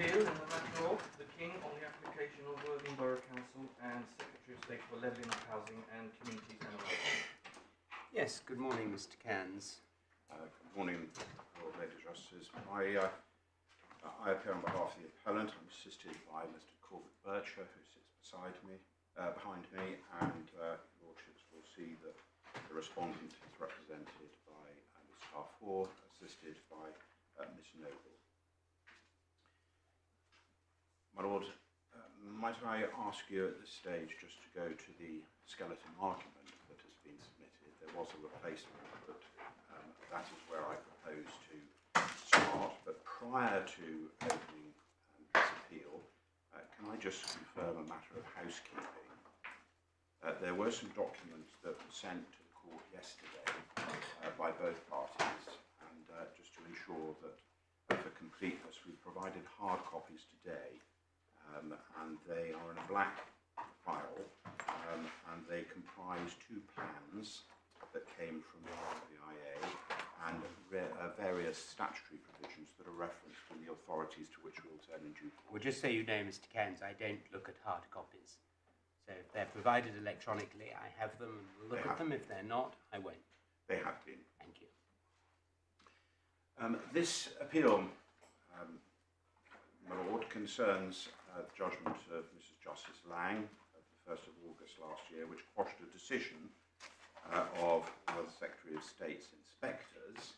appeal in the matter of the King on the application of Worthing Borough Council and Secretary of State for Levelling Up Housing and Communities NLA. Yes, good morning, Mr. Cairns. Good morning, Lord Lady Justices. I appear on behalf of the appellant. I'm assisted by Mr. Corbett Bircher, who sits beside me, behind me, and Lordships will see that the respondent is represented by Ms. Harfour, assisted by Miss Noble. My Lord, might I ask you at this stage just to go to the skeleton argument that has been submitted? There was a replacement, but that is where I propose to start. But prior to opening this appeal, can I just confirm a matter of housekeeping? There were some documents that were sent to the court yesterday by both parties, and just to ensure that for completeness, we've provided hard copies today. And they are in a black file, and they comprise two plans that came from the RVIA and various statutory provisions that are referenced in the authorities to which we'll turn in due course. Well, just so you know, Mr. Cairns, I don't look at hard copies. So if they're provided electronically, I have them and will look at them. If they're not, I won't. They have been. Thank you. This appeal, my Lord, concerns the judgment of Mrs. Justice Lang of the 1st of August last year, which quashed a decision of the Secretary of State's inspectors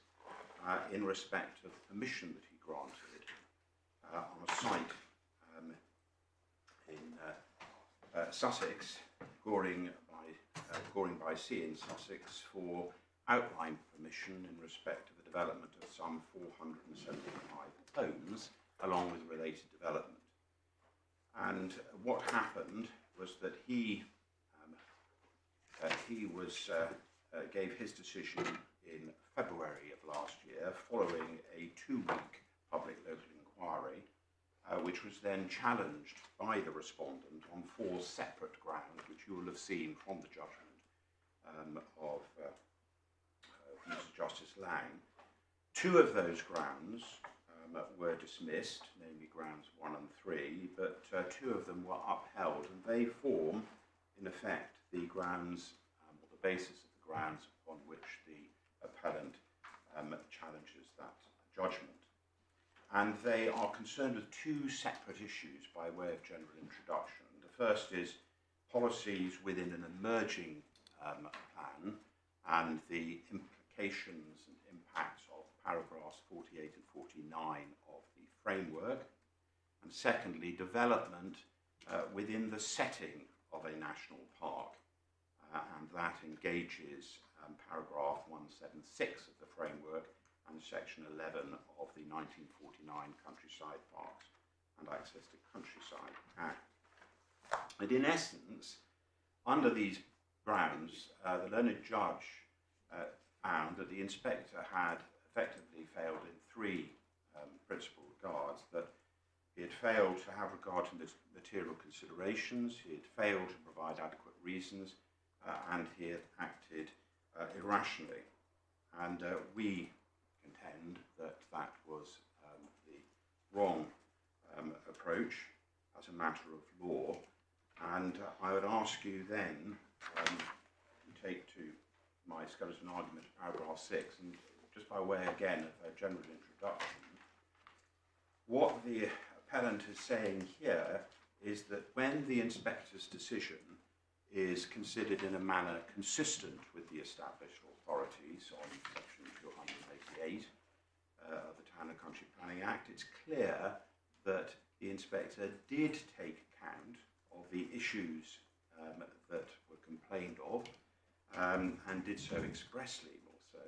in respect of the permission that he granted on a site in Sussex, Goring by Sea in Sussex, for outline permission in respect of the development of some 475 homes along with related development. And what happened was that he gave his decision in February of last year following a 2-week public local inquiry, which was then challenged by the respondent on 4 separate grounds, which you will have seen from the judgment of Mrs. Justice Lang. 2 of those grounds were dismissed, namely grounds 1 and 3, but 2 of them were upheld, and they form, in effect, the grounds, or the basis of the grounds upon which the appellant challenges that judgment. And they are concerned with 2 separate issues by way of general introduction. The first is policies within an emerging plan and the implications and impacts of paragraphs 48 and 49 of the framework, and secondly, development within the setting of a national park, and that engages paragraph 176 of the framework and section 11 of the 1949 Countryside Parks and Access to Countryside Act. And in essence, under these grounds, the learned judge found that the inspector had effectively failed in 3 principal regards: that he had failed to have regard to material considerations, he had failed to provide adequate reasons, and he had acted irrationally. And we contend that that was the wrong approach as a matter of law. And I would ask you then to take to my skeleton argument, paragraph 6, and just by way again of a general introduction, what the appellant is saying here is that when the inspector's decision is considered in a manner consistent with the established authorities on section 288 of the Town and Country Planning Act, it's clear that the inspector did take account of the issues that were complained of, and did so expressly more so,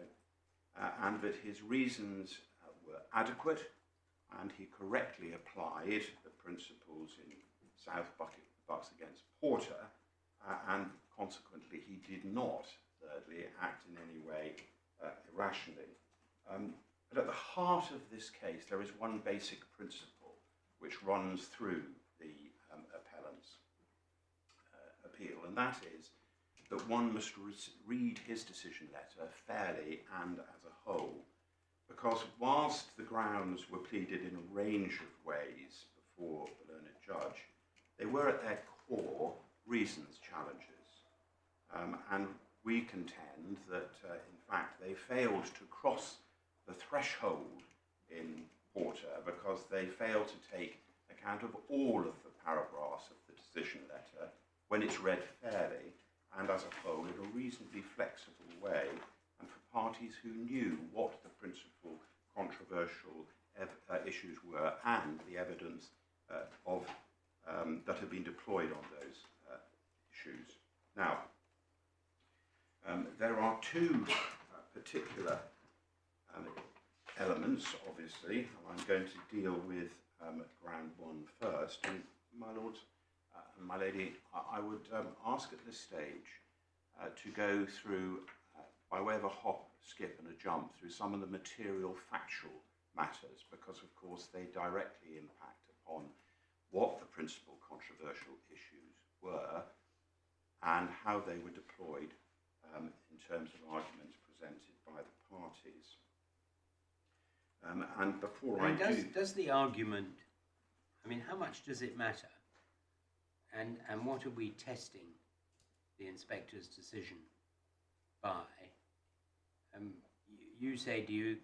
and that his reasons were adequate, and he correctly applied the principles in South Bucks against Porter, and consequently he did not, thirdly, act in any way irrationally. But at the heart of this case there is one basic principle which runs through the appellant's appeal, and that is that one must read his decision letter fairly and as a whole, because whilst the grounds were pleaded in a range of ways before the learned judge, they were at their core reasons challenges. And we contend that, in fact, they failed to cross the threshold in Porter because they failed to take account of all of the paragraphs of the decision letter when it's read fairly and as a whole in a reasonably flexible way, and for parties who knew what the principal controversial issues were and the evidence that had been deployed on those issues. Now, there are two particular elements, obviously, and I'm going to deal with ground one first. And my lord and my lady, I would ask at this stage to go through, by way of a hop, skip and a jump, through some of the material factual matters, because of course they directly impact upon what the principal controversial issues were and how they were deployed in terms of arguments presented by the parties. And before I do... Does the argument, I mean, how much does it matter? And what are we testing the inspector's decision by? You say, do you,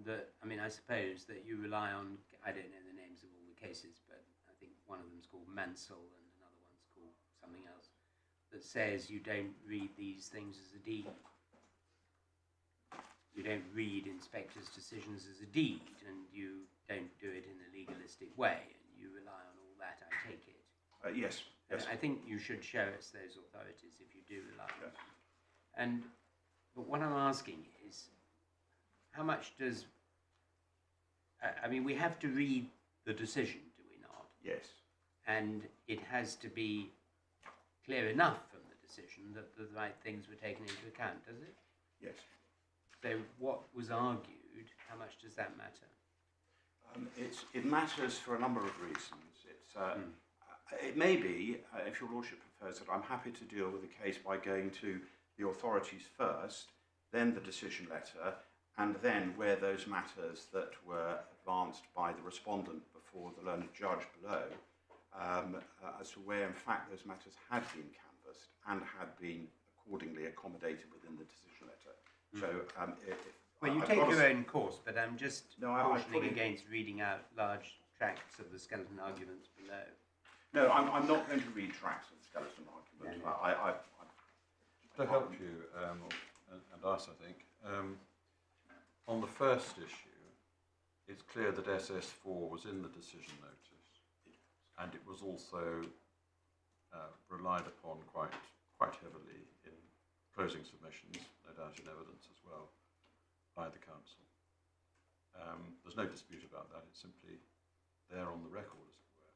that, I mean, I suppose that you rely on, I don't know the names of all the cases, but I think one of them's called Mansell and another one's called something else, that says you don't read these things as a deed. You don't read inspectors' decisions as a deed, and you don't do it in a legalistic way, and you rely on all that, I take it. Yes. I think you should show us those authorities if you do rely on them. But what I'm asking is, how much does... I mean, we have to read the decision, do we not? Yes. And it has to be clear enough from the decision that the right things were taken into account, does it? Yes. So what was argued, how much does that matter? It matters for a number of reasons. It may be, if your lordship prefers it, I'm happy to deal with the case by going to the authorities first, then the decision letter, and then where those matters that were advanced by the respondent before the learned judge below, as to where in fact those matters had been canvassed and had been accordingly accommodated within the decision letter. So, well, you take your own course, but I'm just cautioning against reading out large tracts of the skeleton arguments below. No, I'm not going to read tracts of the skeleton argument. Yeah. To help you and us, I think, on the first issue, it's clear that SS4 was in the decision notice, and it was also relied upon quite heavily in closing submissions, no doubt in evidence as well, by the council. There's no dispute about that. It's simply there on the record, as it were.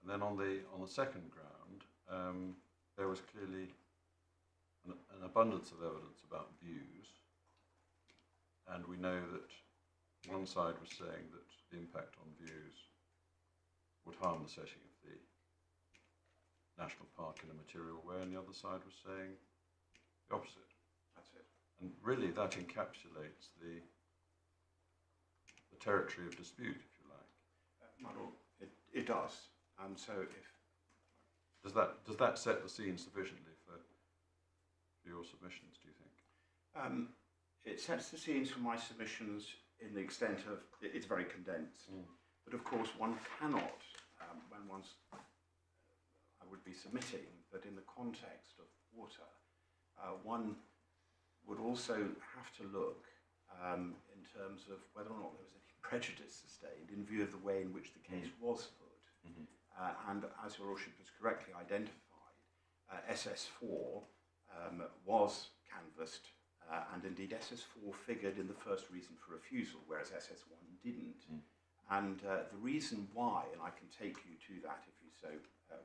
And then on the second ground, there was clearly an abundance of evidence about views, and we know that one side was saying that the impact on views would harm the setting of the national park in a material way, and the other side was saying the opposite. That's it. And really that encapsulates the territory of dispute, if you like. My lord, it does. So if... Does that set the scene sufficiently for your submissions, do you think? It sets the scenes for my submissions in the extent of it's very condensed. But of course one cannot, when I would be submitting that in the context of water, one would also have to look in terms of whether or not there was any prejudice sustained in view of the way in which the case was put. And as your lordship has correctly identified, SS4 was canvassed, and indeed SS4 figured in the first reason for refusal, whereas SS1 didn't. And the reason why, and I can take you to that if you so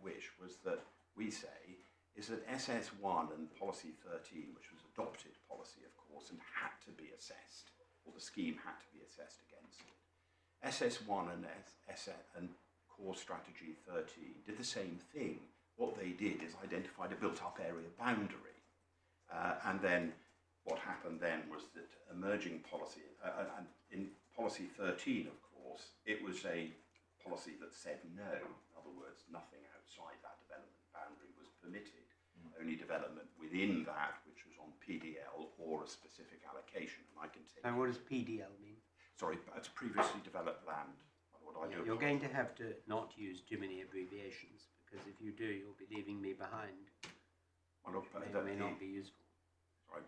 wish, was that we say is that SS1 and policy 13, which was adopted policy, of course, and had to be assessed, or the scheme had to be assessed against it. SS1 and core strategy 13 did the same thing. What they did is identified a built-up area boundary, and then what happened then was that emerging policy, and in policy 13, of course, it was a policy that said no. In other words, nothing outside that development boundary was permitted. Only development within that, which was on PDL or a specific allocation. And I can take. And what does PDL mean? Sorry, that's previously developed land. What I do. You're going to have to not use too many abbreviations, because if you do, you'll be leaving me behind. Well, Which may not be useful. Sorry,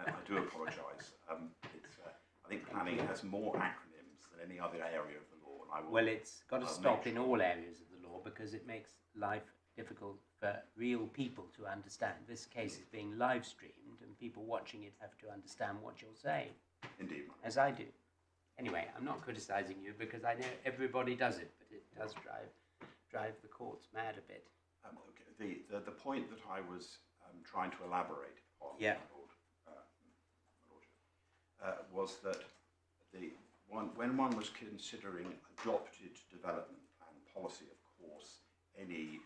I do apologise. I think planning has more acronyms than any other area of the law. And I will, well, it's got to stop in all areas of the law, because it makes life difficult for real people to understand. This case is being live streamed, and people watching it have to understand what you're saying. Indeed. As I do. Anyway, I'm not criticising you, because I know everybody does it, but it does drive the courts mad a bit. Okay. The point that I was trying to elaborate on, yeah. Was that when one was considering adopted development plan policy, of course, any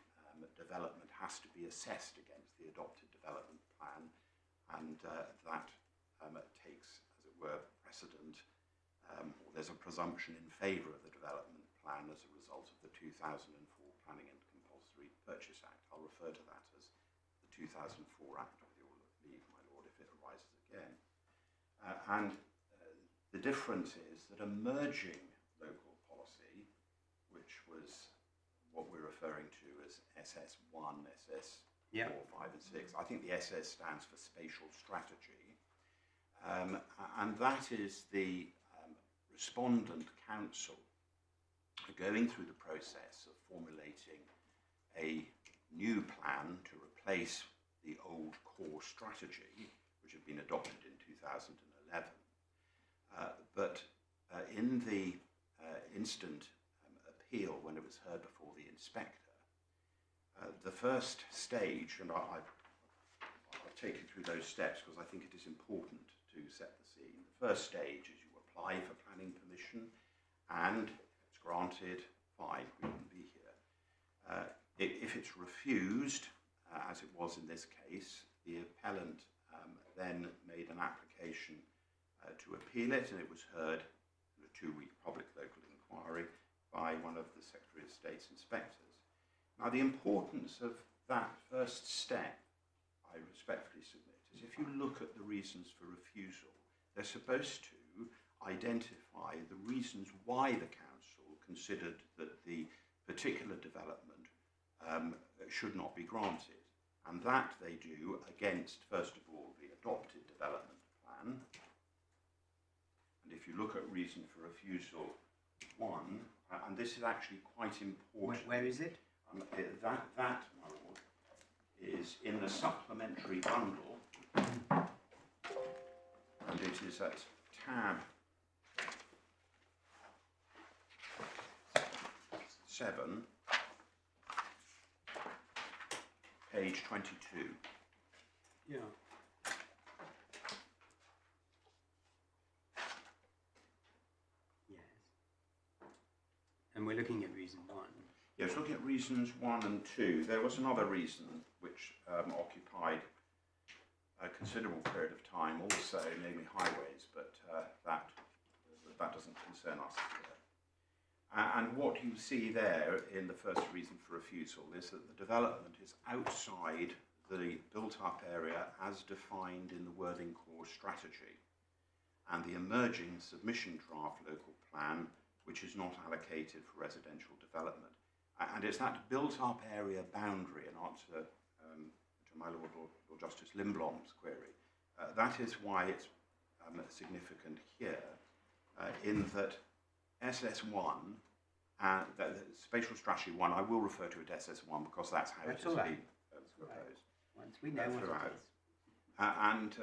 development has to be assessed against the adopted development plan, and that takes, as it were, precedent. Or there's a presumption in favour of the development plan as a result of the 2004 Planning and Compulsory Purchase Act. I'll refer to that as the 2004 Act, with your leave, my lord, if it arises again. The difference is that emerging local policy, which was what we're referring to as SS1, SS4, 5 and 6, I think the SS stands for spatial strategy, and that is the respondent council going through the process of formulating a new plan to replace the old core strategy, which had been adopted in 2011. But in the instant appeal, when it was heard before the inspector, the first stage, and I'll take you through those steps because I think it is important to set the scene. The first stage is you apply for planning permission, and if it's granted, fine, we wouldn't be here. If it's refused, as it was in this case, the appellant then made an application to appeal it, and it was heard in a 2-week public local inquiry by one of the Secretary of State's inspectors. Now, the importance of that first step, I respectfully submit, is if you look at the reasons for refusal, they're supposed to identify the reasons why the council considered that the particular development should not be granted. And that they do against, first of all, the adopted development plan. And if you look at reason for refusal 1, and this is actually quite important. Where is it? That, my lord, is in the supplementary bundle, and it is at tab 7, page 22. Yeah. Yes. And we're looking at reason 1. Yes, looking at reasons 1 and 2, there was another reason which occupied a considerable period of time also, namely highways, but that doesn't concern us here. And what you see there in the first reason for refusal is that the development is outside the built-up area as defined in the Worthing Core strategy, and the emerging submission draft local plan, which is not allocated for residential development. And it's that built-up area boundary, in answer to my Lord Justice Limblom's query, that is why it's significant here, in that SS1, the spatial strategy 1, I will refer to it as SS1 because that's how it has been proposed. Once we know what it is. And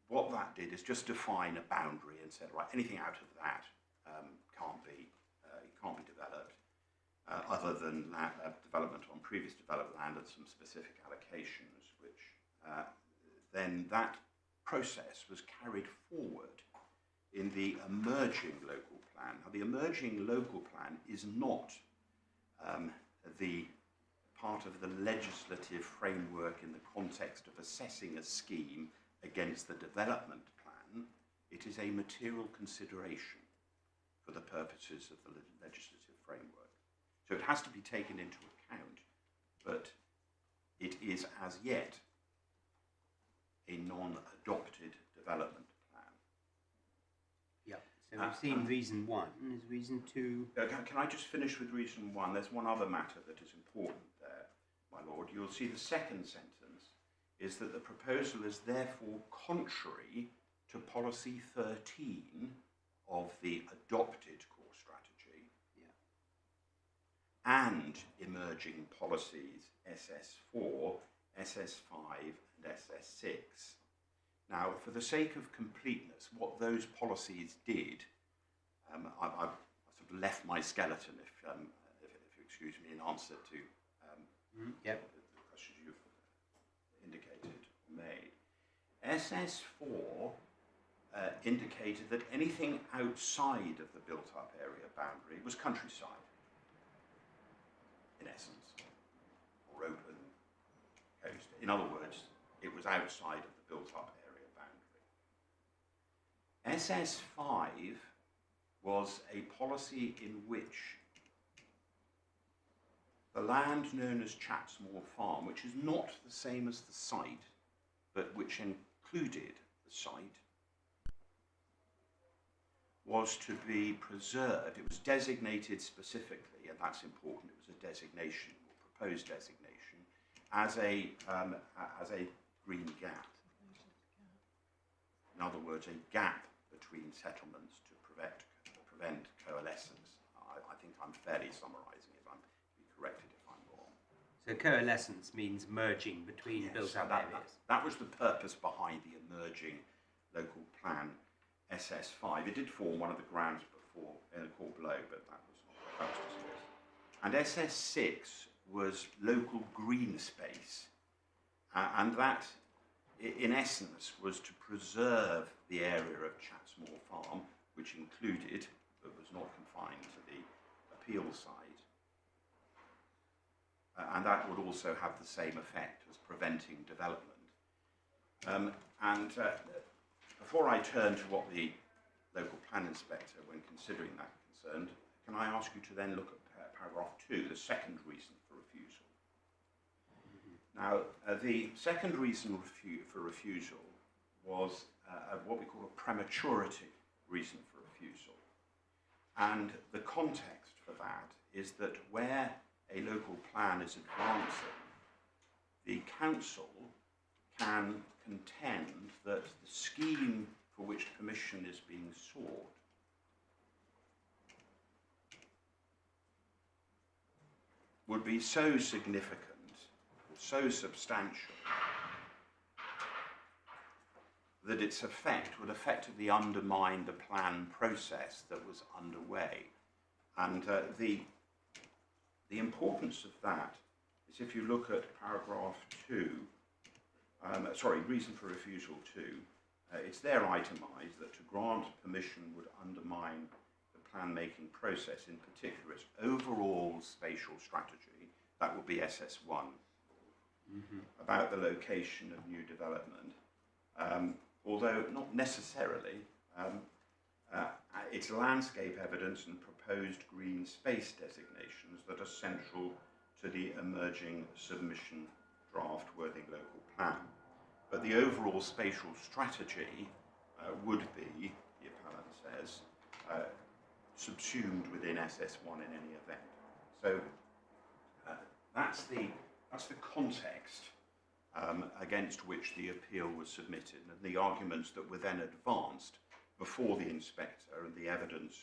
what that did is just define a boundary and said, right, anything out of that can't be developed, other than development on previous developed land and some specific allocations, which then that process was carried forward in the emerging local plan. Now, the emerging local plan is not the part of the legislative framework in the context of assessing a scheme against the development plan, it is a material consideration for the purposes of the legislative framework. So it has to be taken into account, but it is as yet a non-adopted development plan. Yeah. So we've seen reason 1. Is reason 2? Can I just finish with reason 1? There's one other matter that is important there, my lord. You'll see the second sentence is that the proposal is therefore contrary to policy 13 of the adopted core strategy, and emerging policies SS4, SS5 and SS6. Now, for the sake of completeness, what those policies did, I've sort of left my skeleton, if you excuse me, in answer to the questions you've indicated or made. SS4 indicated that anything outside of the built-up area boundary was countryside, in essence, or open coast. In other words, it was outside of the built-up area boundary. SS5 was a policy in which the land known as Chatsmore Farm, which is not the same as the site, but which included the site, was to be preserved. It was designated specifically, and that's important, it was a designation, or proposed designation, as a green gap. In other words, a gap between settlements to prevent coalescence. I think I'm fairly summarising it. I'm be corrected if I'm wrong. So coalescence means merging between built-up areas. That was the purpose behind the emerging local plan SS5. It did form one of the grounds before in the court below, but that was dismissed. And SS6 was local green space, and that, in essence, was to preserve the area of Chatsmore Farm, which included, but was not confined to the appeal side, and that would also have the same effect as preventing development. Before I turn to what the local plan inspector, when considering that, concerned, can I ask you to then look at paragraph 2, the second reason for refusal. Now, the second reason for refusal was what we call a prematurity reason for refusal. And the context for that is that where a local plan is advancing, the council can contend that the scheme for which permission is being sought would be so significant, so substantial, that its effect would effectively undermine the plan process that was underway. And the importance of that is, if you look at paragraph 2, reason for refusal 2, it's there itemised that to grant permission would undermine the plan-making process, in particular its overall spatial strategy, that would be SS1, about the location of new development, although not necessarily its landscape evidence and proposed green space designations that are central to the emerging submission draft Worthing Local Plan. But the overall spatial strategy would be, the appellant says, subsumed within SS1 in any event. So that's the context against which the appeal was submitted, and the arguments that were then advanced before the inspector, and the evidence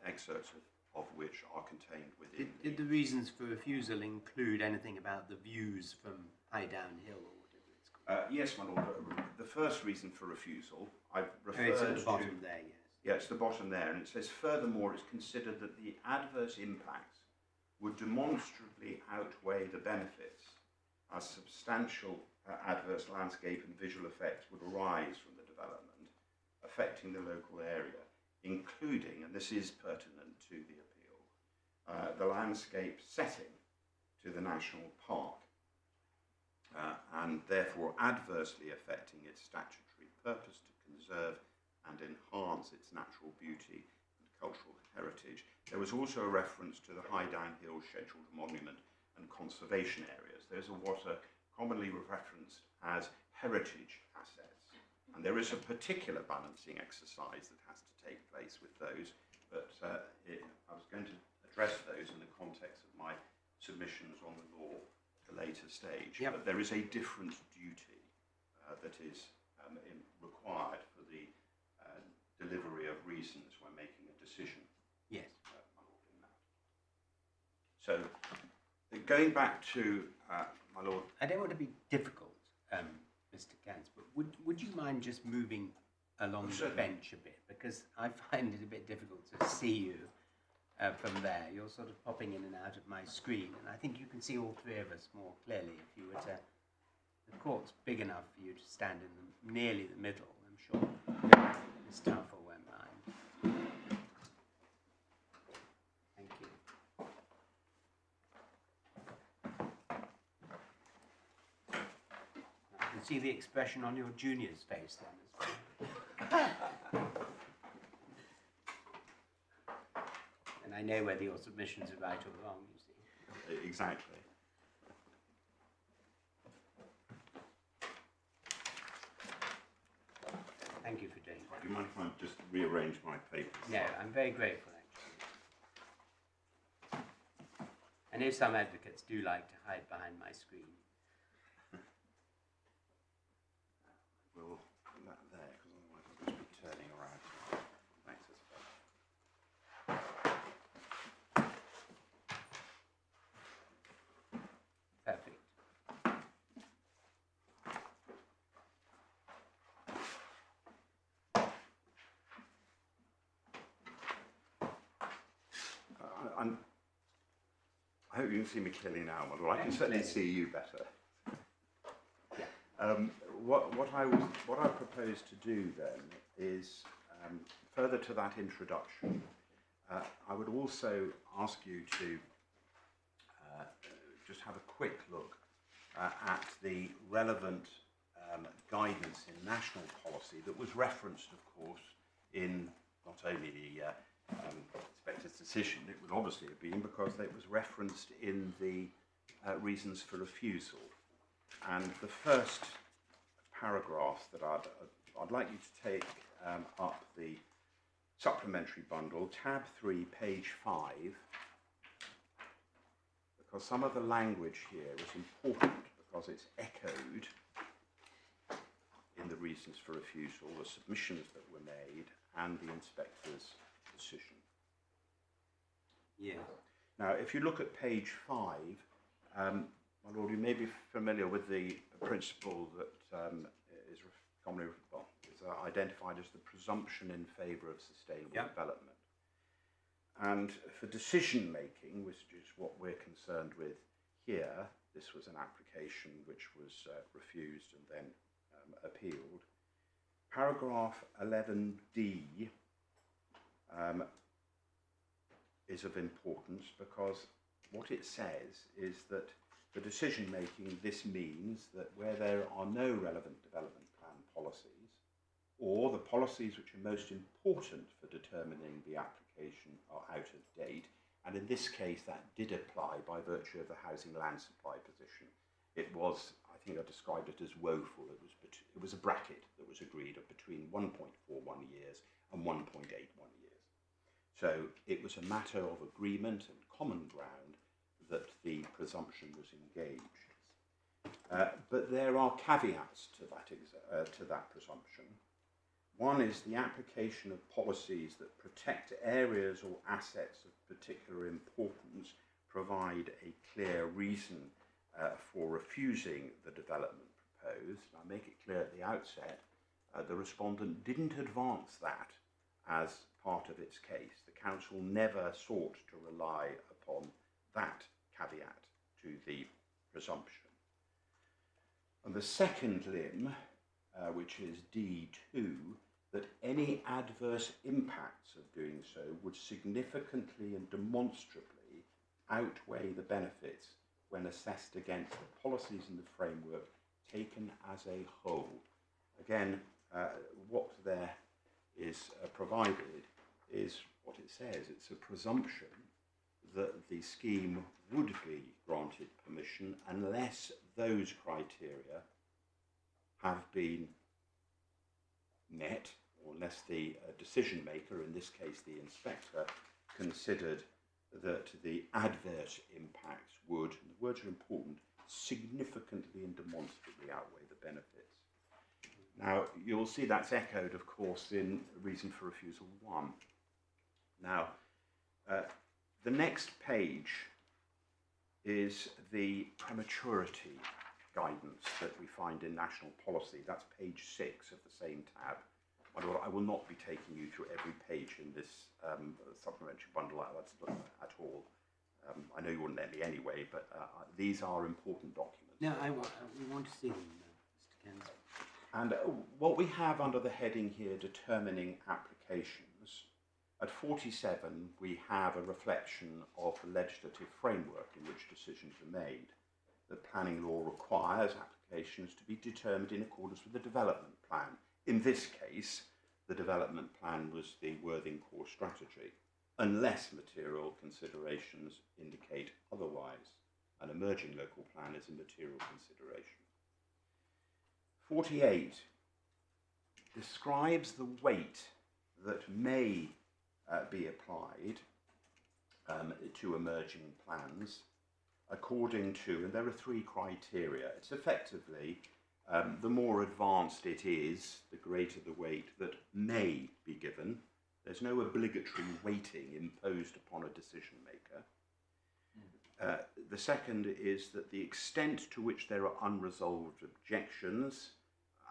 excerpts of which are contained within. Did the reasons for refusal include anything about the views from High Down Hill, or whatever it's called? Yes, my lord. The first reason for refusal, I've referred it's at the bottom there, yes. Yeah, it's the bottom there, and it says, furthermore, it's considered that the adverse impacts would demonstrably outweigh the benefits, as substantial adverse landscape and visual effects would arise from the development, affecting the local area, including, and this is pertinent to the appeal, the landscape setting to the national park. and therefore adversely affecting its statutory purpose to conserve and enhance its natural beauty and cultural heritage. There was also a reference to the High Down Hill Scheduled Monument and Conservation Areas. Those are what are commonly referenced as heritage assets. And there is a particular balancing exercise that has to take place with those, but I was going to address those in the context of my submissions on the law at a later stage. Yep. But there is a different duty that is required for the delivery of reasons when making a decision. Yes. So, going back to my lord. I don't want to be difficult, Mr. Cants, but would you mind just moving along the bench a bit? Because I find it a bit difficult to see you from there. You're sort of popping in and out of my screen, and I think you can see all three of us more clearly if you were to. The court's big enough for you to stand in nearly the middle, I'm sure. Miss Tafel won't mind. Thank you. I can see the expression on your junior's face then as well. And I know whether your submissions are right or wrong, you see. Exactly. Thank you for doing that. Do you mind if I just rearrange my papers? No, I'm very grateful, actually. I know some advocates do like to hide behind my screen. We'll put that there, because otherwise I'll just be turning around. Thanks, Perfect. I hope you can see me clearly now, my lord. I can certainly see you better. Yeah. What I propose to do then is, further to that introduction, I would also ask you to just have a quick look at the relevant guidance in national policy that was referenced, of course, in not only the inspector's decision, it would obviously have been because it was referenced in the reasons for refusal. And the first paragraph that I'd like you to take up the supplementary bundle, tab 3, page 5, because some of the language here is important because it's echoed in the reasons for refusal, the submissions that were made, and the inspector's decision. Yeah. Now, if you look at page 5, my lord, you may be familiar with the principle that is commonly identified as the presumption in favour of sustainable development. And for decision making, which is what we're concerned with here, this was an application which was refused and then appealed. Paragraph 11D is of importance because what it says is that for decision making, this means that where there are no relevant development plan policies, or the policies which are most important for determining the application are out of date, and in this case that did apply by virtue of the housing land supply position. It was, I think I described it as woeful. It was a bracket that was agreed of between 1.41 years and 1.81 years. So it was a matter of agreement and common ground that the presumption was engaged. But there are caveats to that presumption. One is the application of policies that protect areas or assets of particular importance provide a clear reason for refusing the development proposed. I'll make it clear at the outset, the respondent didn't advance that as part of its case. The council never sought to rely upon that caveat to the presumption. And the second limb, which is D2, that any adverse impacts of doing so would significantly and demonstrably outweigh the benefits when assessed against the policies in the framework taken as a whole. Again, what there is provided is what it says. It's a presumption that the scheme would be granted permission unless those criteria have been met, or unless the decision maker, in this case the inspector, considered that the adverse impacts would, and the words are important, significantly and demonstrably outweigh the benefits. Now, you'll see that's echoed, of course, in reason for refusal 1. Now, the next page is the prematurity guidance that we find in national policy. That's page 6 of the same tab. I will not be taking you through every page in this supplementary bundle at all. I know you wouldn't let me anyway, but these are important documents. No, we want to see them, Mr. Kent. And what we have under the heading here, determining applications, at 47 we have a reflection of the legislative framework in which decisions are made. The planning law requires applications to be determined in accordance with the development plan. In this case, the development plan was the Worthing Core Strategy, unless material considerations indicate otherwise. An emerging local plan is a material consideration. 48 describes the weight that may be applied to emerging plans according to, and there are 3 criteria. It's effectively, the more advanced it is, the greater the weight that may be given. There's no obligatory weighting imposed upon a decision maker. The second is that the extent to which there are unresolved objections,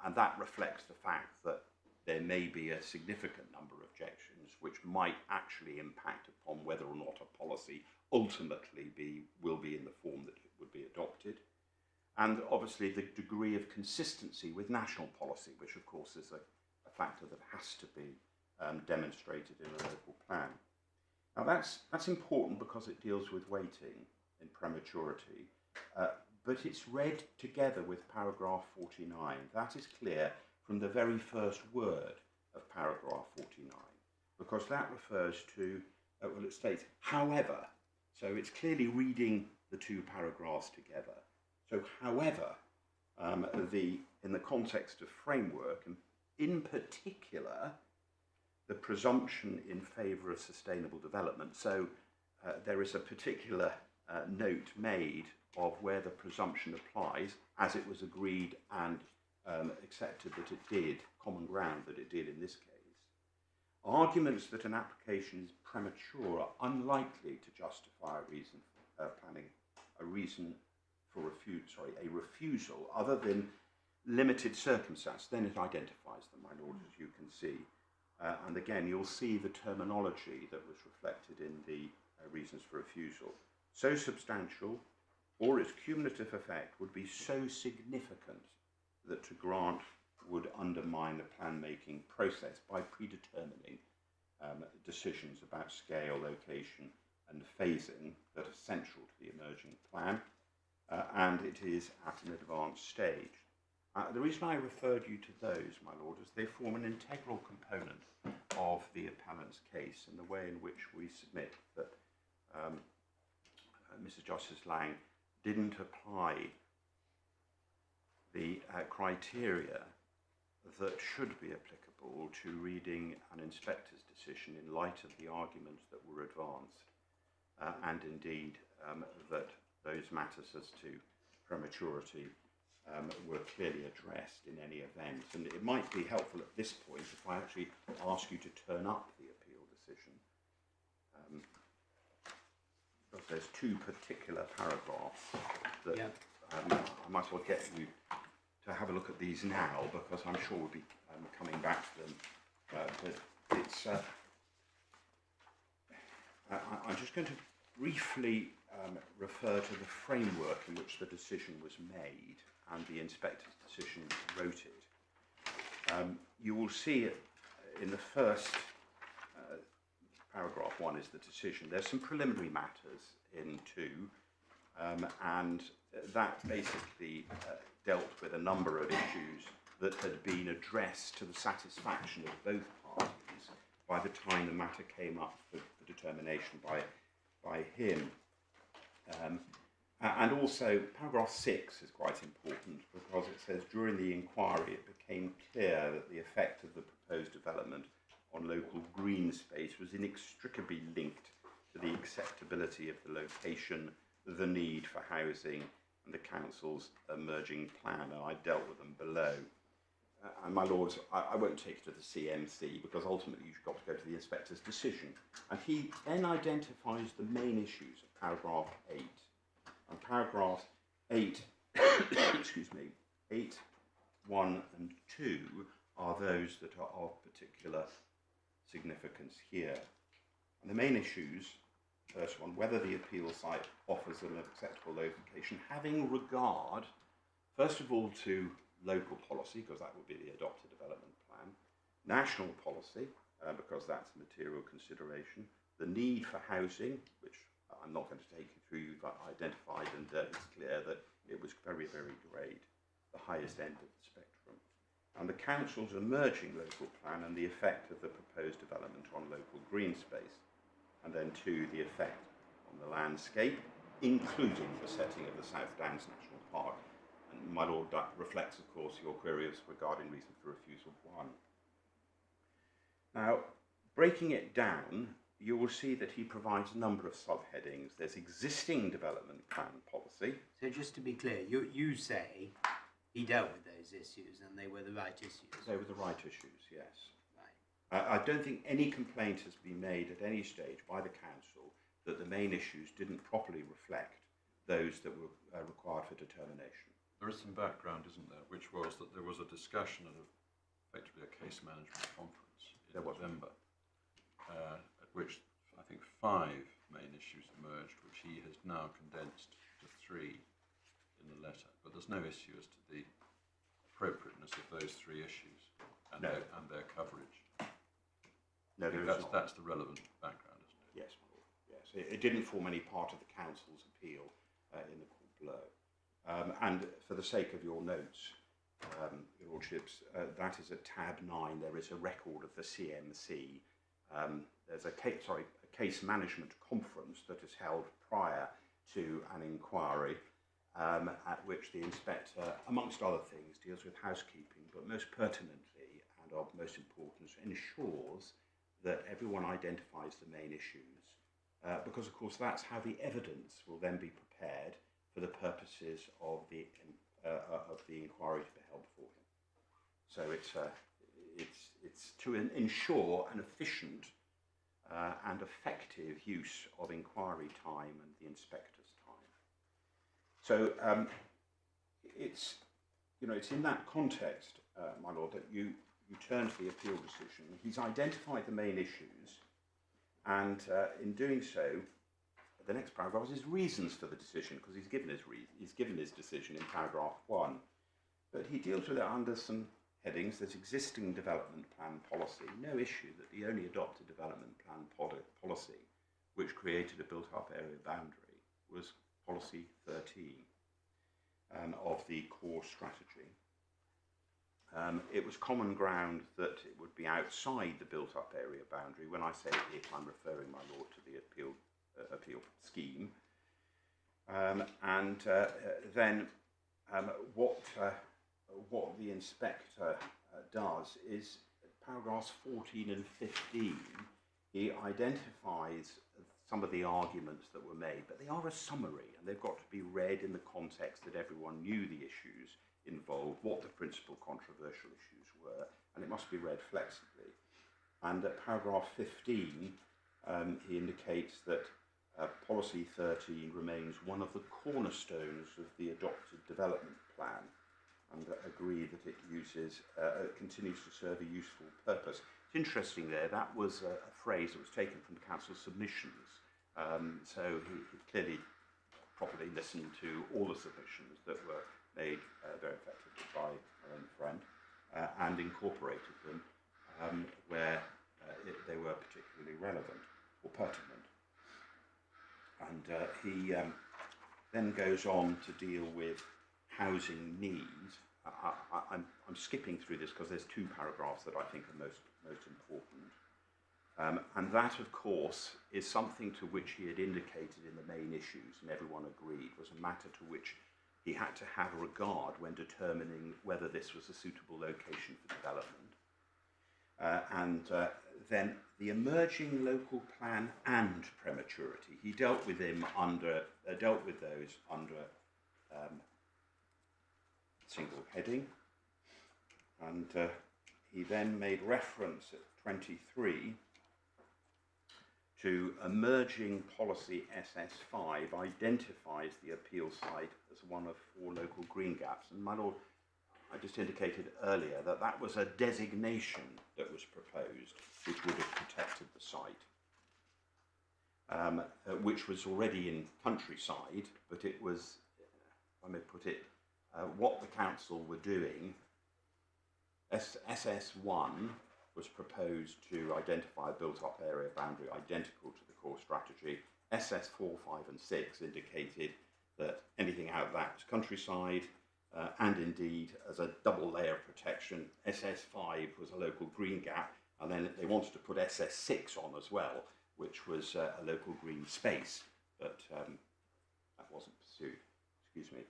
and that reflects the fact that there may be a significant number of objections which might actually impact upon whether or not a policy ultimately will be in the form that it would be adopted. And obviously the degree of consistency with national policy, which of course is a factor that has to be demonstrated in a local plan. Now that's important because it deals with weighting in prematurity, but it's read together with paragraph 49. That is clear from the very first word of paragraph 49, because that refers to, well, it states, however, so it's clearly reading the 2 paragraphs together. So, however, in the context of framework, and in particular, the presumption in favour of sustainable development. So, there is a particular note made of where the presumption applies, as it was agreed and accepted that it did, common ground that it did in this case. Arguments that an application is premature are unlikely to justify a reason for a refusal other than limited circumstance. Then it identifies them, my lord, as you can see. And again, you'll see the terminology that was reflected in the reasons for refusal. So substantial, or its cumulative effect would be so significant that to grant would undermine the plan-making process by predetermining decisions about scale, location and phasing that are central to the emerging plan, and it is at an advanced stage. The reason I referred you to those, my lord, is they form an integral component of the appellant's case in the way in which we submit that Mrs. Justice Lang didn't apply the criteria that should be applicable to reading an inspector's decision in light of the arguments that were advanced, and indeed that those matters as to prematurity were clearly addressed in any event. And it might be helpful at this point if I actually ask you to turn up the appeal decision. Because there's 2 particular paragraphs that I might as well get you to have a look at these now, because I'm sure we'll be coming back to them. But it's, I'm just going to briefly refer to the framework in which the decision was made and the inspector's decision wrote it. You will see it in the first paragraph 1 is the decision. There's some preliminary matters in 2, and that basically dealt with a number of issues that had been addressed to the satisfaction of both parties by the time the matter came up for determination by him. And also, paragraph 6 is quite important because it says, during the inquiry it became clear that the effect of the proposed development on local green space was inextricably linked to the acceptability of the location, the need for housing, and the council's emerging plan, and I dealt with them below. And my lords, I won't take you to the CMC because ultimately you've got to go to the inspector's decision. And he then identifies the main issues of paragraph 8. And paragraphs 8, excuse me, 8, 1 and 2 are those that are of particular significance here. And the main issues, first one, whether the appeal site offers an acceptable location, having regard, first of all, to local policy, because that would be the adopted development plan, national policy, because that's a material consideration, the need for housing, which I'm not going to take you through, you've identified, and it's clear that it was very, very great, the highest end of the spectrum, and the council's emerging local plan and the effect of the proposed development on local green space, and then 2, the effect on the landscape, including the setting of the South Downs National Park. And my lord, that reflects, of course, your queries regarding reason for refusal 1. Now, breaking it down, you will see that he provides a number of subheadings. There's existing development plan policy. So just to be clear, you say he dealt with those issues and they were the right issues. They were the right issues, yes. Right. I don't think any complaint has been made at any stage by the council that the main issues didn't properly reflect those that were required for determination. There is some background, isn't there, which was that there was a discussion at effectively a case management conference in November, at which I think 5 main issues emerged, which he has now condensed to 3 in the letter. But there's no issue as to the appropriateness of those 3 issues and, their coverage. No, that's the relevant background, isn't it? Yes, my lord. Yes, it didn't form any part of the council's appeal in the court below. And for the sake of your notes, your lordships, that is at tab 9. There is a record of the CMC. There's a case management conference that is held prior to an inquiry at which the inspector, amongst other things, deals with housekeeping, but most pertinently and of most importance, ensures that everyone identifies the main issues, because of course that's how the evidence will then be prepared for the purposes of the inquiry to be held before him. So it's to ensure an efficient and effective use of inquiry time and the inspector's time. So it's in that context, my lord, that you turn to the appeal decision. He's identified the main issues, and in doing so, the next paragraph is his reasons for the decision, because he's given his decision in paragraph 1. But he deals with it under some headings. There's existing development plan policy. No issue that the only adopted development plan policy which created a built-up area boundary was policy 13 of the core strategy. It was common ground that it would be outside the built-up area boundary. When I say it, I'm referring, my lord, to the appeal scheme, then what the inspector does is paragraphs 14 and 15. He identifies some of the arguments that were made, but they are a summary and they've got to be read in the context that everyone knew the issues involved, what the principal controversial issues were, and it must be read flexibly. And at paragraph 15, he indicates that policy 13 remains one of the cornerstones of the adopted development plan, and agree that it continues to serve a useful purpose. It's interesting there, that was a phrase that was taken from the council's submissions, so he clearly properly listened to all the submissions that were made very effectively by our own friend, and incorporated them where they were particularly relevant or pertinent. And then goes on to deal with housing needs. I'm skipping through this because there's two paragraphs that I think are most important. And that, of course, is something to which he had indicated in the main issues, and everyone agreed, was a matter to which he had to have regard when determining whether this was a suitable location for development. Then the emerging local plan and prematurity. He dealt with those under single heading, and he then made reference at 23 to emerging policy SS5 identifies the appeal site as one of 4 local green gaps. And my lord, I just indicated earlier that that was a designation that was proposed which would have protected the site, which was already in countryside, but it was, if I may put it, what the council were doing. SS1 was proposed to identify a built-up area boundary identical to the core strategy. SS4, 5 and 6 indicated that anything out of that was countryside, and indeed as a double layer of protection. SS5 was a local green gap, and then they wanted to put SS6 on as well, which was a local green space, but that wasn't pursued. Excuse me.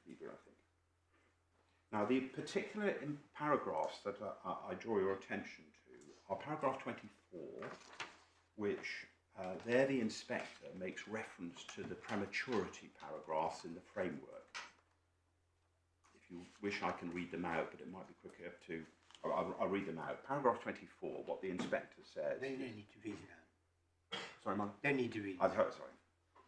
Fever, I think. Now, the particular paragraphs that I draw your attention to are paragraph 24, which there the inspector makes reference to the prematurity paragraphs in the framework. If you wish, I can read them out, but it might be quicker to... I'll read them out. Paragraph 24, what the inspector says... They don't need to read it out. Sorry, Mark? Don't need to read it. Sorry.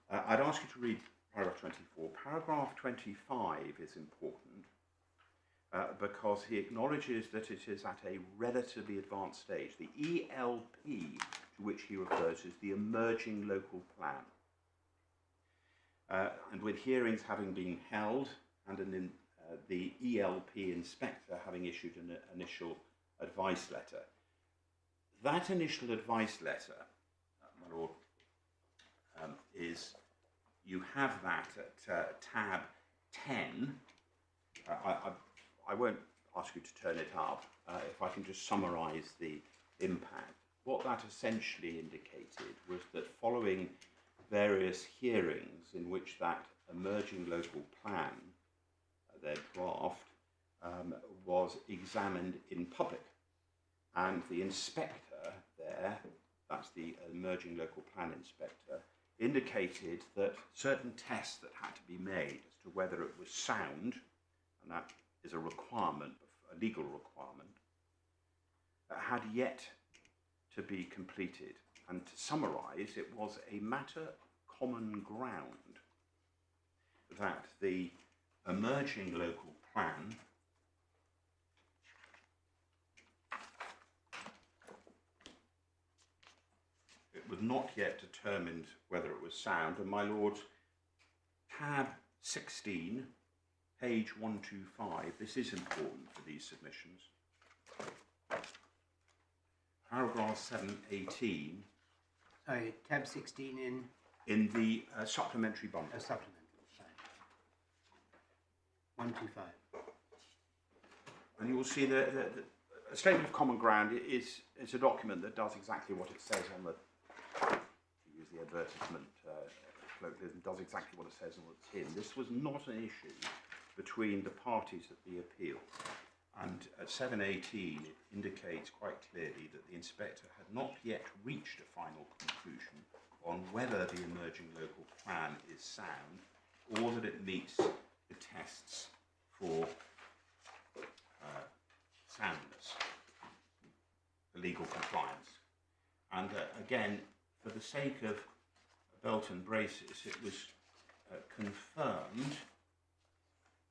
I'd ask you to read paragraph 24. Paragraph 25 is important because he acknowledges that it is at a relatively advanced stage. The ELP to which he refers is the emerging local plan. And with hearings having been held and the ELP inspector having issued an initial advice letter. That initial advice letter, my lord, is, you have that at tab 10. I won't ask you to turn it up. If I can just summarise the impact. What that essentially indicated was that following various hearings in which that emerging local plan, their draft, was examined in public, and the inspector there, that's the emerging local plan inspector, indicated that certain tests that had to be made as to whether it was sound, and that is a requirement, a legal requirement, had yet to be completed. And to summarise, it was a matter common ground that the emerging local plan it was not yet determined whether it was sound, and my lord, tab 16, page 125, this is important for these submissions. Paragraph 718. Sorry, tab 16 in the supplementary bundle. Supplementary, sorry. 125. And you will see that a statement of common ground is a document that does exactly what it says on the, to use the advertisement colloquialism, does exactly what it says on the tin. This was not an issue between the parties at the appeal. And at 718, it indicates quite clearly that the inspector had not yet reached a final conclusion on whether the emerging local plan is sound or that it meets the tests for soundness, for legal compliance. And again, for the sake of belt and braces, it was confirmed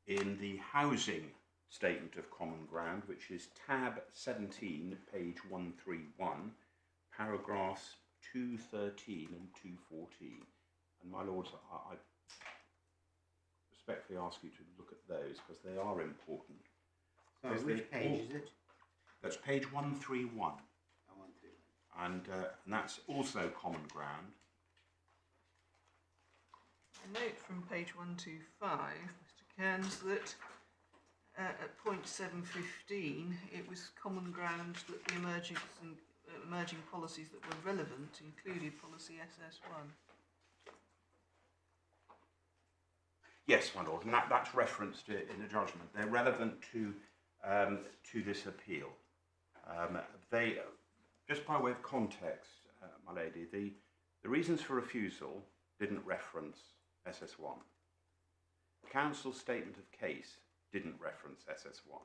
in the housing statement of common ground, which is tab 17, page 131, paragraphs 213 and 214. And my lords, I respectfully ask you to look at those because they are important. Sorry, which page is it? That's page 131. Oh, 131. And that's also common ground. I note from page 125, Mr. Cairns, that at point 715 it was common ground that the emerging policies that were relevant included policy SS1. Yes, my lord, and that's referenced in the judgment. They're relevant to this appeal. They, just by way of context, my lady, the reasons for refusal didn't reference SS1. The council's statement of case didn't reference SS1.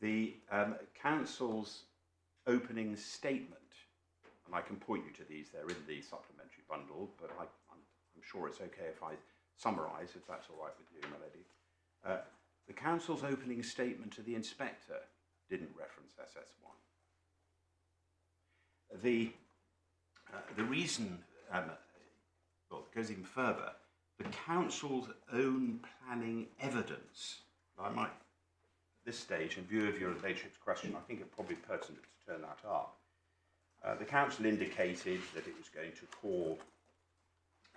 The council's opening statement, and I can point you to these, they're in the supplementary bundle, but I'm sure it's okay if I summarise, if that's all right with you, my lady. The council's opening statement to the inspector didn't reference SS1. The reason, well, it goes even further. The council's own planning evidence, I might, at this stage, in view of your ladyship's question, I think it's probably pertinent to turn that up. The council indicated that it was going to call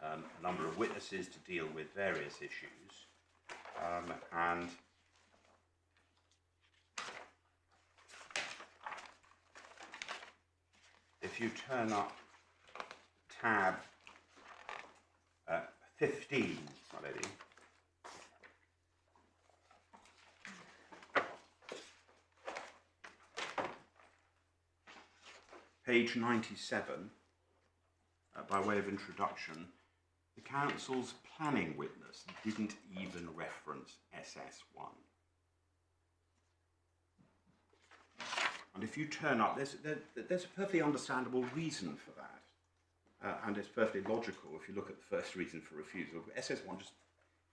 a number of witnesses to deal with various issues, and if you turn up tab 15, my lady, page 97, by way of introduction, the council's planning witness didn't even reference SS1. And if you turn up, there's a perfectly understandable reason for that. And it's perfectly logical if you look at the first reason for refusal. SS1 just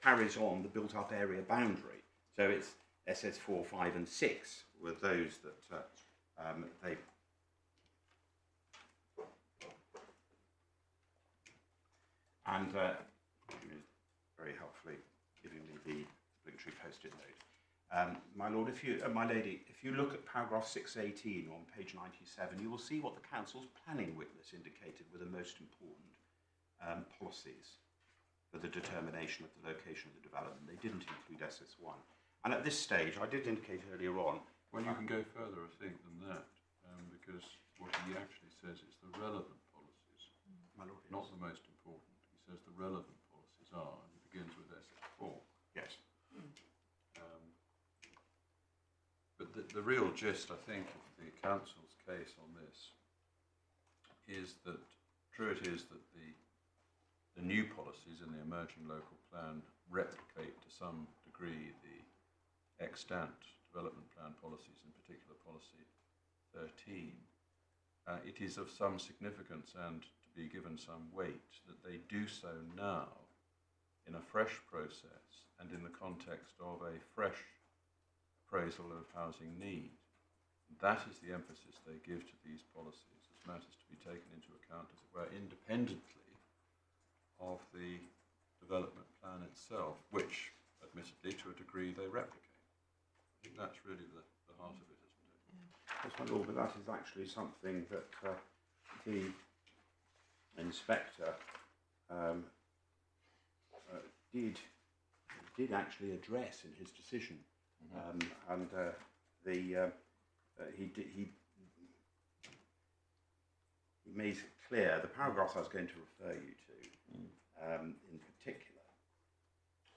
carries on the built-up area boundary. So it's SS4, 5 and 6 were those that they... And very helpfully giving me the obligatory post-it note. My lord, my lady, if you look at paragraph 618 on page 97, you will see what the council's planning witness indicated were the most important policies for the determination of the location of the development. They didn't include SS1. And at this stage, I did indicate earlier on... Well, you can go further, I think, than that, because what he actually says is the relevant policies, My lord, yes. not the most important. He says the relevant policies are, and he begins with SS4. Yes. But the real gist, I think, of the council's case on this is that, true it is that the new policies in the emerging local plan replicate to some degree the extant development plan policies, in particular policy 13. It is of some significance and to be given some weight that they do so now in a fresh process and in the context of a fresh appraisal of housing need. That is the emphasis they give to these policies as matters to be taken into account, as it were, independently of the development plan itself, which, admittedly, to a degree, they replicate. I think that's really the heart of it, isn't it? Yes, my lord, but that is actually something that the inspector did actually address in his decision. And he made it clear, the paragraphs I was going to refer you to, in particular,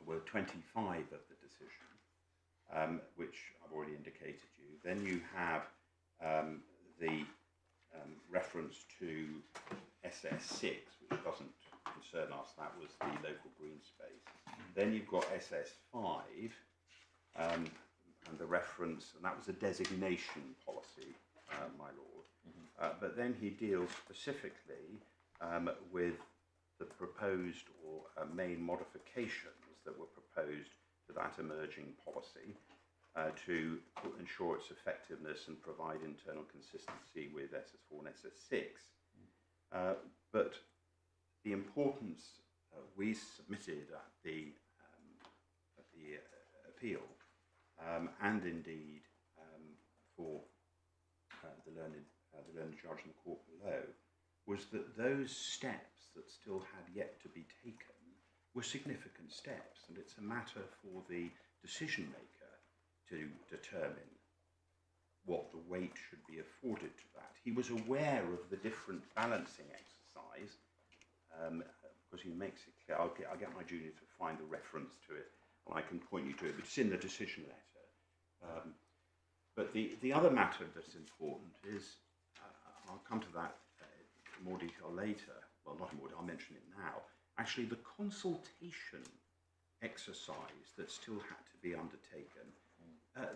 were 25 of the decision, which I've already indicated you. Then you have the reference to SS6, which doesn't concern us, that was the local green space. Then you've got SS5, and the reference, and that was a designation policy, my lord. But then he deals specifically with the proposed or main modifications that were proposed to that emerging policy to ensure its effectiveness and provide internal consistency with SS4 and SS6. But the importance we submitted at the appeal, and indeed for the learned judge in the court below, was that those steps that still had yet to be taken were significant steps, and it's a matter for the decision maker to determine what the weight should be afforded to that. He was aware of the different balancing exercise, because he makes it clear. I'll get my junior to find the reference to it, and I can point you to it, but it's in the decision letter. But the other matter that's important is, I'll come to that in more detail later, well, not in more detail, I'll mention it now, actually the consultation exercise that still had to be undertaken,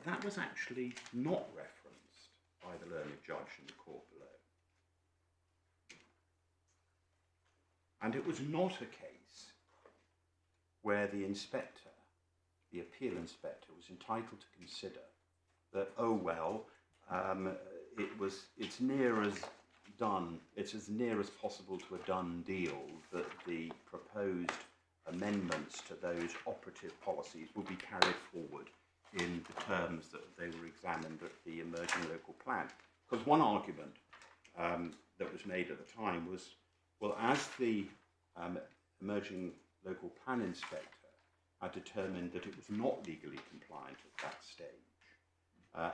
that was actually not referenced by the learned judge in the court below. And it was not a case where the inspector, the appeal inspector, was entitled to consider that, oh well, it's near as done, it's as near as possible to a done deal that the proposed amendments to those operative policies will be carried forward in the terms that they were examined at the emerging local plan. Because one argument that was made at the time was, well, as the emerging local plan inspector had determined that it was not legally compliant at that stage,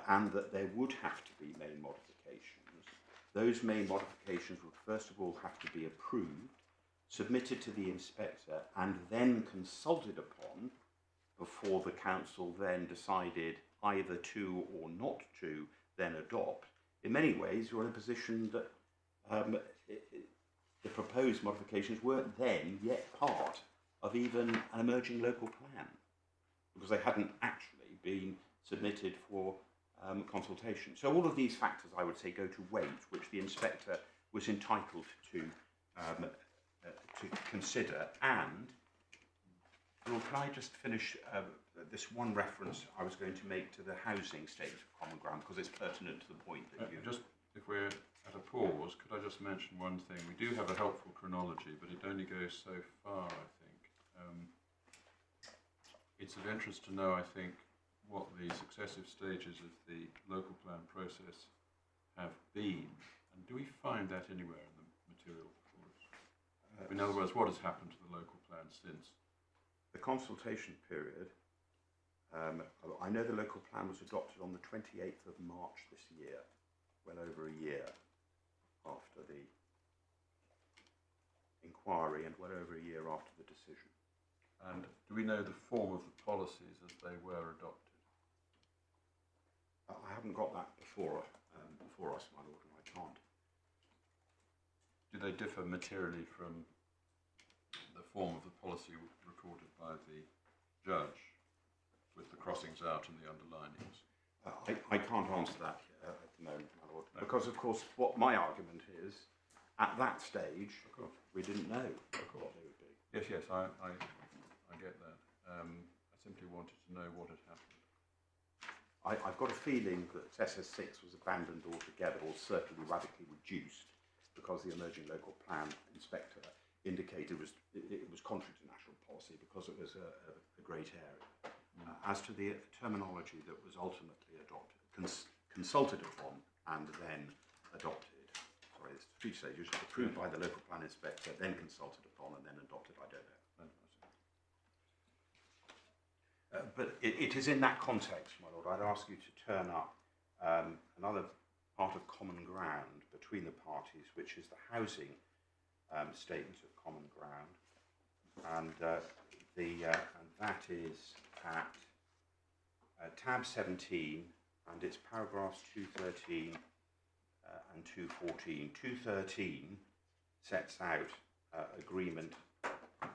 and that there would have to be main modifications, those main modifications would first of all have to be approved, submitted to the inspector, and then consulted upon before the council then decided either to or not to then adopt. In many ways, you're in a position that the proposed modifications weren't then yet part of even an emerging local plan, because they hadn't actually been submitted for consultation. So all of these factors, I would say, go to weight, which the inspector was entitled to consider. And, well, can I just finish this one reference I was going to make to the housing statement of common ground, because it's pertinent to the point that you... Just, if we're at a pause, could I just mention one thing? We do have a helpful chronology, but it only goes so far, I think. It's of interest to know, I think, what the successive stages of the local plan process have been. And do we find that anywhere in the material before us? In other words, what has happened to the local plan since? The consultation period, I know the local plan was adopted on the 28th of March this year, well over a year after the inquiry and well over a year after the decision. And do we know the form of the policies as they were adopted? I haven't got that before us, my lord, and I can't. Do they differ materially from the form of the policy recorded by the judge, with the crossings out and the underlinings? I can't answer that at the moment, my lord, because of course what my argument is, at that stage, we didn't know what they would be. Yes, I get that. I simply wanted to know what had happened. I've got a feeling that SS6 was abandoned altogether, or certainly radically reduced, because the emerging local plan inspector indicated it was contrary to national policy because it was a great area. As to the terminology that was ultimately adopted, consulted upon and then adopted, sorry, there's 3 stages, approved by the local plan inspector, then consulted upon and then adopted, I don't know. But it is in that context, my lord, I'd ask you to turn up another part of common ground between the parties, which is the housing statement of common ground, and that is at tab 17, and it's paragraphs 213 and 214. 213 sets out agreement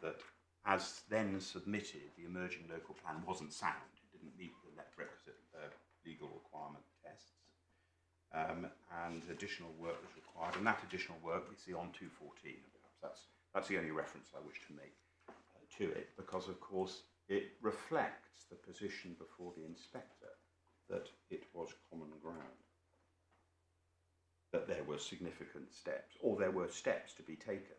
that, as then submitted, the emerging local plan wasn't sound. It didn't meet the requisite legal requirement tests, and additional work was required. And that additional work we see on 214. Perhaps that's the only reference I wish to make to it, because of course it reflects the position before the inspector that it was common ground, that there were significant steps, or there were steps to be taken.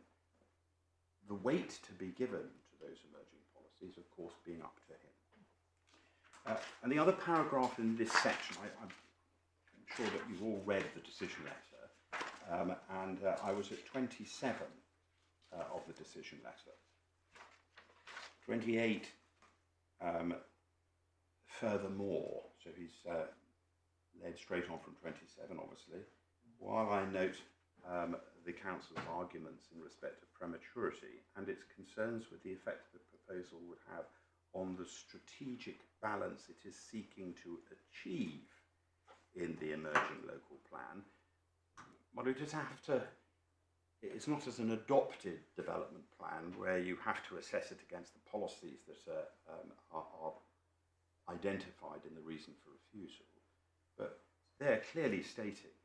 The weight to be given to those emerging policies, of course, being up to him. And the other paragraph in this section, I'm sure that you've all read the decision letter, and I was at 27 of the decision letter. 28, furthermore, so he's led straight on from 27, obviously. While I note the Council's arguments in respect of prematurity and its concerns with the effect the proposal would have on the strategic balance it is seeking to achieve in the emerging local plan, well, we just have to, it's not as an adopted development plan where you have to assess it against the policies that are identified in the reason for refusal, but they're clearly stating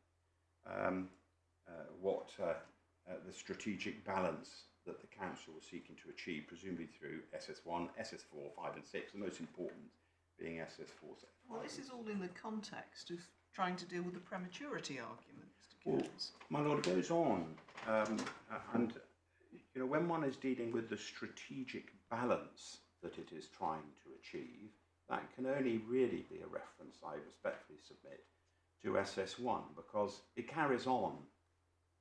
what the strategic balance that the council was seeking to achieve, presumably through SS1, SS4, 5 and 6, the most important being SS4. Well, this is all in the context of trying to deal with the prematurity argument, Mr. Well, Cairns. my lord, it goes on, and you know, when one is dealing with the strategic balance that it is trying to achieve, that can only really be a reference, I respectfully submit, to SS1, because it carries on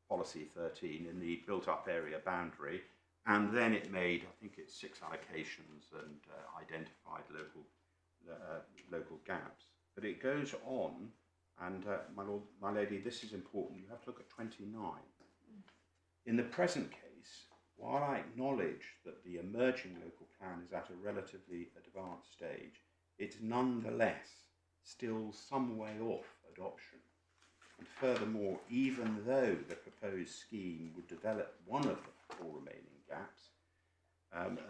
policy 13 in the built-up area boundary, and then it made, I think it's 6 allocations and identified local gaps. But it goes on, and my lord, my lady, this is important. You have to look at 29. In the present case, while I acknowledge that the emerging local plan is at a relatively advanced stage, it's nonetheless still some way off adoption. And furthermore, even though the proposed scheme would develop one of the 4 remaining gaps,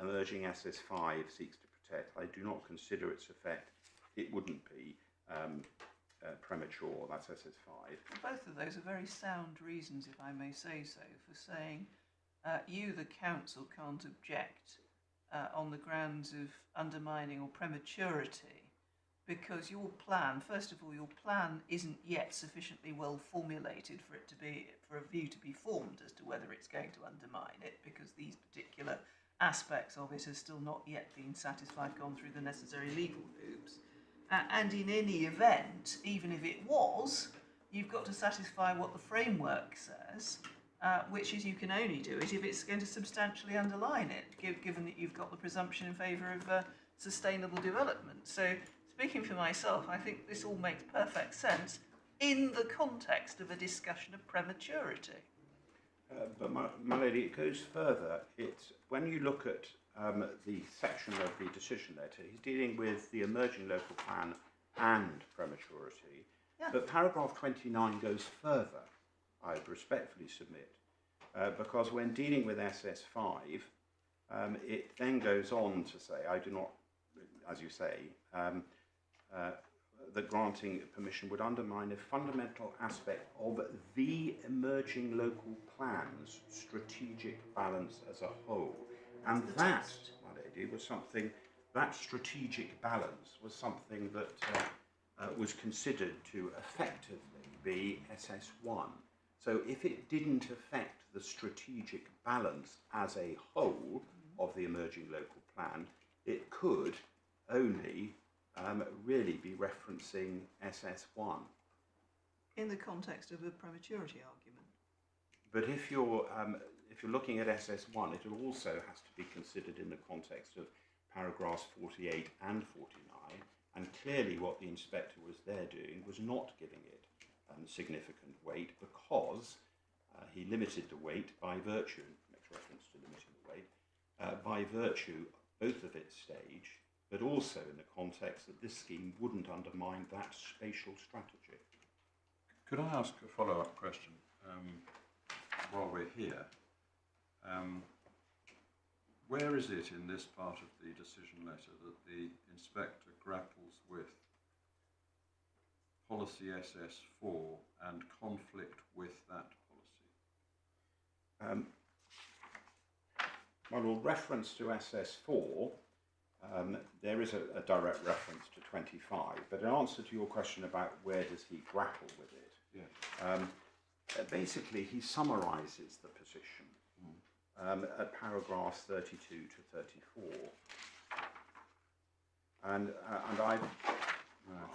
emerging SS5 seeks to protect, I do not consider its effect, it wouldn't be premature, that's SS5. Both of those are very sound reasons, if I may say so, for saying you, the council, can't object on the grounds of undermining or prematurity, because your plan, first of all, your plan isn't yet sufficiently well formulated for it to be, for a view to be formed as to whether it's going to undermine it, because these particular aspects of it are still not yet been satisfied, gone through the necessary legal hoops. And in any event, even if it was, you've got to satisfy what the framework says, which is you can only do it if it's going to substantially underline it, given that you've got the presumption in favour of sustainable development. So, speaking for myself, I think this all makes perfect sense in the context of a discussion of prematurity. But my lady, it goes further. It's when you look at the section of the decision letter, he's dealing with the emerging local plan and prematurity. Yeah. But paragraph 29 goes further, I respectfully submit, because when dealing with SS5, it then goes on to say, I do not, as you say, that granting permission would undermine a fundamental aspect of the emerging local plan's strategic balance as a whole. And that, my lady, was something, that strategic balance was something that was considered to effectively be SS1. So if it didn't affect the strategic balance as a whole of the emerging local plan, it could only really be referencing SS1. In the context of a prematurity argument. But if you're looking at SS1, it also has to be considered in the context of paragraphs 48 and 49, and clearly what the inspector was there doing was not giving it significant weight, because he limited the weight by virtue, makes reference to limiting the weight, by virtue both of its stage, but also in the context that this scheme wouldn't undermine that spatial strategy. Could I ask a follow-up question while we're here? Where is it in this part of the decision letter that the inspector grapples with policy SS4 and conflict with that policy? Well, reference to SS4, there is a direct reference to 25, but in answer to your question about where does he grapple with it, yes. Basically he summarises the position at paragraphs 32 to 34, and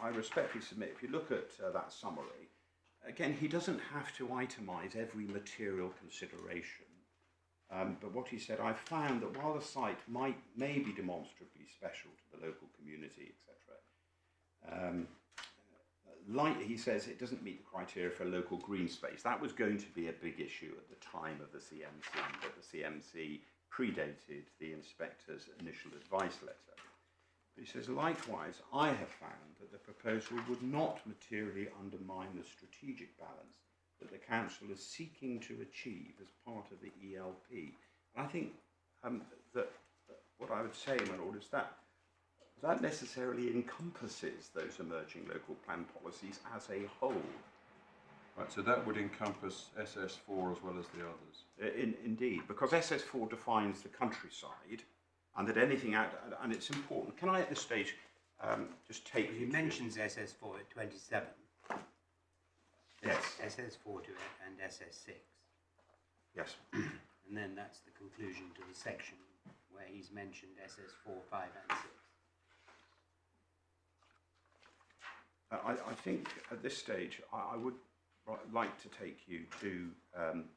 I respectfully submit, if you look at that summary, again, he doesn't have to itemise every material consideration But what he said, I found that while the site may be demonstrably special to the local community, etc., he says it doesn't meet the criteria for local green space. That was going to be a big issue at the time of the CMC, but the CMC predated the inspector's initial advice letter. But he says, likewise, I have found that the proposal would not materially undermine the strategic balance that the council is seeking to achieve as part of the ELP. And I think that what I would say, my lord, is that that necessarily encompasses those emerging local plan policies as a whole. Right, so that would encompass SS4 as well as the others. Indeed, because SS4 defines the countryside, and that anything out, and it's important. Can I at this stage just take He mentions SS4 at 27. Yes. SS4 to and SS6. Yes. And then that's the conclusion to the section where he's mentioned SS4, 5 and 6. I think at this stage I would like to take you to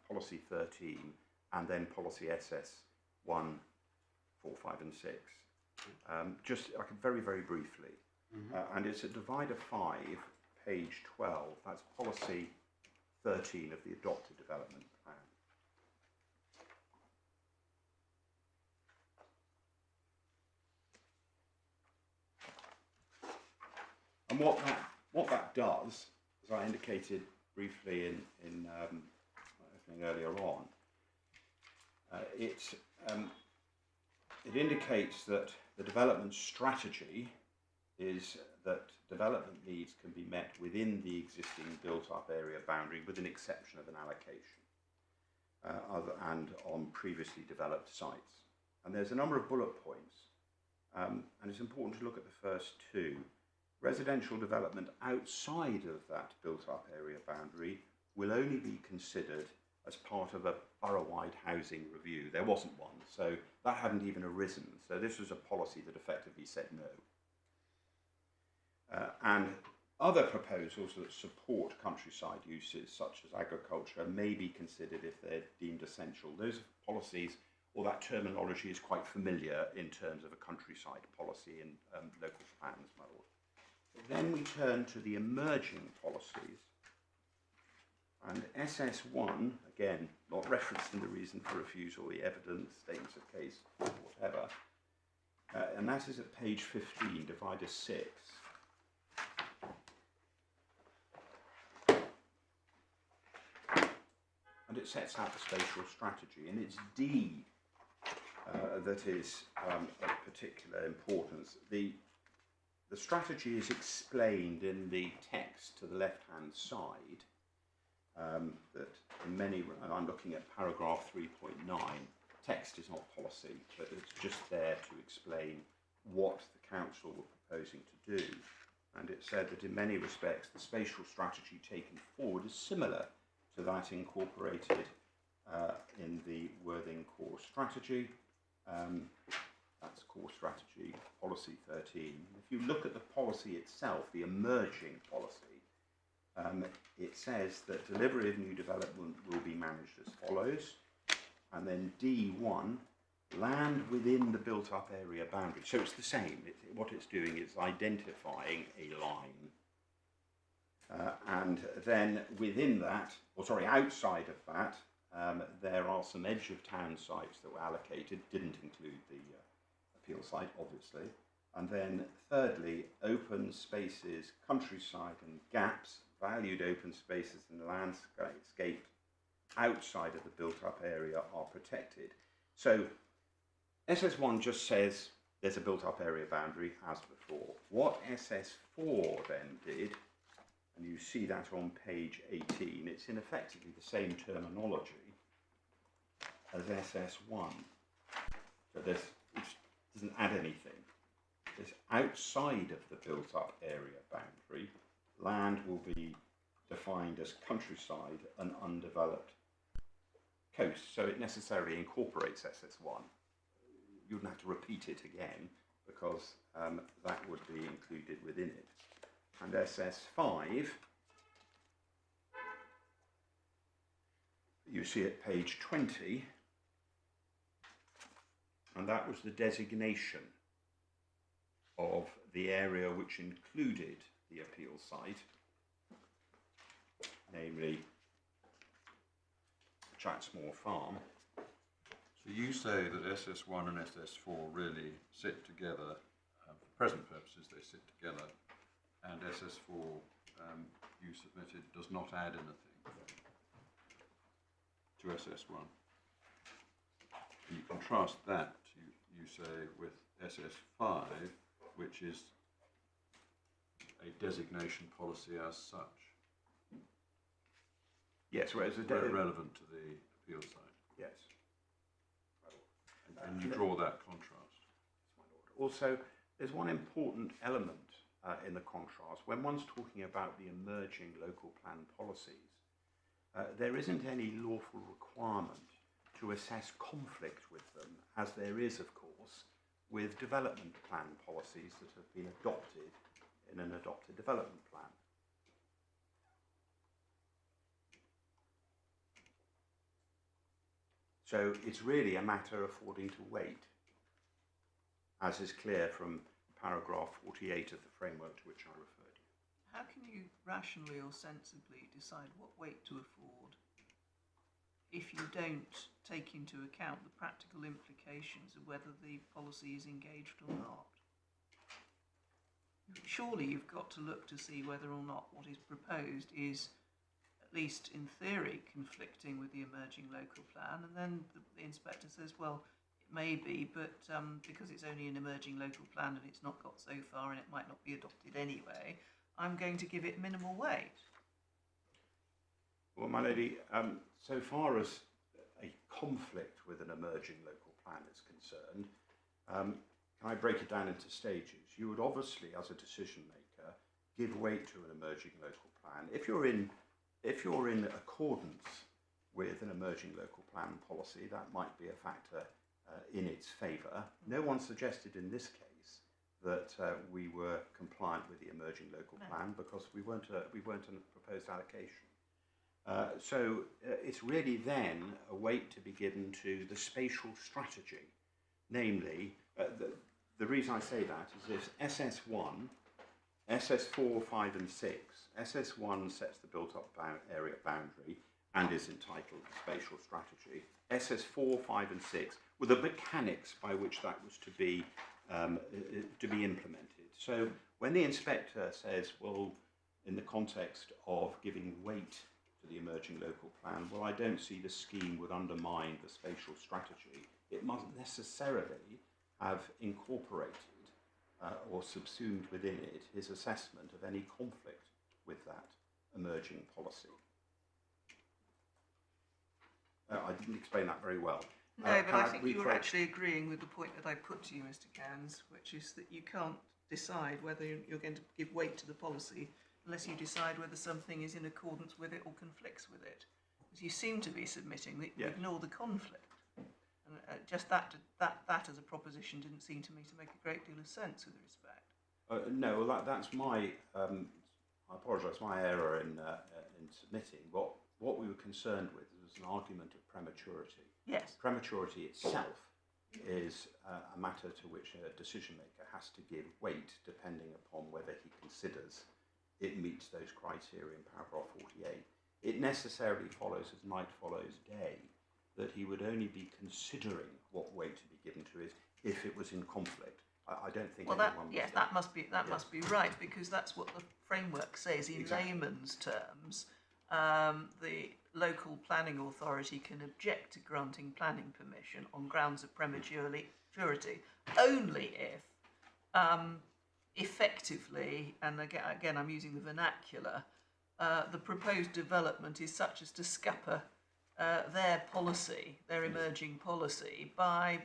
policy 13 and then policy SS1, 4, 5 and 6. Just very, very briefly. And it's at divider 5, page 12. That's policy 13 of the adopted development plan. And what that does, as I indicated briefly in opening earlier on, it indicates that the development strategy is that development needs can be met within the existing built-up area boundary with an exception of an allocation and on previously developed sites. And there's a number of bullet points, and it's important to look at the first two. Residential development outside of that built-up area boundary will only be considered as part of a borough-wide housing review. There wasn't one, so that hadn't even arisen. So this was a policy that effectively said no. And other proposals that support countryside uses, such as agriculture, may be considered if they're deemed essential. Those policies, or that terminology, is quite familiar in terms of a countryside policy in local plans, my lord. Then we turn to the emerging policies. And SS1, again, not referenced in the reason for refusal, the evidence, statements of case, whatever. And that is at page 15, divider 6. And it sets out the spatial strategy, and it's D that is of particular importance. The strategy is explained in the text to the left-hand side. That in many, and I'm looking at paragraph 3.9. Text is not policy, but it's just there to explain what the council were proposing to do. And it said that in many respects, the spatial strategy taken forward is similar to that incorporated in the Worthing core strategy. That's core strategy, policy 13. If you look at the policy itself, the emerging policy, it says that delivery of new development will be managed as follows. And then D1, land within the built-up area boundary. So it's the same. What it's doing is identifying a line. And then within that, or sorry, outside of that, there are some edge of town sites that were allocated, didn't include the appeal site, obviously. And then thirdly, open spaces, countryside and gaps, valued open spaces and landscape outside of the built-up area are protected. So SS1 just says there's a built-up area boundary as before. What SS4 then did, and you see that on page 18, it's in effectively the same terminology as SS1. So it doesn't add anything. It's outside of the built-up area boundary. Land will be defined as countryside and undeveloped coast. So it necessarily incorporates SS1. You wouldn't have to repeat it again because that would be included within it. And SS5, you see at page 20, and that was the designation of the area which included the appeal site, namely Chatsmore Farm. So you say that SS1 and SS4 really sit together, for present purposes they sit together, and SS4 you submitted does not add anything to SS1. And you contrast that, you say, with SS5, which is a designation policy as such. Yes, whereas the Relevant to the appeal site. yes. And you draw that contrast. Also, there's one important element in the contrast. When one's talking about the emerging local plan policies, there isn't any lawful requirement to assess conflict with them, as there is, of course, with development plan policies that have been adopted in an adopted development plan. So it's really a matter affording to weight, as is clear from paragraph 48 of the framework to which I referred you. How can you rationally or sensibly decide what weight to afford if you don't take into account the practical implications of whether the policy is engaged or not? Surely you've got to look to see whether or not what is proposed is, at least in theory, conflicting with the emerging local plan, and then the inspector says, well, it may be, but because it's only an emerging local plan and it's not got so far and it might not be adopted anyway, I'm going to give it minimal weight. Well, my lady, so far as a conflict with an emerging local plan is concerned, can I break it down into stages? You would obviously, as a decision maker, give weight to an emerging local plan. If you're in accordance with an emerging local plan policy, that might be a factor in its favour. No one suggested in this case that we were compliant with the emerging local plan because we weren't a proposed allocation. So it's really then a weight to be given to the spatial strategy, namely, the reason I say that is if SS1, SS4, 5 and 6, SS1 sets the built-up area boundary and is entitled spatial strategy. SS4, 5 and 6 were the mechanics by which that was to be implemented. So when the inspector says, well, in the context of giving weight to the emerging local plan, well, I don't see the scheme would undermine the spatial strategy. It mustn't necessarily have incorporated or subsumed within it his assessment of any conflict with that emerging policy. I didn't explain that very well. No, but I think you were actually agreeing with the point that I put to you, Mr. Cairns, which is that you can't decide whether you're going to give weight to the policy unless you decide whether something is in accordance with it or conflicts with it. Because you seem to be submitting that you ignore the conflict. And just that as a proposition didn't seem to me to make a great deal of sense with respect. No, well, that's my, I apologise, my error in submitting. What we were concerned with was an argument of prematurity. Yes. Prematurity itself is a matter to which a decision maker has to give weight depending upon whether he considers it meets those criteria in paragraph 48. It necessarily follows, as night follows day, that he would only be considering what weight to be given to it if it was in conflict. I don't think anyone was that must be right, because that's what the framework says in Exactly. layman's terms. The local planning authority can object to granting planning permission on grounds of prematurity only if effectively, and again I'm using the vernacular, the proposed development is such as to scupper their policy, their emerging policy, by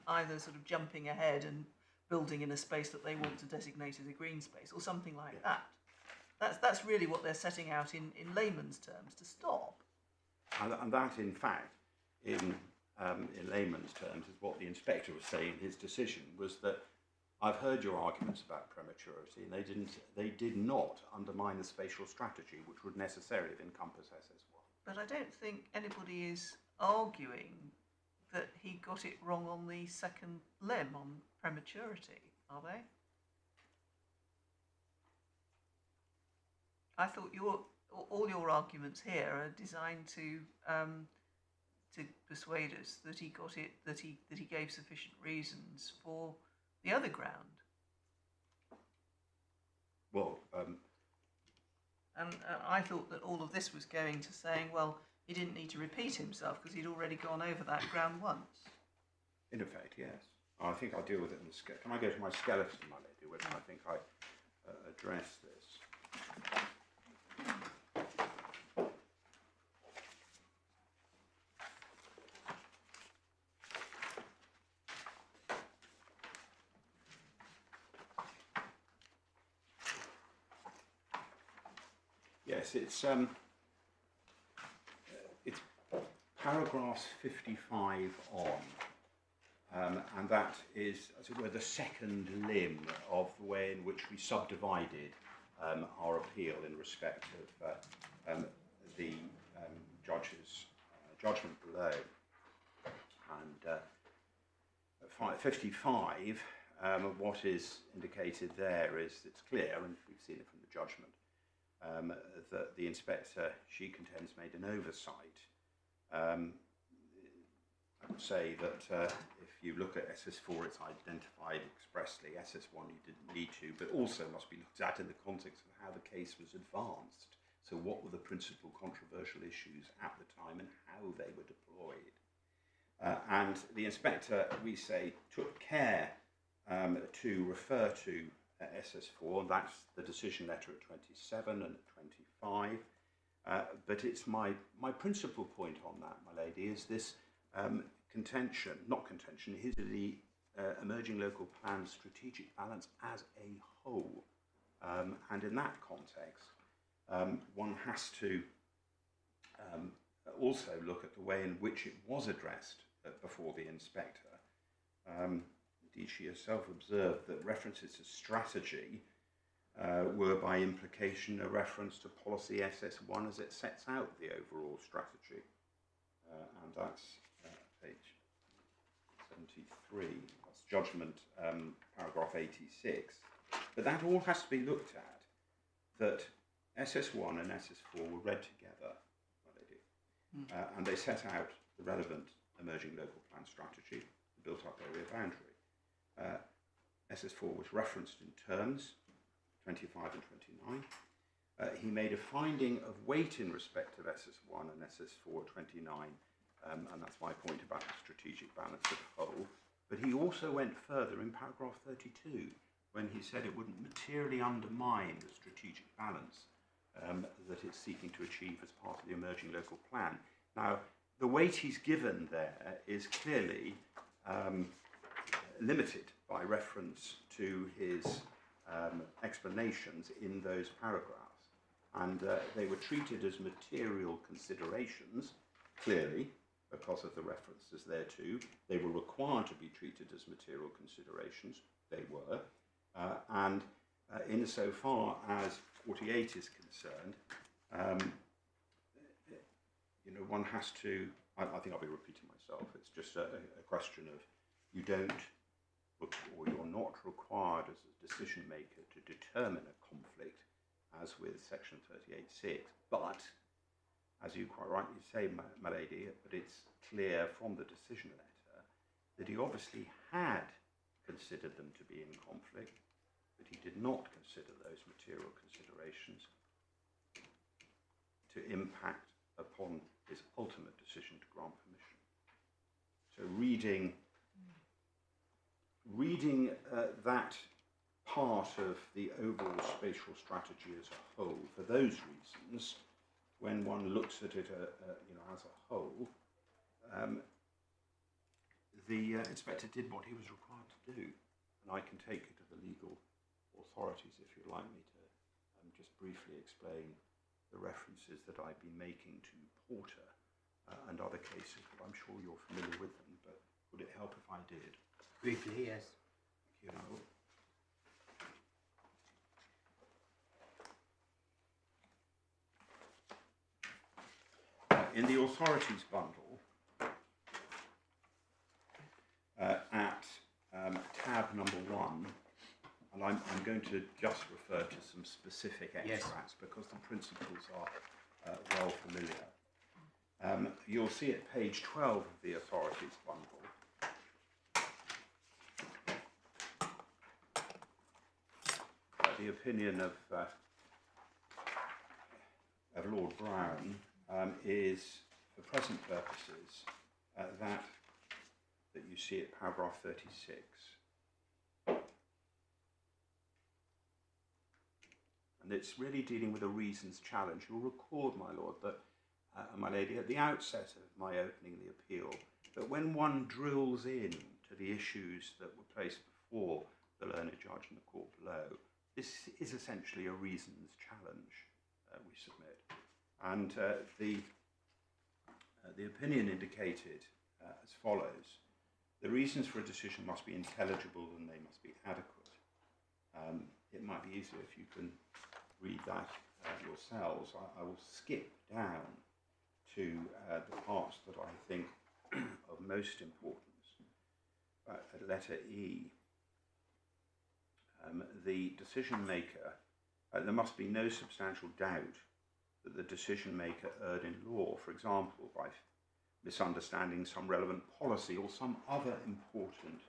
either sort of jumping ahead and building in a space that they want to designate as a green space or something like that. That's really what they're setting out in layman's terms to stop. And that, in fact, in layman's terms, is what the inspector was saying in his decision, was that I've heard your arguments about prematurity, and they did not undermine the spatial strategy, which would necessarily have encompassed SS1. But I don't think anybody is arguing that he got it wrong on the second limb, on prematurity, are they? I thought all your arguments here are designed to persuade us that he got it, that he gave sufficient reasons for the other ground. Well, And I thought that all of this was going to saying, well, he didn't need to repeat himself because he'd already gone over that ground once. in effect, yes. I think I'll deal with it in the Can I go to my skeleton, my lady, when I think I address this? Yes, it's paragraphs 55 on, and that is, as it were, the second limb of the way in which we subdivided our appeal in respect of the judge's judgment below. And 55, what is indicated there is, it's clear, and we've seen it from the judgment, that the inspector, she contends, made an oversight. I would say that if you look at SS4, it's identified expressly. SS1 you didn't need to, but also must be looked at in the context of how the case was advanced. So what were the principal controversial issues at the time and how they were deployed? And the inspector, we say, took care to refer to SS4, that's the decision letter at 27 and at 25. But it's my principal point on that, my lady, is this contention, not contention, is the emerging local plan strategic balance as a whole. And in that context, one has to also look at the way in which it was addressed before the inspector. Indeed, she herself observed that references to strategy were by implication a reference to policy SS1 as it sets out the overall strategy. And that's page 73, that's judgment paragraph 86. But that all has to be looked at, that SS1 and SS4 were read together, well, they do, and they set out the relevant emerging local plan strategy, the built-up area boundary. SS4 was referenced in terms, 25 and 29. He made a finding of weight in respect of SS1 and SS4 at 29, and that's my point about the strategic balance as a whole. But he also went further in paragraph 32, when he said it wouldn't materially undermine the strategic balance that it's seeking to achieve as part of the emerging local plan. Now, the weight he's given there is clearly limited by reference to his explanations in those paragraphs. And they were treated as material considerations, clearly, because of the references thereto. They were required to be treated as material considerations. They were. And insofar as 48 is concerned, you know, one has to, I think I'll be repeating myself, it's just a question of you don't, or you're not required as a decision maker to determine a conflict as with section 38.6, but as you quite rightly say, my lady, but it's clear from the decision letter that he obviously had considered them to be in conflict, but he did not consider those material considerations to impact upon his ultimate decision to grant permission. So reading that part of the overall spatial strategy as a whole, for those reasons, when one looks at it you know, as a whole, the inspector did what he was required to do. And I can take it to the legal authorities if you'd like me to just briefly explain the references that I've been making to Porter and other cases, but I'm sure you're familiar with them, but would it help if I did? Briefly, yes. You know. In the authorities bundle, and I'm going to just refer to some specific Yes. extracts because the principles are well familiar. You'll see at page 12 of the authorities bundle the opinion of Lord Brown is, for present purposes, that you see at paragraph 36. And it's really dealing with a reasons challenge. You'll record, my lord, that, my lady, at the outset of my opening the appeal, that when one drills in to the issues that were placed before the learned judge in the court below, this is essentially a reasons challenge we submit. And the opinion indicated as follows: the reasons for a decision must be intelligible and they must be adequate. It might be easier if you can read that yourselves. I will skip down to the parts that I think of most importance. At letter E, the decision maker, there must be no substantial doubt that the decision maker erred in law, for example, by misunderstanding some relevant policy or some other important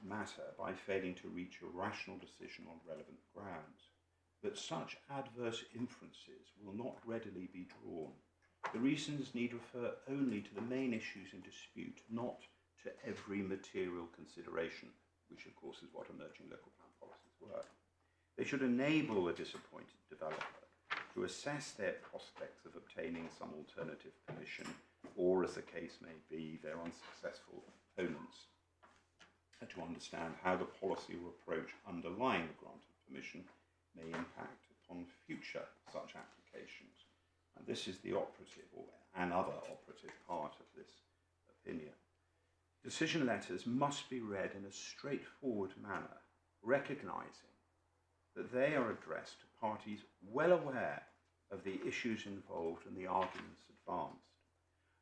matter, by failing to reach a rational decision on relevant grounds. But such adverse inferences will not readily be drawn. The reasons need refer only to the main issues in dispute, not to every material consideration, which of course is what emerging local plan policies were. They should enable a disappointed developer to assess their prospects of obtaining some alternative permission, or, as the case may be, their unsuccessful opponents, to understand how the policy or approach underlying the grant of permission may impact upon future such applications. And this is the operative, or another operative part of this opinion. Decision letters must be read in a straightforward manner, recognising that they are addressed to parties well aware of the issues involved and the arguments advanced.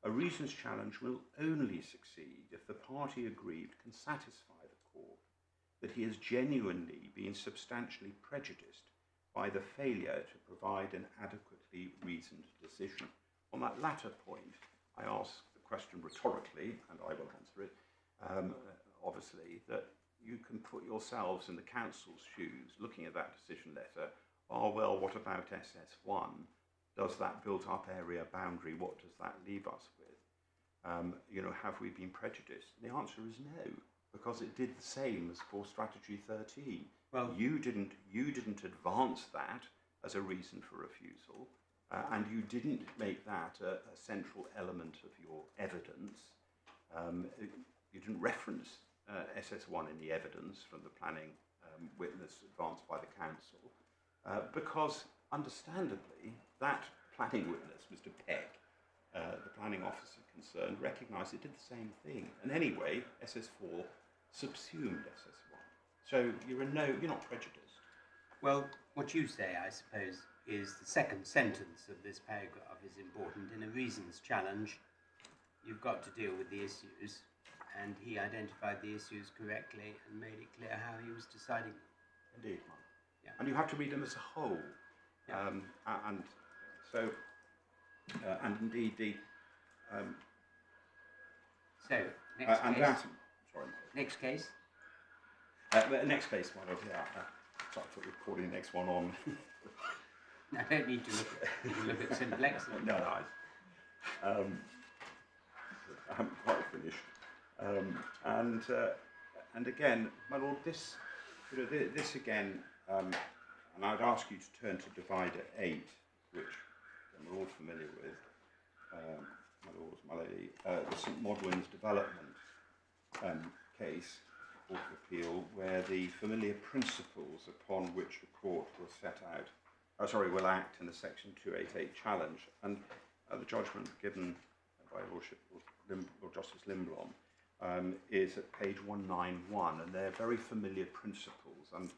A reasons challenge will only succeed if the party aggrieved can satisfy the court that he has genuinely been substantially prejudiced by the failure to provide an adequately reasoned decision. On that latter point, I ask the question rhetorically, and I will answer it, obviously, that you can put yourselves in the council's shoes looking at that decision letter. Oh, well, what about SS1? Does that built-up area boundary, what does that leave us with? Have we been prejudiced? The answer is no, because it did the same as for Strategy 13. Well, you didn't advance that as a reason for refusal, and you didn't make that a central element of your evidence. You didn't reference SS1 in the evidence from the planning witness advanced by the council, because, understandably, that planning witness, Mr. Pegg, the planning officer concerned, recognised it did the same thing. And anyway, SS4 subsumed SS1. So you're not prejudiced. Well, what you say, I suppose, is the second sentence of this paragraph is important. In a reasons challenge, you've got to deal with the issues, and he identified the issues correctly and made it clear how he was deciding them. Indeed, Mark. Yeah. And you have to read them as a whole. Yeah. And indeed the... So, next case. Sorry. Next case. Next case, my lord, yeah. Sorry for recording the next one on. I don't need to look at simplex. No, I haven't quite finished. And again, my lord, this again, and I'd ask you to turn to Divider 8, which we're all familiar with, my lord, my lady, the St Modwyn's development case, Court of Appeal, where the familiar principles upon which the court will will act in the Section 288 challenge, and the judgment given by Lord Justice Limblom is at page 191, and they're very familiar principles, and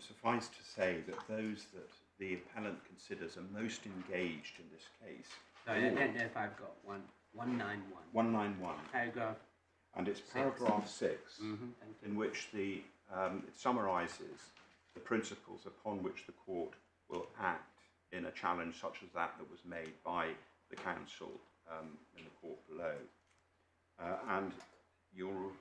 suffice to say that those that the appellant considers are most engaged in this case. Sorry, I don't know if I've got 191. 191. Paragraph. And it's paragraph 6, Mm-hmm, in which the it summarises the principles upon which the court will act in a challenge such as that was made by the council in the court below. And you'll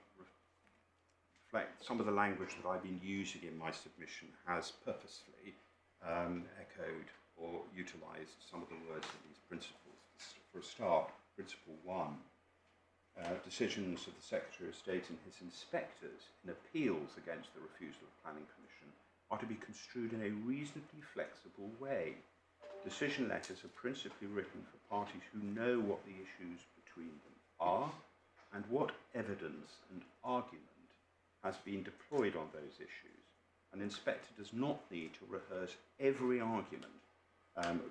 reflect some of the language that I've been using in my submission has purposefully echoed or utilised some of the words of these principles. For a start, Principle 1, decisions of the Secretary of State and his inspectors in appeals against the refusal of Planning Permission are to be construed in a reasonably flexible way. Decision letters are principally written for parties who know what the issues between them are and what evidence and argument has been deployed on those issues. An inspector does not need to rehearse every argument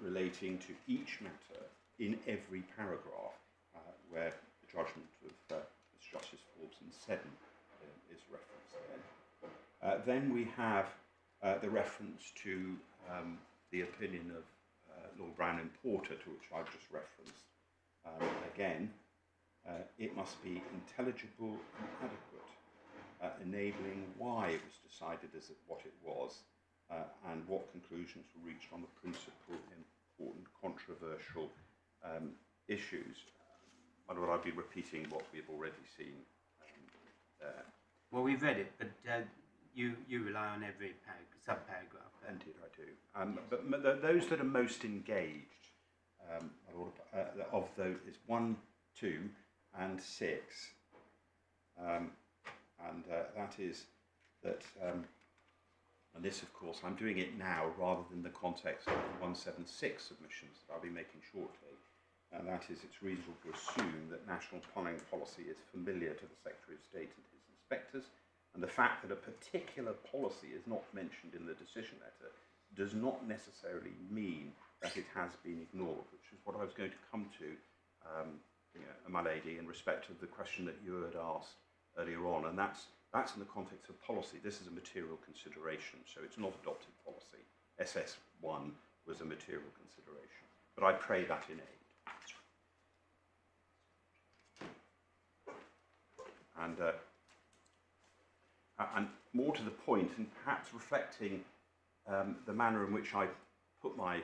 relating to each matter in every paragraph where the judgment of Justice Forbes 7 is referenced there. Then we have the reference to the opinion of Lord Brown and Porter, to which I've just referenced. Again, it must be intelligible and adequate, enabling why it was decided as what it was, and what conclusions were reached on the principal important controversial issues. I know I'll be repeating what we've already seen there. Well, we've read it, but you rely on every sub-paragraph. Indeed, I do. But those that are most engaged of those is 1, 2, and 6. That is that, and this, of course, I'm doing it now rather than the context of the 176 submissions that I'll be making shortly. And that is, it's reasonable to assume that national planning policy is familiar to the Secretary of State and his inspectors, and the fact that a particular policy is not mentioned in the decision letter does not necessarily mean that it has been ignored, which is what I was going to come to, my lady, in respect of the question that you had asked earlier on, and that's in the context of policy. This is a material consideration, so it's not adopted policy. SS1 was a material consideration, but I pray that in aid. And more to the point, and perhaps reflecting the manner in which I put my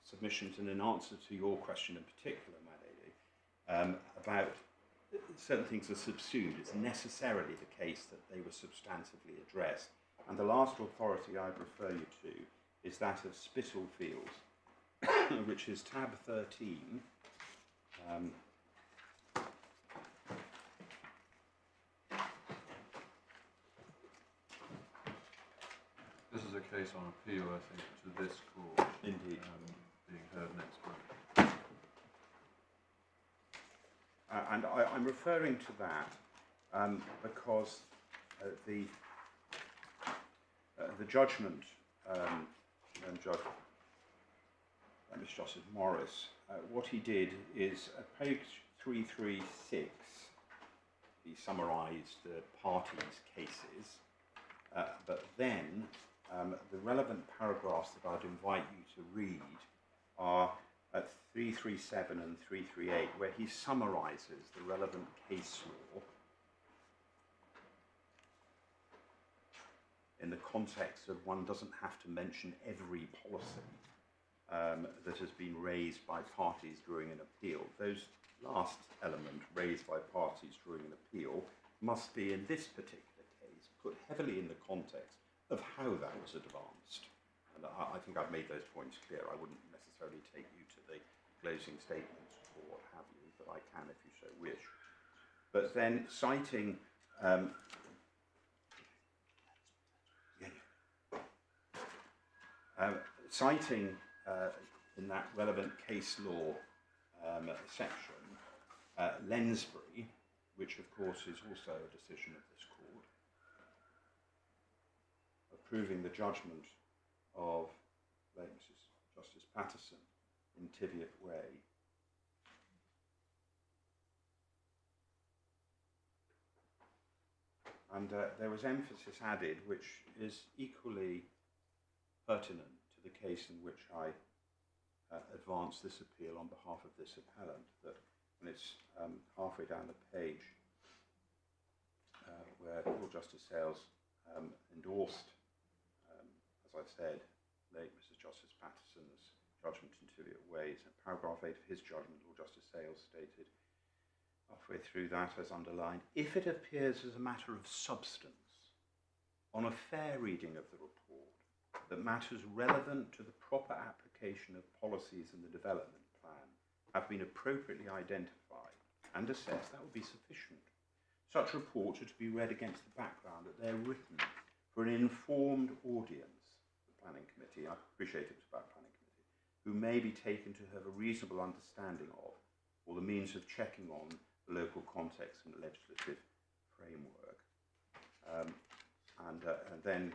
submissions in an answer to your question in particular, my lady, about certain things are subsumed. It's necessarily the case that they were substantively addressed. And the last authority I'd refer you to is that of Spitalfields, which is tab 13. This is a case on appeal, I think, to this court. Indeed. Being heard next month. And I'm referring to that because the judgment, Judge Mr. Justice Morris, what he did is at page 336, he summarised the parties' cases, but then the relevant paragraphs that I'd invite you to read are at 337 and 338, where he summarises the relevant case law in the context of one doesn't have to mention every policy that has been raised by parties during an appeal. Those last element, raised by parties during an appeal, must be, in this particular case, put heavily in the context of how that was advanced. And I think I've made those points clear. I wouldn't necessarily take you to the closing statements or what have you, but I can if you so wish. But then citing in that relevant case law section, Lensbury, which of course is also a decision of this court, approving the judgment of late Mrs. Justice Patterson in Tiviot Way. And there was emphasis added, which is equally pertinent to the case in which I advanced this appeal on behalf of this appellant, that when it's halfway down the page where Lord Justice Sales endorsed, as I've said, late Mrs. Justice Patterson's judgment in Tiliot Ways. In paragraph 8 of his judgment, Lord Justice Sales stated, halfway through that as underlined, if it appears as a matter of substance, on a fair reading of the report, that matters relevant to the proper application of policies in the development plan have been appropriately identified and assessed, that would be sufficient. Such reports are to be read against the background that they're written for an informed audience, the Planning Committee, I appreciate it was about Planning Committee, who may be taken to have a reasonable understanding of, or the means of checking on, the local context and legislative framework. And then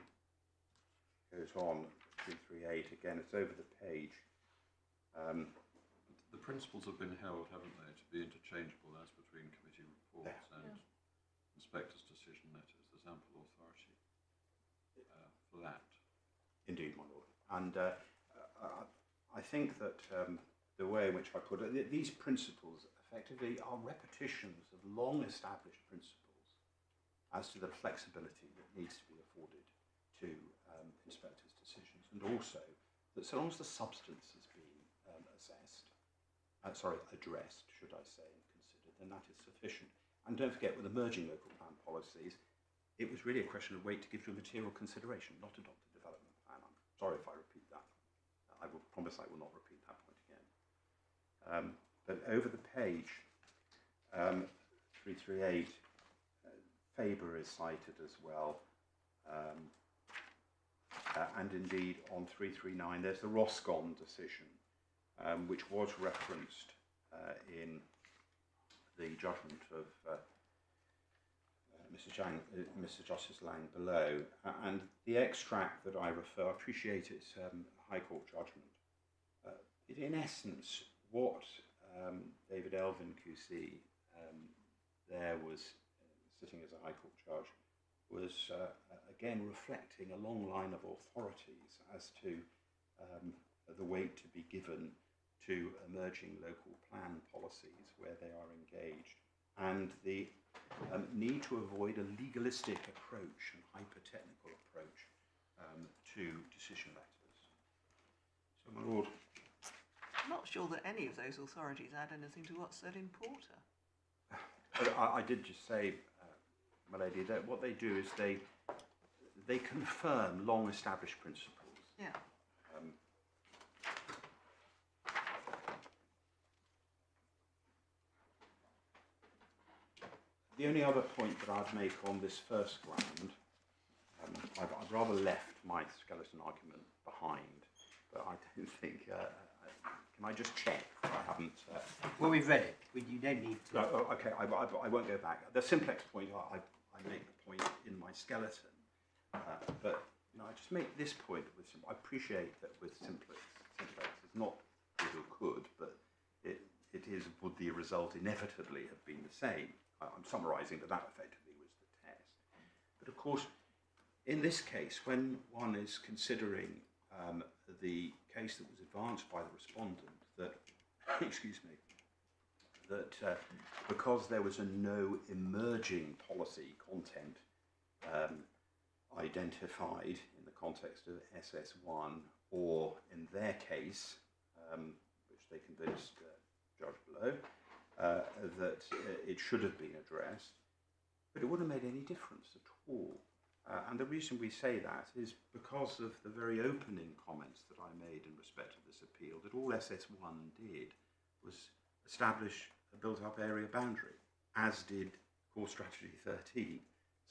goes on, 338, again, it's over the page. The principles have been held, haven't they, to be interchangeable as between committee reports and inspectors' decision letters. There's ample authority for that. Indeed, my lord. And I think that the way in which I put it, these principles effectively are repetitions of long-established principles as to the flexibility that needs to be afforded to inspectors' decisions, and also that so long as the substance is being addressed, should I say, and considered, then that is sufficient. And don't forget, with emerging local plan policies, it was really a question of weight to give to a material consideration, not adopt a development plan. I'm sorry if I repeat that. I will promise I will not repeat that point again. But over the page, 338, Faber is cited as well. And indeed on 339 there's the Roscom decision, which was referenced in the judgment of Mr. Justice Lang below, and the extract that I refer, I appreciate it's High Court judgment. In essence, what David Elvin QC there was sitting as a High Court judge was again reflecting a long line of authorities as to the weight to be given to emerging local plan policies where they are engaged, and the need to avoid a legalistic approach and hyper-technical approach to decision letters. So, my lord. I'm not sure that any of those authorities add anything to what's said in Porter. I did just say, my lady, that what they do is they confirm long-established principles. Yeah. The only other point that I'd make on this first ground, I've rather left my skeleton argument behind, but I don't think. Can I just check that I haven't? Well, we've read it. You don't need to. No, okay, I won't go back. The simplex point, I make the point in my skeleton, but I just make this point with. I appreciate that with simplex is not good or could, but it is would the result inevitably have been the same. I'm summarising that effectively was the test. But of course, in this case, when one is considering the case that was advanced by the respondent, that, excuse me, that because there was a no emerging policy content identified in the context of SS1, or in their case, which they convinced Judge Below, that it should have been addressed, but it wouldn't have made any difference at all. And the reason we say that is because of the very opening comments that I made in respect of this appeal, that all SS1 did was establish a built-up area boundary, as did Core Strategy 13.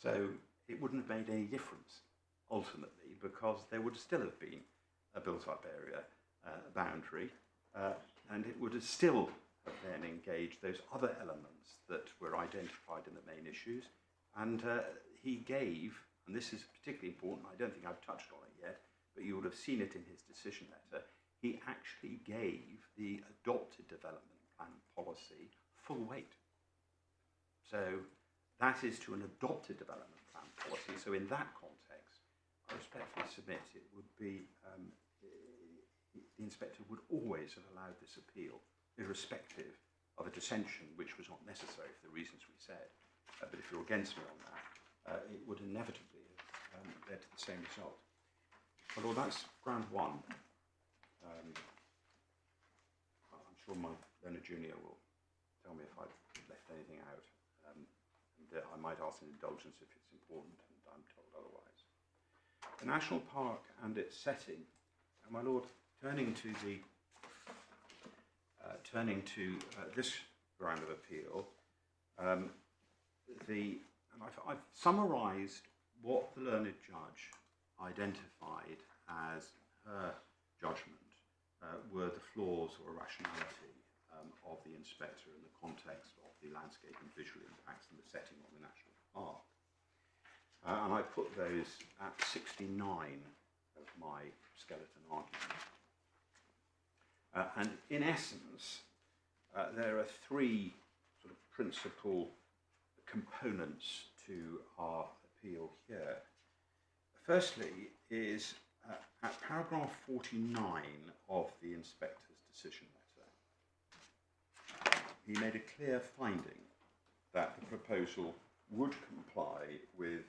So it wouldn't have made any difference, ultimately, because there would still have been a built-up area boundary, and it would have still have then engaged those other elements that were identified in the main issues. And he gave, and this is particularly important, I don't think I've touched on it yet, but you would have seen it in his decision letter, he actually gave the adopted development plan policy full weight. So that is to an adopted development plan policy. So in that context, I respectfully submit it would be, the inspector would always have allowed this appeal, irrespective of a dissension, which was not necessary for the reasons we said. But if you're against me on that, it would inevitably led to the same result. But well, that's ground one. I'm sure my learned junior will tell me if I've left anything out. And I might ask an indulgence if it's important and I'm told otherwise. The National Park and its setting, and my lord, turning to this ground of appeal, I've summarised what the learned judge identified as her judgment were the flaws or irrationality of the inspector in the context of the landscape and visual impacts and the setting of the national park. And I put those at 69 of my skeleton argument. And in essence, there are three sort of principal components to our appeal here. Firstly is at paragraph 49 of the inspector's decision letter, he made a clear finding that the proposal would comply with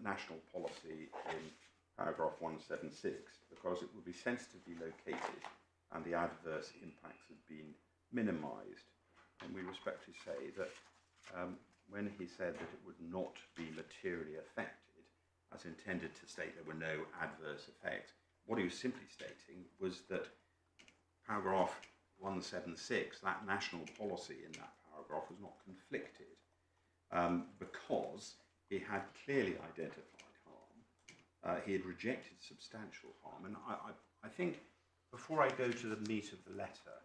national policy in paragraph 176 because it would be sensitively located and the adverse impacts had been minimised. And we respectfully say that when he said that it would not be materially affected, as intended to state there were no adverse effects, what he was simply stating was that paragraph 176, that national policy in that paragraph, was not conflicted because he had clearly identified harm. He had rejected substantial harm. And I think before I go to the meat of the letter,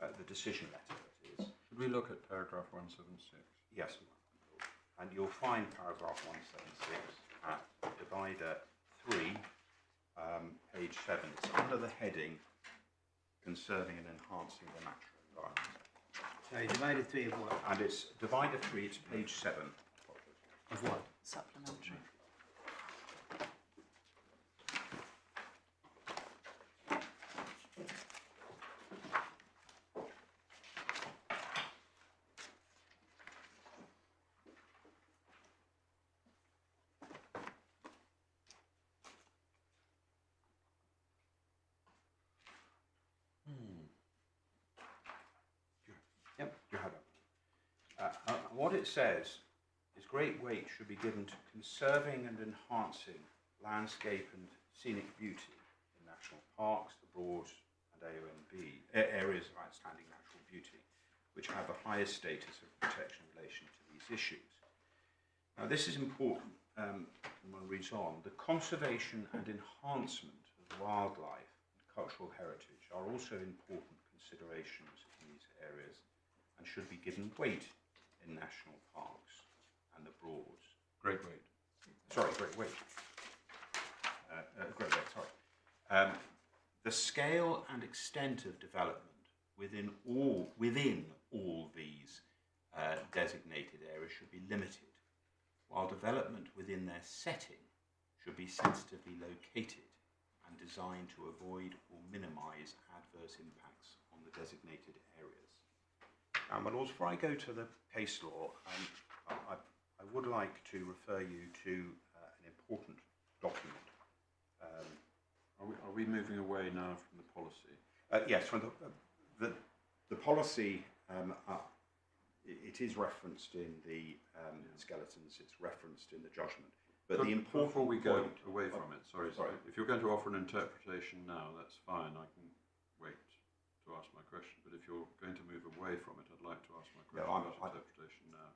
the decision letter, that is. Should we look at paragraph 176? Yes, and you'll find paragraph 176 at divider 3, page 7. It's under the heading Conserving and Enhancing the Natural Environment. Sorry, divider 3 of what? And it's divider 3, it's page 7. Of what? Supplementary. What it says is great weight should be given to conserving and enhancing landscape and scenic beauty in national parks, the Broad and AONB, areas of outstanding natural beauty, which have the highest status of protection in relation to these issues. Now this is important, and one reads on, the conservation and enhancement of wildlife and cultural heritage are also important considerations in these areas and should be given weight in national parks and the Broads. Great weight. Sorry, great weight. Great weight, sorry. The scale and extent of development within all these designated areas should be limited, while development within their setting should be sensitively located and designed to avoid or minimise adverse impacts on the designated areas. My lords, before I go to the case law, I would like to refer you to an important document. Are we moving away now from the policy? Yes, from the policy, it is referenced in the skeletons, it's referenced in the judgment. But the important before we go point, away from it, sorry, if you're going to offer an interpretation now, that's fine, I can wait to ask my question, but if you're going to move away from it, I'd like to ask my question about interpretation now.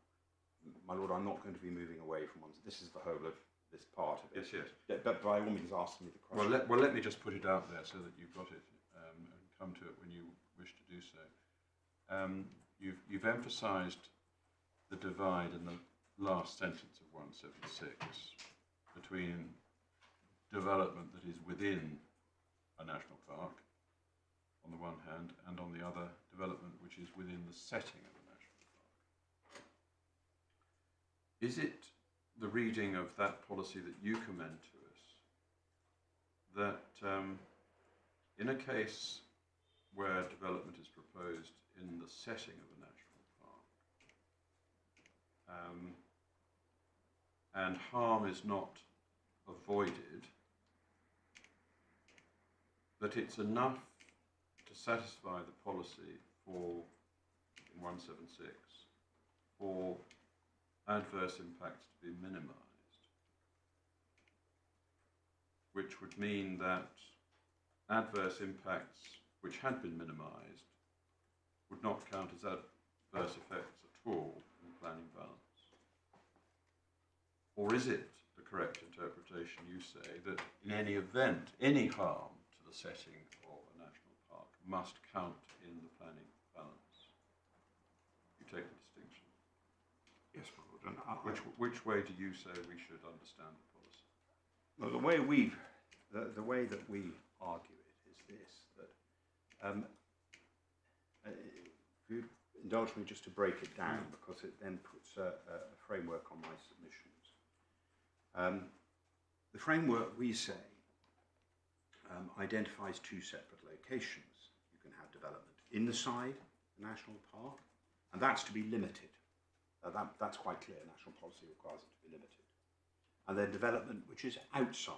My lord, I'm not going to be moving away from one. This is the whole of this part of it. Yes. But by all means, ask me the question. Well, let me just put it out there so that you've got it and come to it when you wish to do so. You've emphasised the divide in the last sentence of 176 between development that is within a national park on the one hand, and on the other, development which is within the setting of a national park. Is it the reading of that policy that you commend to us that in a case where development is proposed in the setting of a national park and harm is not avoided that it's enough to satisfy the policy for, in 176, for adverse impacts to be minimised, which would mean that adverse impacts which had been minimised would not count as adverse effects at all in the planning balance? Or is it the correct interpretation, you say, that in any event, any harm to the setting of a national park must count in the planning balance? You take the distinction. Yes, my Lord. And Which way do you say we should understand the policy? well, the way that we argue it is this, that if you indulge me just to break it down, because it then puts a framework on my submissions. The framework, we say, identifies two separate locations. You can have development inside the national park, and that's to be limited. That's quite clear. National policy requires it to be limited. And then development which is outside,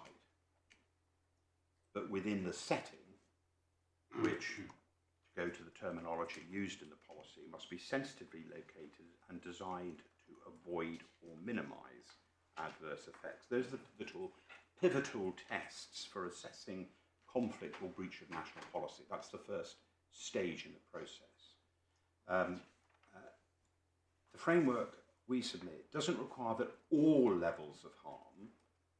but within the setting, which, to go to the terminology used in the policy, must be sensitively located and designed to avoid or minimise adverse effects. Those are the pivotal tests for assessing conflict or breach of national policy. That's the first stage in the process. The framework we submit doesn't require that all levels of harm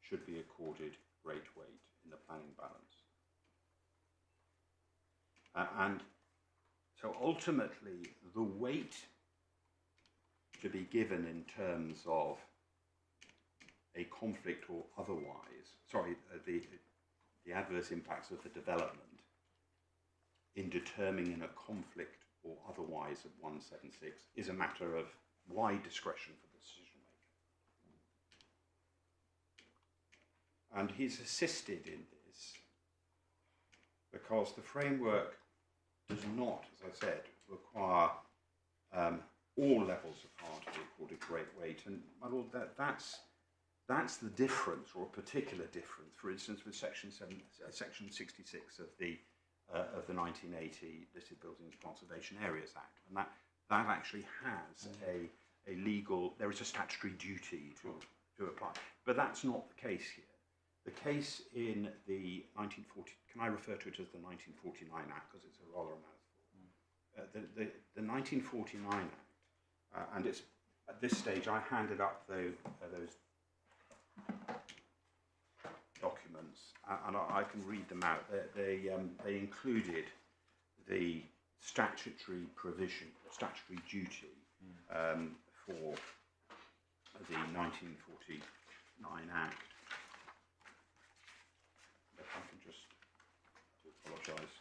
should be accorded great weight in the planning balance. And so ultimately, the weight to be given in terms of a conflict or otherwise, the adverse impacts of the development in determining a conflict or otherwise of 176 is a matter of wide discretion for the decision maker. And he's assisted in this because the framework does not, as I said, require all levels of harm to be accorded great weight. And my Lord, that's the difference, or a particular difference, for instance, with Section 66 of the 1980 Listed Buildings Conservation Areas Act, and that actually has a legal. There is a statutory duty to apply, but that's not the case here. The case in the 1940, can I refer to it as the 1949 Act because it's a rather a mouthful. The 1949 Act, and it's at this stage I handed up those documents, and I can read them out. They included the statutory provision, statutory duty for the 1949 Act. If I can just apologise.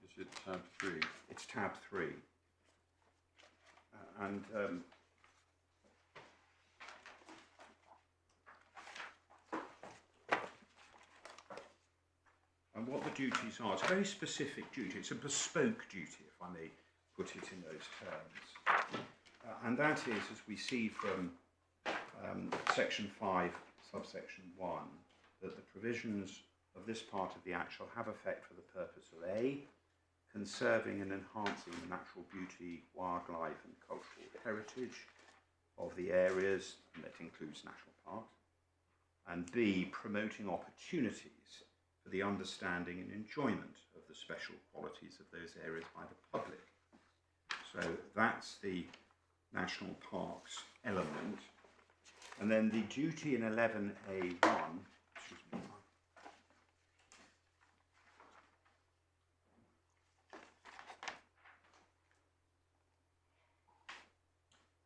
Is it tab 3? It's tab 3. And what the duties are, it's a very specific duty. It's a bespoke duty, if I may put it in those terms. And that is, as we see from Section 5, subsection 1, that the provisions of this part of the Act shall have effect for the purpose of A, conserving and enhancing the natural beauty, wildlife and cultural heritage of the areas, and that includes national parks, and B, promoting opportunities for the understanding and enjoyment of the special qualities of those areas by the public. So that's the national parks element. And then the duty in 11A1, excuse me,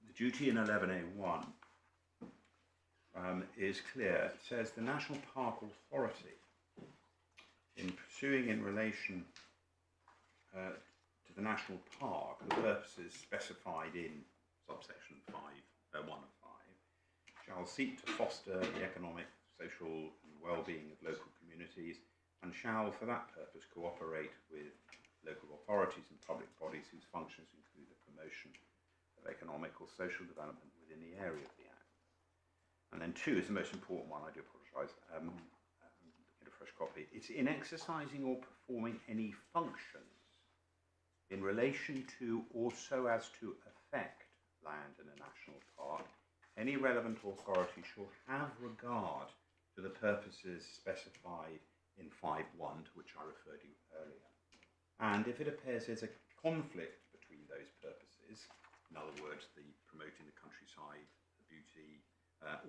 the duty in 11A1 is clear. It says the National Park Authority, in pursuing in relation to the national park the purposes specified in subsection 1 of 5, shall seek to foster the economic, social and well-being of local communities, and shall for that purpose cooperate with local authorities and public bodies whose functions include the promotion of economic or social development within within the area of the Act. And then 2 is the most important one, I do apologise, get a fresh copy. It's in exercising or performing any functions in relation to or so as to affect land in a national park, any relevant authority shall have regard to the purposes specified in 5.1, to which I referred you earlier. And if it appears there's a conflict between those purposes, in other words, the promoting the countryside, the beauty,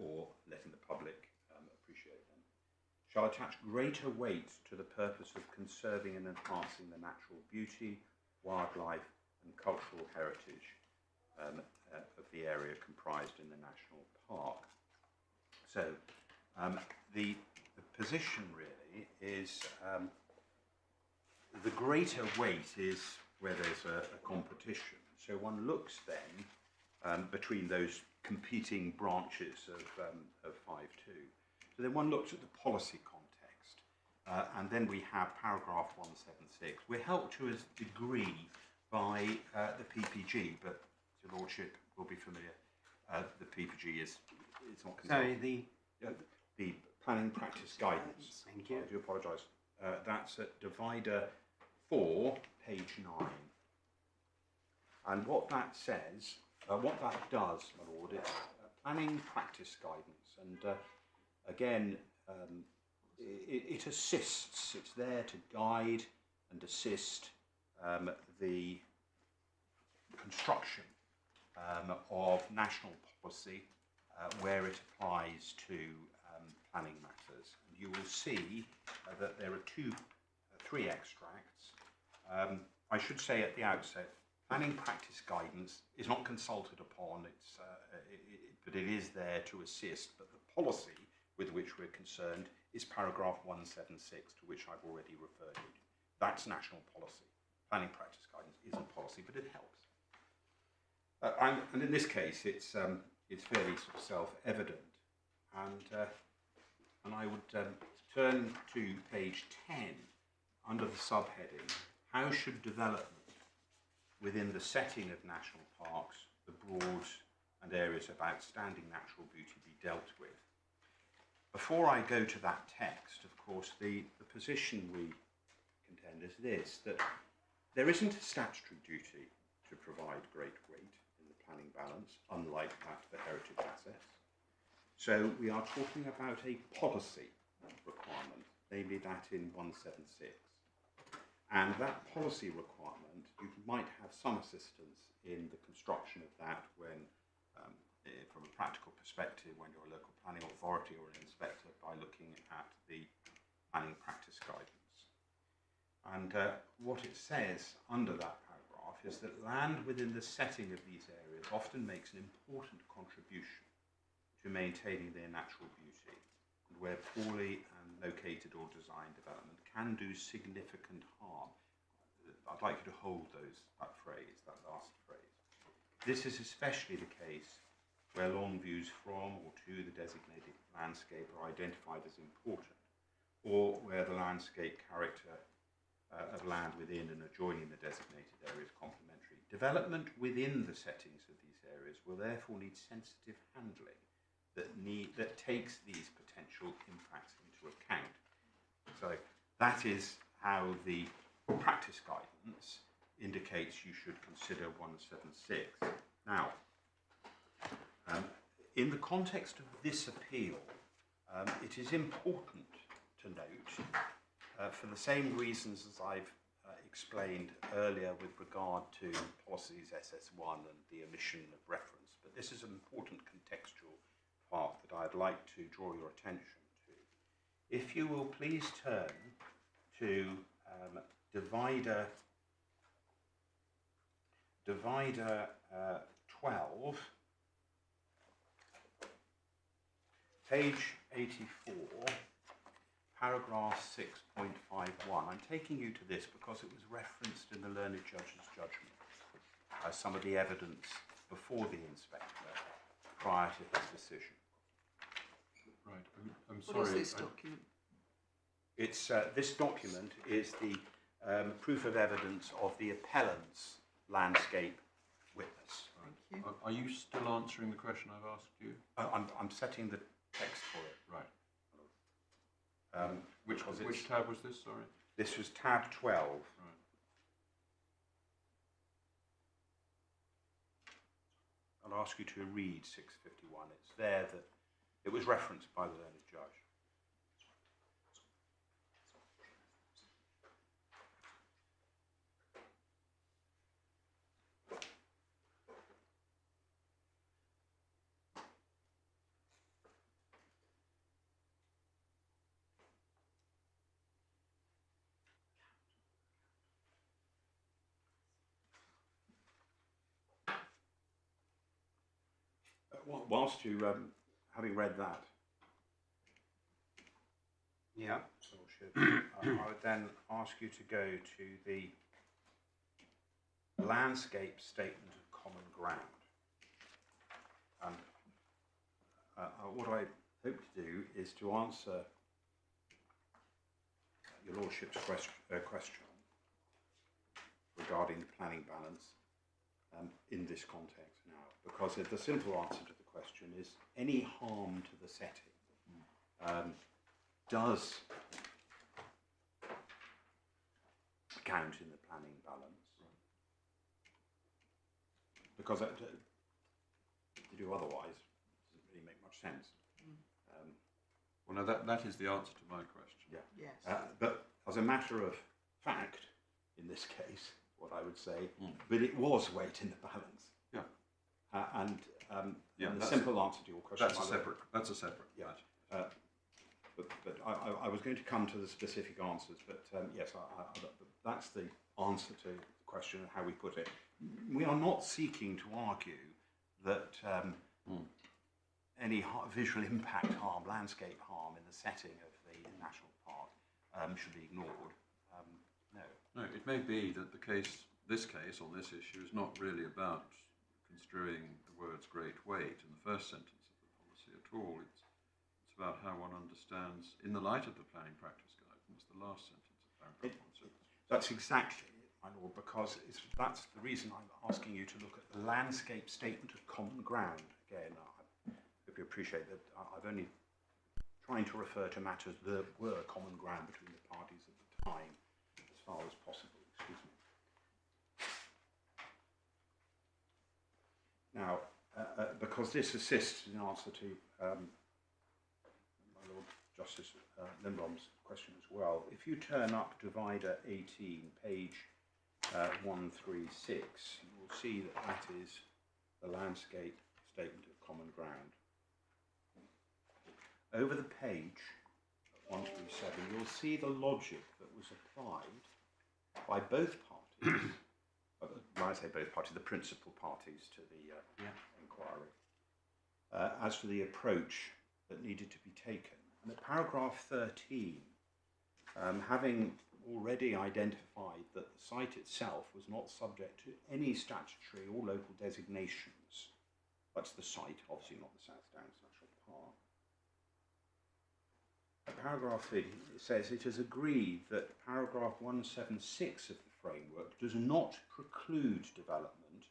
or letting the public appreciate them, shall attach greater weight to the purpose of conserving and enhancing the natural beauty, wildlife and cultural heritage of the area comprised in the national park. So the position really is the greater weight is where there's a competition. So one looks then between those competing branches of 5.2. So then one looks at the policy context, and then we have paragraph 176. We're helped to a degree by the PPG, but Your Lordship will be familiar. The PPG is not Sorry, the planning practice guidance. Thank you. I do apologise. That's at divider 4, page 9. And what that says, what that does, my lord, it's planning practice guidance. And again, it assists. It's there to guide and assist the construction of national policy where it applies to planning matters. And you will see that there are three extracts. I should say at the outset, planning practice guidance is not consulted upon, but it is there to assist. But the policy with which we're concerned is paragraph 176, to which I've already referred you. That's national policy. Planning practice guidance isn't policy, but it helps. And in this case, it's fairly sort of self-evident. And I would turn to page 10 under the subheading, how should development within the setting of national parks, the broads and areas of outstanding natural beauty be dealt with? Before I go to that text, of course, the position we contend is this, that there isn't a statutory duty to provide great weight in the planning balance, unlike that for heritage assets. So we are talking about a policy requirement, namely that in 176. And that policy requirement, you might have some assistance in the construction of that when, from a practical perspective, when you're a local planning authority or an inspector, by looking at the planning practice guidance. And what it says under that paragraph is that land within the setting of these areas often makes an important contribution to maintaining their natural beauty, and where poorly located or designed development can do significant harm. I'd like you to hold that phrase, that last phrase. This is especially the case where long views from or to the designated landscape are identified as important, or where the landscape character of land within and adjoining the designated area is complementary. Development within the settings of these areas will therefore need sensitive handling that takes these potential impacts into account. So that is how the practice guidance indicates you should consider 176. Now, in the context of this appeal, it is important to note, for the same reasons as I've explained earlier with regard to policies SS1 and the omission of reference, but this is an important contextual part that I'd like to draw your attention to. If you will please turn to divider 12, page 84, paragraph 6.51. I'm taking you to this because it was referenced in the learned judge's judgment as some of the evidence before the inspector prior to his decision. Right, I'm sorry. What is this document? It's, this document is the proof of evidence of the appellant's landscape witness. Thank you. Are you still answering the question I've asked you? I'm setting the text for it. Right. Which Which tab was this, sorry? This was tab 12. Right. I'll ask you to read 651. It's there that it was referenced by the learned judge. Whilst you, having read that, Yeah. I would then ask you to go to the landscape statement of common ground. And what I hope to do is to answer your Lordship's question regarding the planning balance in this context now, because the simple answer to the question is any harm to the setting does count in the planning balance, because to do otherwise doesn't really make much sense. Well, no, that is the answer to my question. Yeah. Yes. But as a matter of fact, in this case, what I would say, but it was weight in the balance. Yeah. And Yeah, the that's simple answer to your question. That's a separate. Yeah. But I was going to come to the specific answers, but yes, that's the answer to the question and how we put it. We are not seeking to argue that any visual impact harm, landscape harm in the setting of the national park should be ignored. No. No, it may be that this case on this issue is not really about construing the words great weight in the first sentence of the policy at all. It's about how one understands, in the light of the planning practice guidance, the last sentence of paragraph 176. That's exactly it, my lord, because that's the reason I'm asking you to look at the landscape statement of common ground. Again, I hope you appreciate that I've only trying to refer to matters that were common ground between the parties at the time, as far as possible. Excuse me. Now, because this assists in answer to my Lord Justice Lindblom's question as well, if you turn up divider 18, page 136, you will see that that is the landscape statement of common ground. Over the page, 137, you'll see the logic that was applied by both parties. When I say both parties, the principal parties to the inquiry, as to the approach that needed to be taken. And at paragraph 13, having already identified that the site itself was not subject to any statutory or local designations, that's the site, obviously not the South Downs National Park. At paragraph 30, it says it is agreed that paragraph 176 of the framework does not preclude development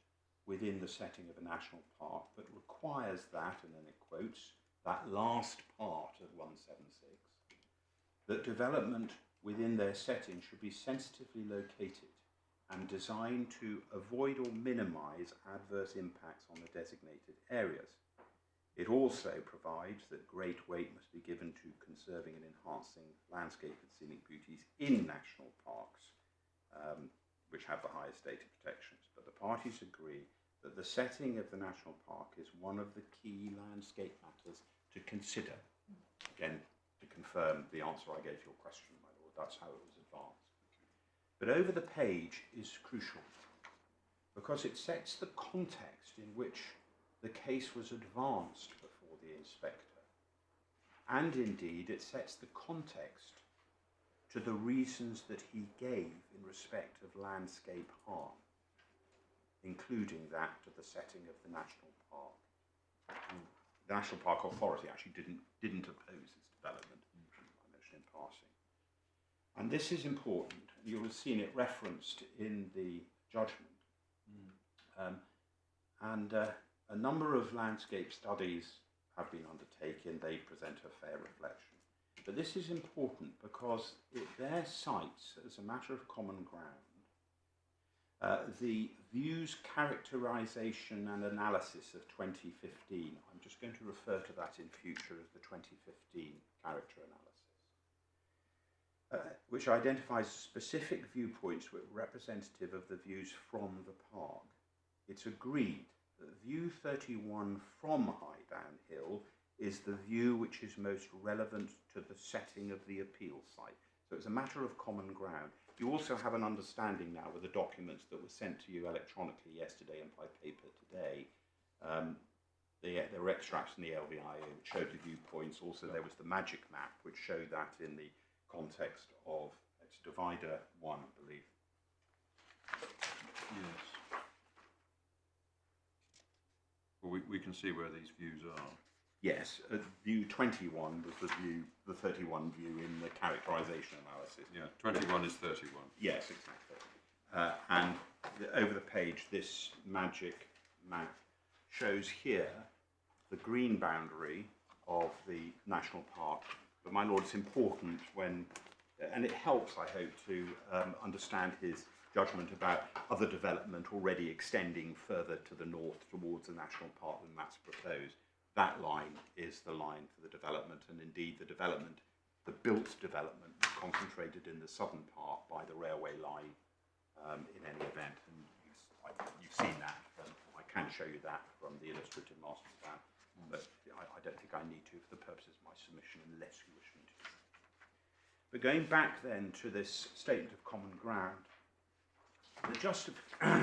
within the setting of a national park, but requires that, and then it quotes that last part of 176, that development within their setting should be sensitively located and designed to avoid or minimise adverse impacts on the designated areas. It also provides that great weight must be given to conserving and enhancing landscape and scenic beauties in national parks, which have the highest data protections. But the parties agree that the setting of the national park is one of the key landscape matters to consider. Again, to confirm the answer I gave to your question, my lord, that's how it was advanced. But over the page is crucial, because it sets the context in which the case was advanced before the inspector. And indeed, it sets the context to the reasons that he gave in respect of landscape harm, including that to the setting of the national park. The National Park Authority actually didn't oppose its development, I mentioned in passing. And this is important. You'll have seen it referenced in the judgment. and a number of landscape studies have been undertaken. They present a fair reflection. But this is important because it there cites, as a matter of common ground, the views, characterisation and analysis of 2015. I'm just going to refer to that in future as the 2015 character analysis, which identifies specific viewpoints which are representative of the views from the park. It's agreed that view 31 from High Down Hill is the view which is most relevant to the setting of the appeal site. So it's a matter of common ground. You also have an understanding now with the documents that were sent to you electronically yesterday and by paper today. There were extracts from the LVIA which showed the viewpoints. Also, there was the magic map which showed that in the context of, it's divider 1, I believe. Yes. Well, we can see where these views are. Yes, view 21 was the 31 view in the characterisation analysis. Yeah, 21 is 31. Yes, exactly. And over the page, this magic map shows here the green boundary of the national park. But my lord, it's important when, and it helps, I hope, to understand his judgment about other development already extending further to the north towards the national park than that's proposed. That line is the line for the development, and indeed the development, the built development, concentrated in the southern part by the railway line in any event. And you've seen that. I can show you that from the illustrative master plan, but I don't think I need to for the purposes of my submission unless you wish me to. But going back then to this statement of common ground, the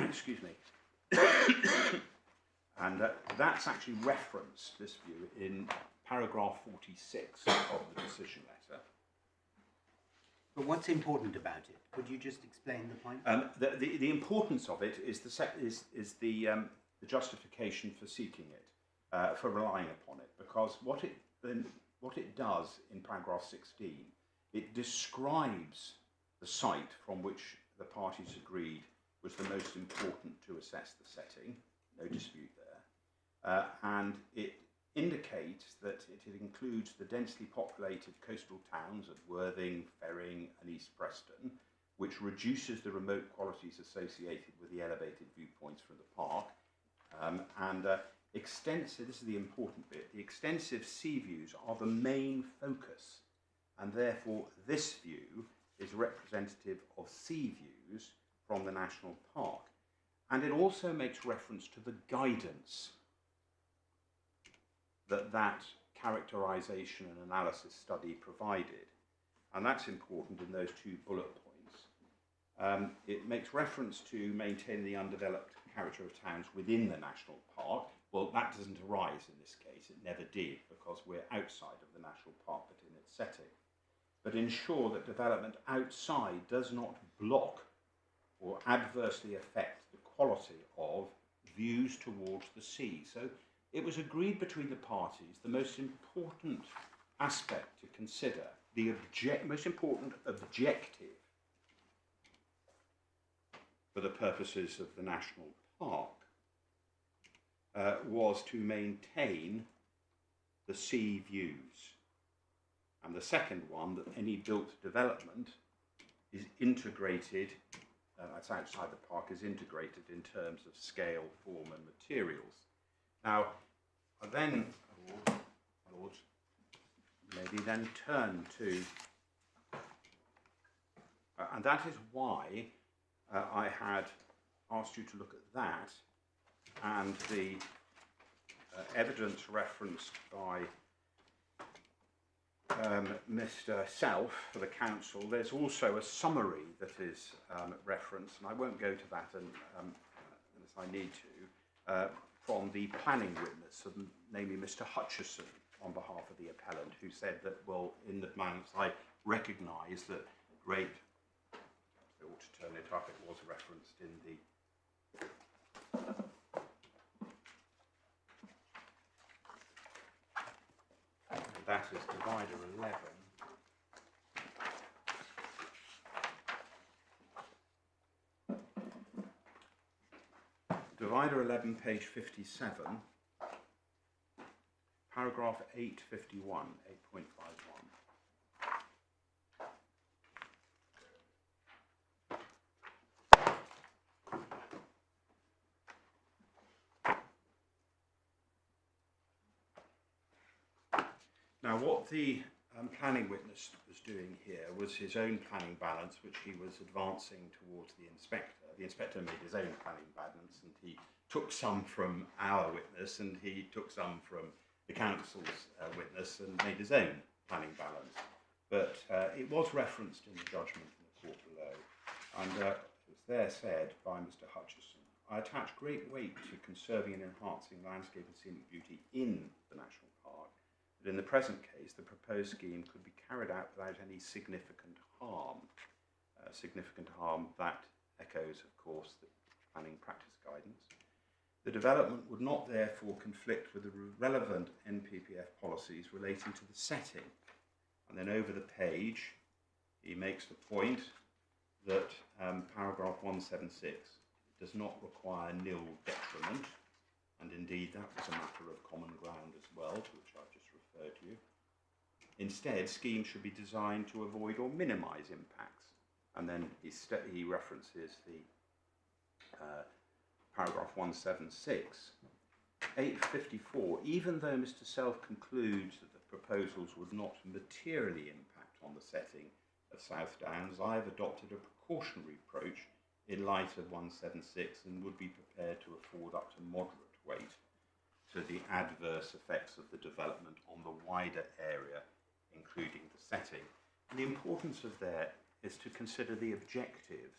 excuse me. And that's actually referenced, this view, in paragraph 46 of the decision letter. But what's important about it? Could you just explain the point? The importance of it is the justification for seeking it, for relying upon it, because what it does in paragraph 16, it describes the site from which the parties agreed was the most important to assess the setting. No dispute there. And it indicates that it includes the densely populated coastal towns of Worthing, Ferring and East Preston, which reduces the remote qualities associated with the elevated viewpoints from the park. Extensive, this is the important bit, the extensive sea views are the main focus, and therefore this view is representative of sea views from the national park. And it also makes reference to the guidance that characterisation and analysis study provided. And that's important in those 2 bullet points. It makes reference to maintaining the undeveloped character of towns within the national park. Well, that doesn't arise in this case. It never did, because we're outside of the national park, but in its setting. But ensure that development outside does not block or adversely affect the quality of views towards the sea. So it was agreed between the parties the most important aspect to consider, the most important objective for the purposes of the national park was to maintain the sea views. And the second one, that any built development is integrated, that's outside the park, is integrated in terms of scale, form and materials. Now, I then, my lords, maybe then turn to, and that is why I had asked you to look at that and the evidence referenced by Mr. Self for the council. There's also a summary that is referenced, and I won't go to that unless I need to, from the planning witness, namely Mr. Hutchison, on behalf of the appellant, who said that, well, in the plans I recognise that great, I ought to turn it up, it was referenced in the that is divider 11. Divider 11, page 57, paragraph 851, 8.51. Now, what the planning witness was doing here was his own planning balance, which he was advancing towards the inspector. The inspector made his own planning balance, and he took some from our witness, and he took some from the council's witness, and made his own planning balance. But it was referenced in the judgment in the court below, and it was there said by Mr. Hutchison, "I attach great weight to conserving and enhancing landscape and scenic beauty in the national park. But in the present case, the proposed scheme could be carried out without any significant harm." Significant harm, that echoes, of course, the planning practice guidance. "The development would not therefore conflict with the relevant NPPF policies relating to the setting." And then over the page, he makes the point that paragraph 176 does not require nil detriment. And indeed, that was a matter of common ground as well, to which I've just referred to you. "Instead, schemes should be designed to avoid or minimise impacts." And then he references the paragraph 176. 854, even though Mr. Self concludes that the proposals would not materially impact on the setting of South Downs, I have adopted a precautionary approach in light of 176 and would be prepared to afford up to moderate weight to the adverse effects of the development on the wider area, including the setting. And the importance of that is to consider the objectives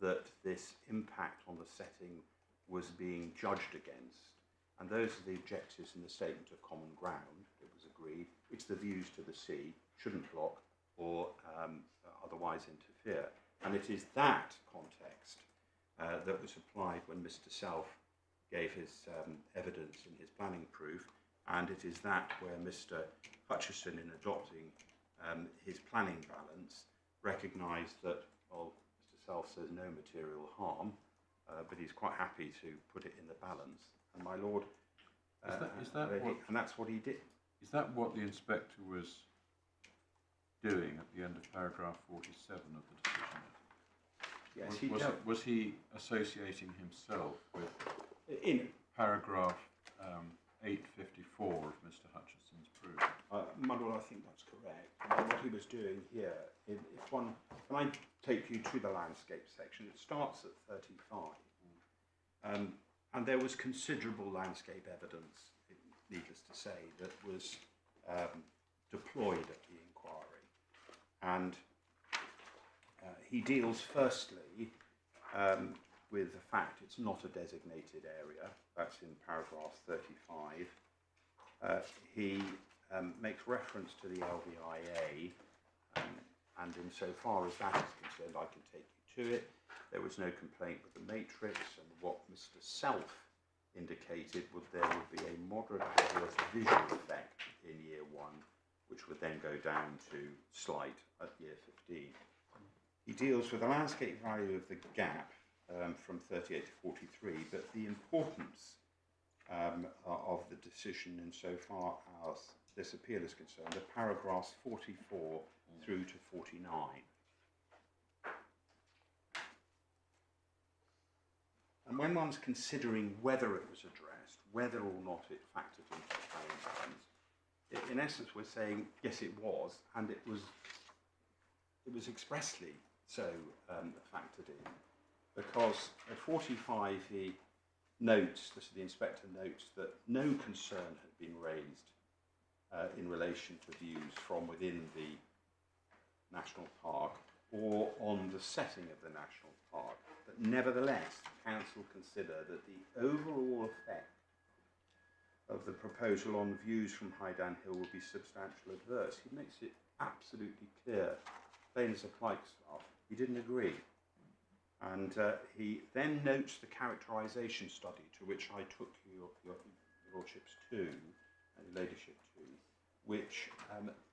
that this impact on the setting was being judged against. And those are the objectives in the statement of common ground, it was agreed, which the views to the sea shouldn't block or otherwise interfere. And it is that context that was applied when Mr. Self gave his evidence in his planning proof, and it is that where Mr. Hutchison, in adopting his planning balance, recognised that, well, Mr. Self says no material harm, but he's quite happy to put it in the balance. And my lord, and that's what he did. Is that what the inspector was doing at the end of paragraph 47 of the decision? Yes, was he associating himself with in paragraph 854 of Mr. Hutchison's proof? My lord, I think that's correct. And what he was doing here, when I take you to the landscape section, it starts at 35. And there was considerable landscape evidence, needless to say, that was deployed at the inquiry. And he deals firstly with the fact it's not a designated area. That's in paragraph 35. He makes reference to the LVIA, and insofar as that is concerned, I can take you to it. There was no complaint with the matrix, and what Mr. Self indicated there would be a moderate adverse visual effect in year 1, which would then go down to slight at year 15. He deals with the landscape value of the gap from 38 to 43, but the importance of the decision insofar as this appeal is concerned are paragraphs 44 through to 49. And when one's considering whether it was addressed, whether or not it factored into the planning balance, in essence we're saying yes it was, and it was expressly so factored in, because at 45 he notes, the inspector notes, that no concern had been raised in relation to views from within the national park or on the setting of the national park. But nevertheless, the council consider that the overall effect of the proposal on views from Highdown Hill will be substantially adverse. He makes it absolutely clear, plain as a pikestaff, he didn't agree. And he then notes the characterisation study, to which I took your lordships to, and your ladyship to, which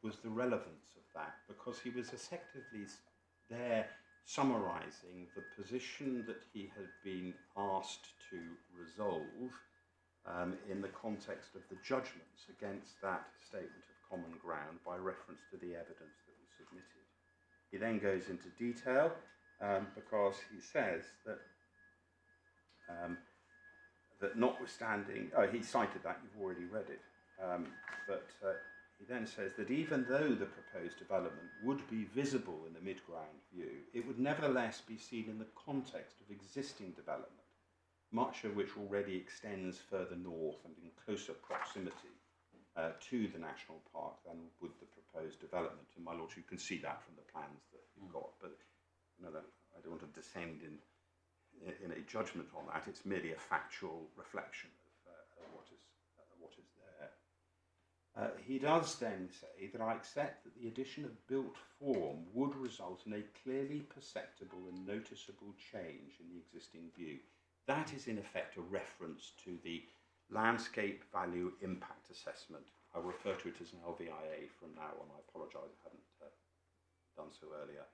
was the relevance of that, because he was effectively there summarising the position that he had been asked to resolve in the context of the judgments against that statement of common ground by reference to the evidence that was submitted. He then goes into detail because he says that that notwithstanding, he cited that, you've already read it, but he then says that even though the proposed development would be visible in the midground view, it would nevertheless be seen in the context of existing development, much of which already extends further north and in closer proximity to the national park than would the proposed development. And my lord, you can see that from the plans that you've got, but I don't want to descend in a judgment on that. It's merely a factual reflection of what is there. He does then say that I accept that the addition of built form would result in a clearly perceptible and noticeable change in the existing view. That is in effect a reference to the landscape value impact assessment. I'll refer to it as an LVIA from now on. I apologise, I hadn't done so earlier.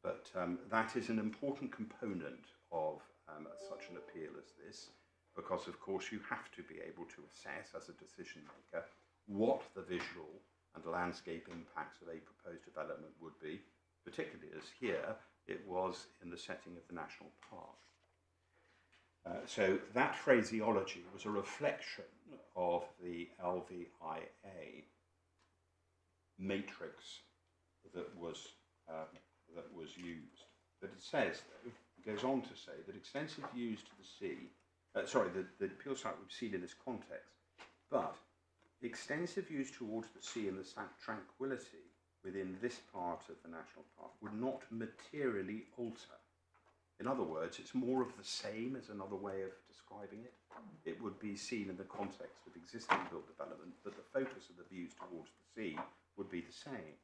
But that is an important component of such an appeal as this, because of course you have to be able to assess as a decision maker what the visual and landscape impacts of a proposed development would be, particularly as here it was in the setting of the national park. So that phraseology was a reflection of the LVIA matrix that was used. But it says, though, it goes on to say that extensive views to the sea, the appeal site would be seen in this context, but extensive views towards the sea and the tranquility within this part of the national park would not materially alter. In other words, it's more of the same as another way of describing it. It would be seen in the context of existing built development, but the focus of the views towards the sea would be the same.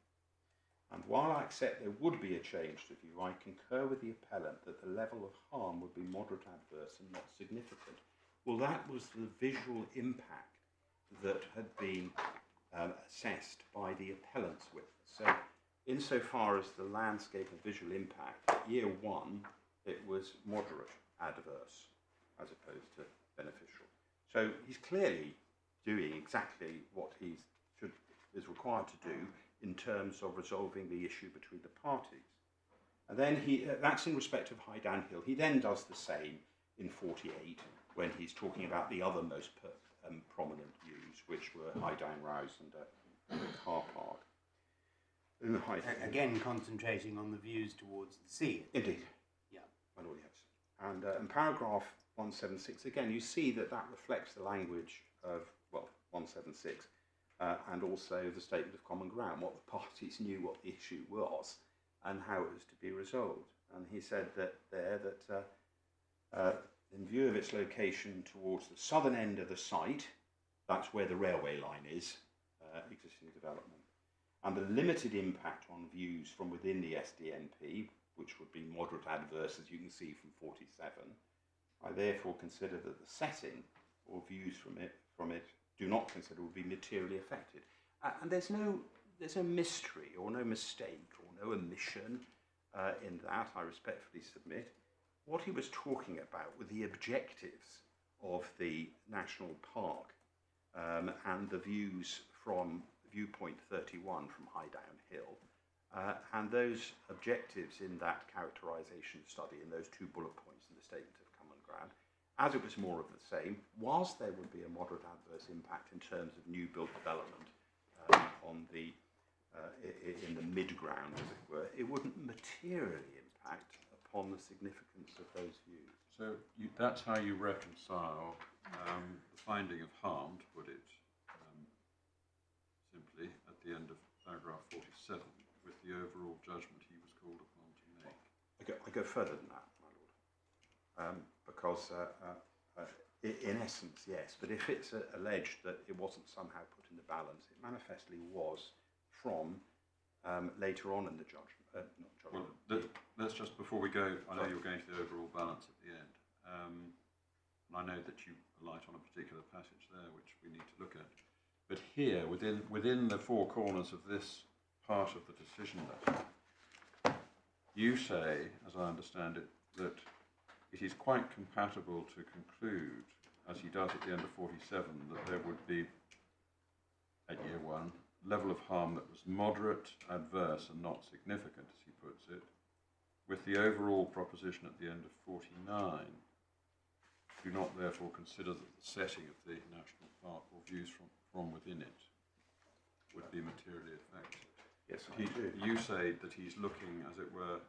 And while I accept there would be a change to view, I concur with the appellant that the level of harm would be moderate, adverse and not significant. Well, that was the visual impact that had been assessed by the appellant's witness. So insofar as the landscape and visual impact, year one, it was moderate, adverse, as opposed to beneficial. So he's clearly doing exactly what he is required to do in terms of resolving the issue between the parties. And then that's in respect of High Down Hill. He then does the same in 48 when he's talking about the other most prominent views, which were High Down Rouse and the car park. Again, concentrating on the views towards the sea. Indeed. Yeah. My lord, yes. And in paragraph 176, again, you see that reflects the language of, 176, and also the statement of common ground, what the parties knew what the issue was and how it was to be resolved. And he said that in view of its location towards the southern end of the site, that's where the railway line is, existing development, and the limited impact on views from within the SDNP, which would be moderate adverse, as you can see from 47, I therefore consider that the setting or views from it do not consider will be materially affected. And there's no mystery or no mistake or no omission in that, I respectfully submit. What he was talking about were the objectives of the national park and the views from viewpoint 31 from High Down Hill. And those objectives in that characterisation study, in those two bullet points in the statement of common ground, as it was more of the same, whilst there would be a moderate adverse impact in terms of new built development in the mid-ground, as it were, it wouldn't materially impact upon the significance of those views. So that's how you reconcile the finding of harm, to put it simply, at the end of paragraph 47, with the overall judgment he was called upon to make. I go further than that, my lord, because in essence, yes, but if it's alleged that it wasn't somehow put in the balance, it manifestly was from later on in the judgment. Not judgment. Well, let's just, before we go, I know you're going to the overall balance at the end, and I know that you light on a particular passage there which we need to look at. But here, within the four corners of this part of the decision letter, You say, as I understand it, that it is quite compatible to conclude, as he does at the end of 47, that there would be, at year one, level of harm that was moderate, adverse and not significant, as he puts it, with the overall proposition at the end of 49, do not therefore consider that the setting of the national park or views from within it would be materially affected. Yes, I do. You say that he's looking, as it were,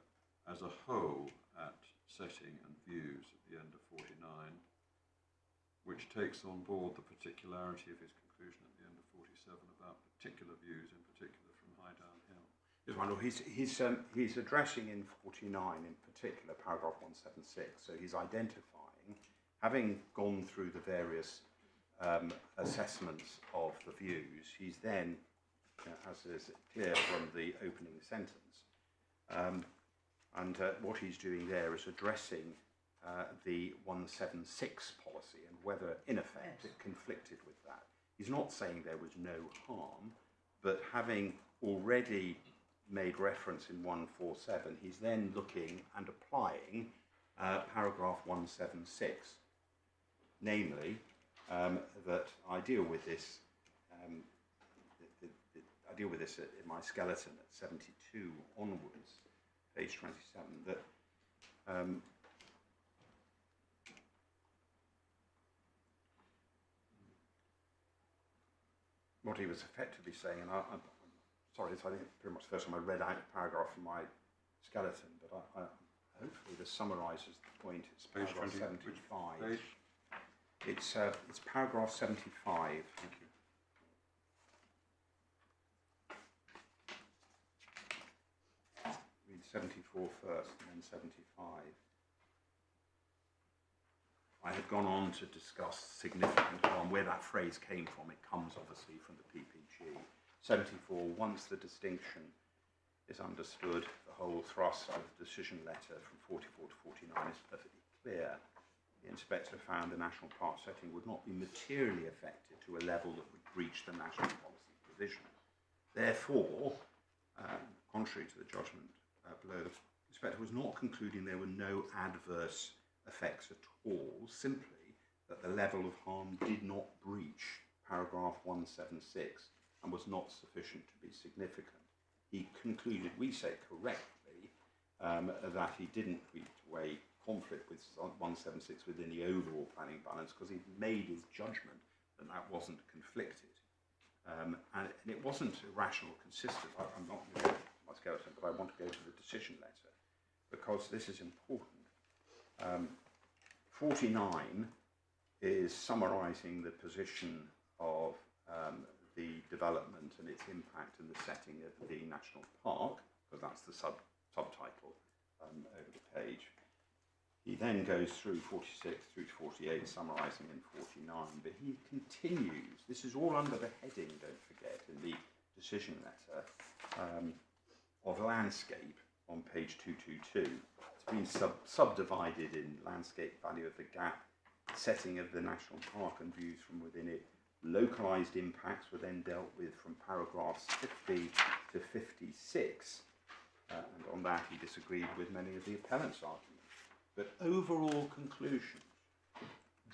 as a whole at setting and views at the end of 49, which takes on board the particularity of his conclusion at the end of 47 about particular views, in particular from High Down Hill. Yes, well, he's addressing in 49 in particular paragraph 176, so he's identifying, having gone through the various assessments of the views, he's then, as is clear from the opening sentence, and what he's doing there is addressing the 176 policy and whether, in effect, it conflicted with that. He's not saying there was no harm, but having already made reference in 147, he's then looking and applying paragraph 176, namely that I deal with this. I deal with this in my skeleton at 72 onwards, page 27. That what he was effectively saying, and I'm sorry, it's I think pretty much the first time I read out a paragraph from my skeleton, but I hopefully this summarises the point. It's Page paragraph 20, 75. Page? It's paragraph 75. Thank you. Read 74 first and then 75. I had gone on to discuss significant harm, where that phrase came from. It comes obviously from the PPG. 74, once the distinction is understood, the whole thrust of the decision letter from 44 to 49 is perfectly clear. The inspector found the national park setting would not be materially affected to a level that would breach the national policy provision. Therefore, contrary to the judgment below, the inspector was not concluding there were no adverse effects at all, simply that the level of harm did not breach paragraph 176 and was not sufficient to be significant. He concluded, we say correctly, that he didn't reach a conflict with 176 within the overall planning balance because he made his judgment that that wasn't conflicted. And it wasn't irrational, consistent. I'm not going to go to my skeleton, but I want to go to the decision letter because this is important. 49 is summarising the position of the development and its impact in the setting of the national park, because that's the subtitle over the page. He then goes through 46 through to 48, summarising in 49, but he continues, this is all under the heading, don't forget, in the decision letter, of landscape on page 222. It's been subdivided in landscape value of the gap, setting of the national park and views from within it. Localised impacts were then dealt with from paragraphs 50 to 56, and on that he disagreed with many of the appellant's arguments. But overall conclusions,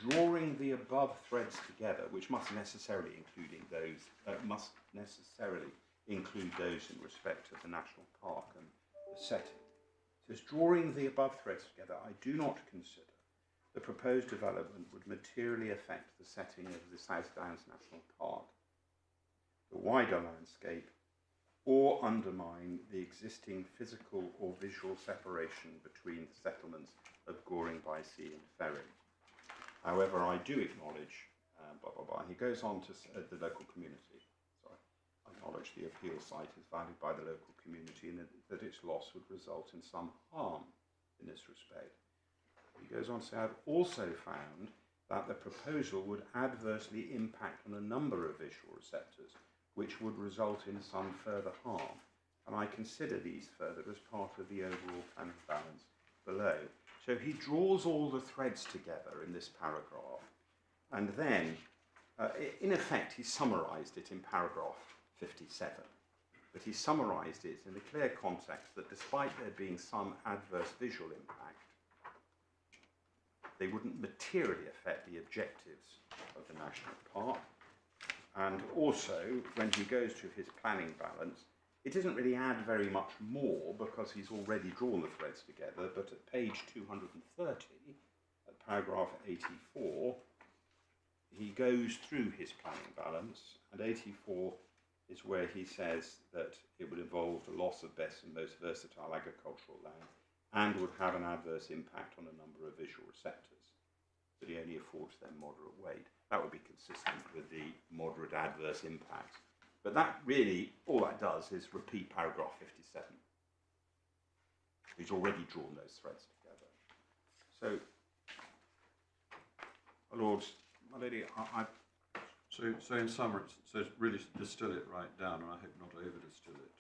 drawing the above threads together, which must necessarily include those in respect of the national park and the setting. Says, drawing the above threads together, I do not consider the proposed development would materially affect the setting of the South Downs National Park, the wider landscape, or undermine the existing physical or visual separation between the settlements of Goring by Sea and Ferry. However, I do acknowledge, he goes on to the local community. Sorry, I acknowledge the appeal site is valued by the local community and that its loss would result in some harm in this respect. He goes on to say, I've also found that the proposal would adversely impact on a number of visual receptors, which would result in some further harm, and I consider these further as part of the overall planning balance below. So he draws all the threads together in this paragraph, and then, in effect, he summarised it in paragraph 57, but he summarised it in the clear context that despite there being some adverse visual impact, they wouldn't materially affect the objectives of the national park. And also, when he goes to his planning balance, it doesn't really add very much more because he's already drawn the threads together, but at page 230, at paragraph 84, he goes through his planning balance, and 84 is where he says that it would involve the loss of best and most versatile agricultural land and would have an adverse impact on a number of visual receptors, but he only affords them moderate weight. That would be consistent with the moderate adverse impact. But that really, all that does is repeat paragraph 57. He's already drawn those threads together. So, my lords, my lady, So in summary, so really distill it right down, and I hope not over-distill it.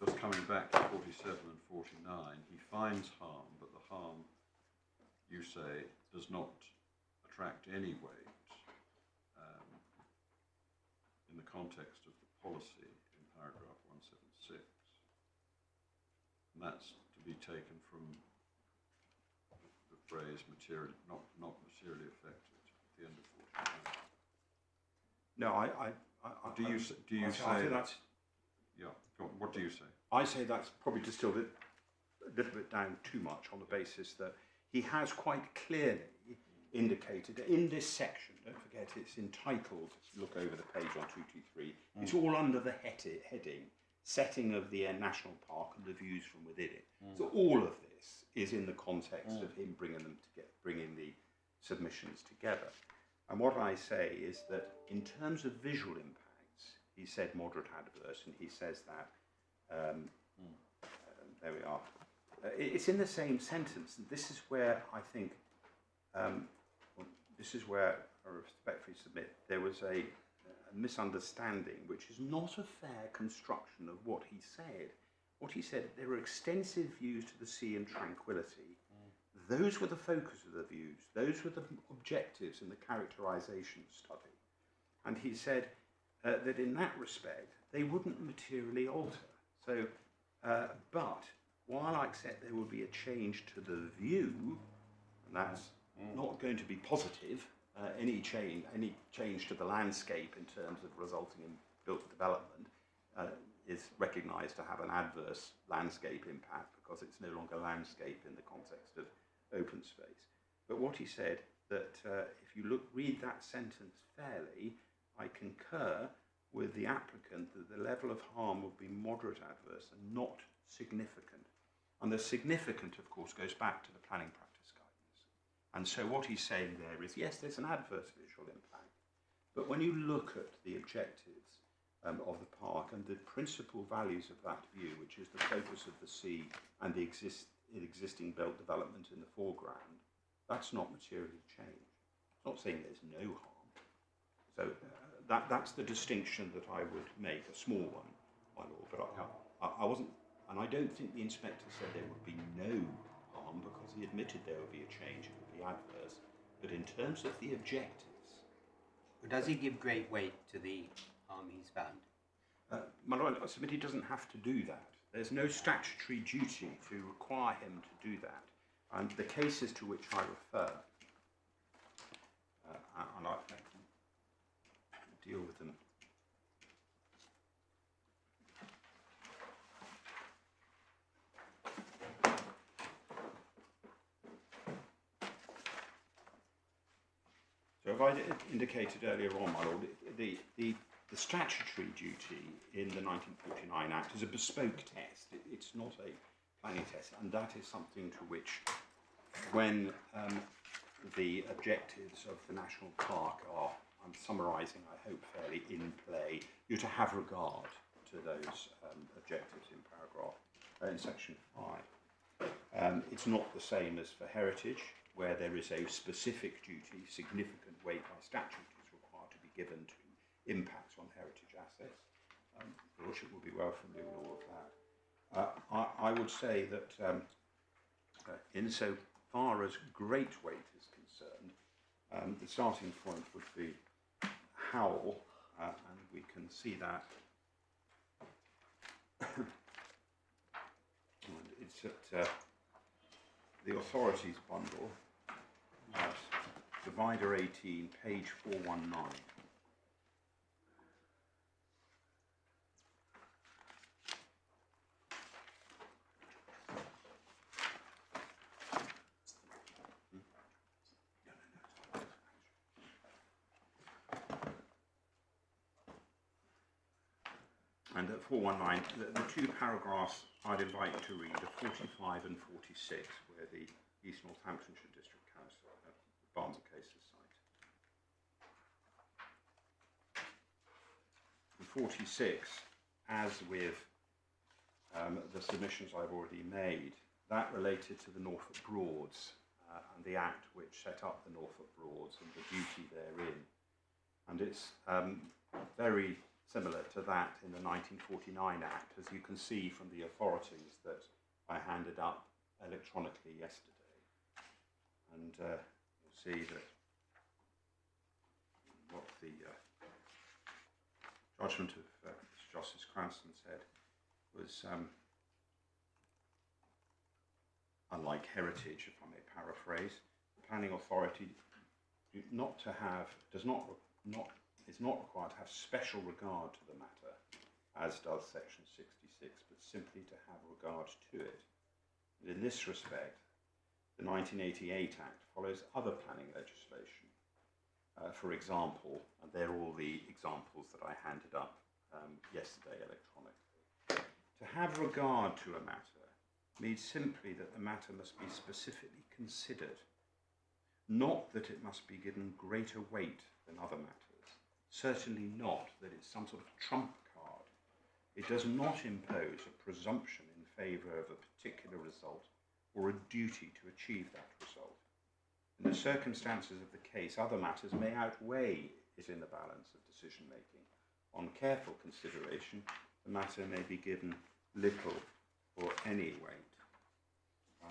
Just coming back to 47 and 49, he finds harm, but the harm, you say, does not attract any weight in the context of the policy in paragraph 176. And that's to be taken from the phrase material, not materially affected at the end of 49. no, Do you say that's, yeah, go on, what do you say? I say that's probably distilled it a little bit down too much on the basis that he has quite clearly indicated in this section, don't forget it's entitled, look over the page on 223, it's all under the heading, setting of the national park and the views from within it. So all of this is in the context of him bringing the submissions together. And what I say is that in terms of visual impacts, he said moderate adverse, and he says that, there we are. It's in the same sentence, and this is where I think, this is where I respectfully submit there was a misunderstanding, which is not a fair construction of what he said. What he said, there were extensive views to the sea and tranquility. Those were the focus of the views. Those were the objectives in the characterisation study. And he said that in that respect, they wouldn't materially alter. So, but while I accept there will be a change to the view, and that's not going to be positive, any change to the landscape in terms of resulting in built development is recognised to have an adverse landscape impact because it's no longer landscape in the context of open space. But what he said that if you read that sentence fairly, I concur with the applicant that the level of harm would be moderate adverse and not significant. And the significant, of course, goes back to the planning practice guidance. And so what he's saying there is, yes, there's an adverse visual impact, but when you look at the objectives of the park and the principal values of that view, which is the focus of the sea and the existing built development in the foreground, that's not materially changed. It's not saying there's no harm. So that's the distinction that I would make, a small one, my lord. But I wasn't, and I don't think the inspector said there would be no harm because he admitted there would be a change, it would be adverse. But in terms of the objectives, Does he give great weight to the harm he's found? my lord, I submit he doesn't have to do that. There's no statutory duty to require him to do that. And the cases to which I refer, and I can deal with them. So if I indicated earlier on, my lord, the statutory duty in the 1949 Act is a bespoke test. It's not a planning test, and that is something to which, when the objectives of the national park are, I'm summarising, I hope, fairly in play, you're to have regard to those objectives in in section 5. It's not the same as for heritage, where there is a specific duty, significant weight by statute is required to be given to impacts on heritage assets. The Lordship will be well familiar with all of that. I would say that insofar as great weight is concerned, the starting point would be Howell, and we can see that it's at the authorities bundle, divider 18, page 419. And at 419, the two paragraphs I'd invite you to read are 45 and 46, where the East Northamptonshire District Council, Barnsley cases cite. And 46, as with the submissions I've already made, that related to the Norfolk Broads and the Act which set up the Norfolk Broads and the duty therein. And it's very similar to that in the 1949 Act, as you can see from the authorities that I handed up electronically yesterday. And you'll see that what the judgment of Justice Cranston said was, unlike heritage, if I may paraphrase, the planning authority is not required to have special regard to the matter, as does section 66, but simply to have regard to it. And in this respect, the 1988 Act follows other planning legislation. For example, and they're all the examples that I handed up yesterday electronically. To have regard to a matter means simply that the matter must be specifically considered, not that it must be given greater weight than other matters. Certainly not that it's some sort of trump card. It does not impose a presumption in favour of a particular result or a duty to achieve that result. In the circumstances of the case, other matters may outweigh it in the balance of decision making. On careful consideration, the matter may be given little or any weight.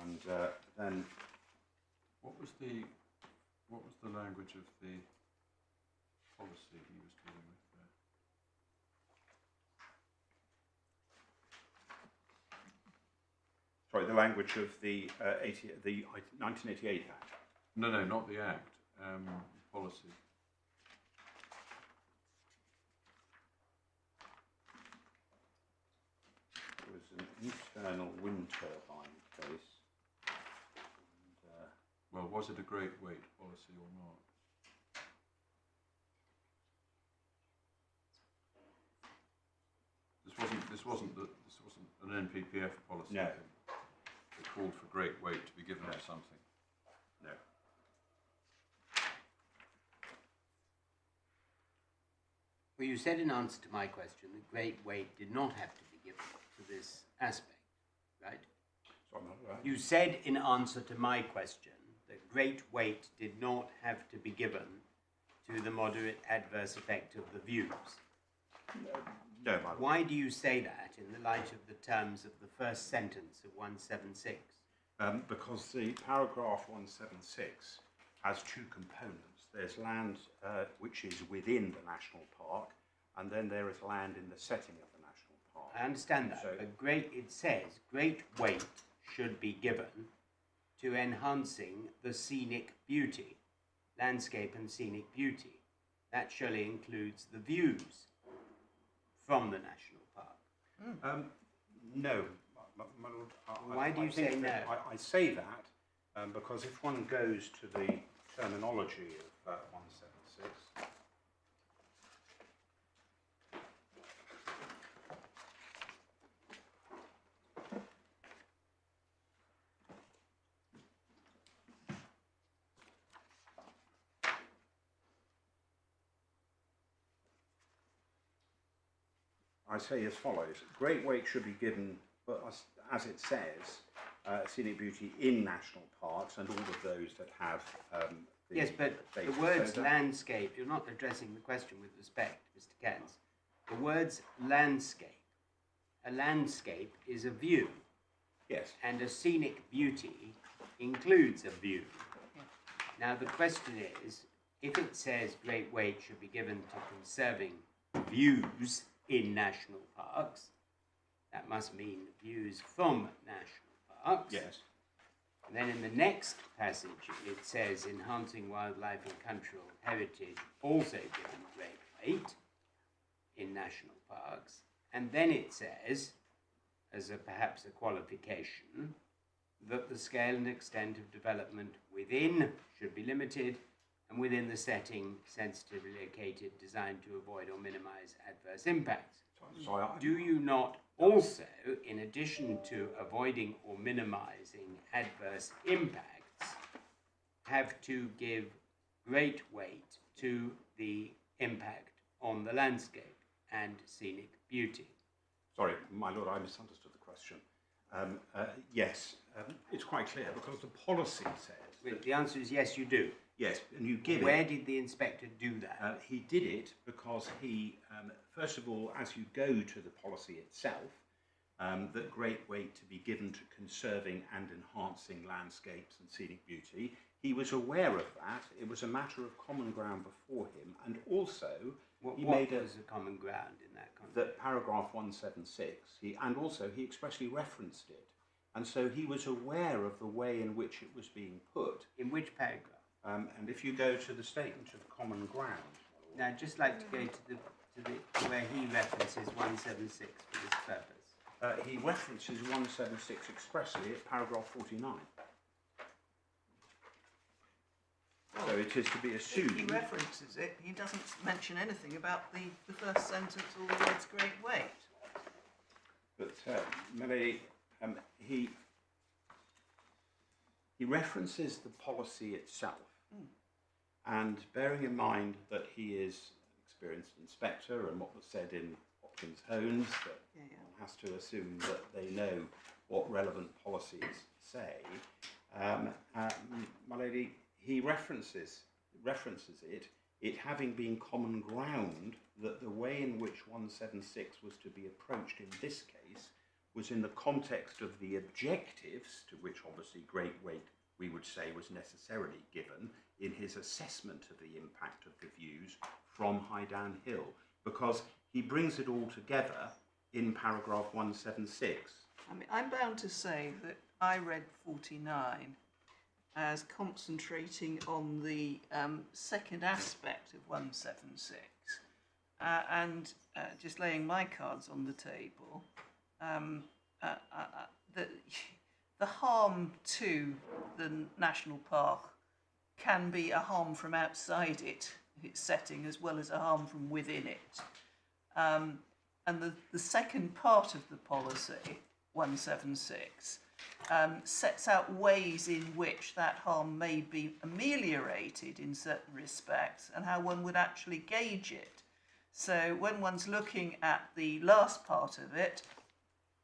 And then, What was the language of the policy he was dealing with there? sorry, the language of the 1988 Act. No, not the Act. Policy. It was an internal wind turbine case. And, Well, was it a great weight policy or not? This wasn't an NPPF policy. No. It called for great weight to be given to something. no. Well, you said in answer to my question that great weight did not have to be given to this aspect, right? So I'm not right. You said in answer to my question that great weight did not have to be given to the moderate adverse effect of the views. No, my lord. Why do you say that in the light of the terms of the first sentence of 176? Because the paragraph 176 has two components. There's land which is within the national park, and then there is land in the setting of the national park. I understand that, So- but it says great weight should be given to enhancing the scenic beauty, landscape and scenic beauty. That surely includes the views from the national park. No, my lord. Why do you think say that- no? I say that because if one goes to the terminology of 176, I say as follows: great weight should be given, as it says, scenic beauty in national parks and all of those that have. Yes, but the basis. words So that- landscape, you're not addressing the question with respect, Mr. Cairns. The words landscape, a landscape is a view, Yes. and a scenic beauty includes a view. Now the question is, if it says great weight should be given to conserving views in national parks, that must mean views from national parks. parks. Yes. And then in the next passage, it says enhancing wildlife and cultural heritage also given great weight in national parks. And then it says, as perhaps a qualification, that the scale and extent of development within should be limited and within the setting sensitively located, designed to avoid or minimise adverse impacts. Sorry, Do you not also, in addition to avoiding or minimising adverse impacts, have to give great weight to the impact on the landscape and scenic beauty? Sorry, my lord, I misunderstood the question. Yes, it's quite clear because the policy said. Well, the answer is yes, you do. Yes, and you give Where it. did the inspector do that? He did it because he, first of all, as you go to the policy itself, that great weight to be given to conserving and enhancing landscapes and scenic beauty. He was aware of that. It was a matter of common ground before him, and also What he made was the common ground in that context? that paragraph 176. He expressly referenced it, and so he was aware of the way in which it was being put. In which paragraph? And if you go to the statement of common ground, Now, I'd just like to go to the where he references 176 for this purpose. he references 176 expressly at paragraph 49. So it is to be assumed. He references it, he doesn't mention anything about the first sentence or the words great weight. But Melanie, he references the policy itself, and bearing in mind that he is an experienced inspector and what was said in Hopkins Homes, that one has to assume that they know what relevant policies say. My lady, he references it having been common ground that the way in which 176 was to be approached in this case was in the context of the objectives, to which obviously great weight we would say was necessarily given in his assessment of the impact of the views from High Down Hill, because he brings it all together in paragraph 176. I mean, I'm bound to say that I read 49 as concentrating on the second aspect of 176 and just laying my cards on the table, the harm to the national park can be a harm from outside its setting as well as a harm from within it. And the second part of the policy, 176, sets out ways in which that harm may be ameliorated in certain respects and how one would actually gauge it. So when one's looking at the last part of it,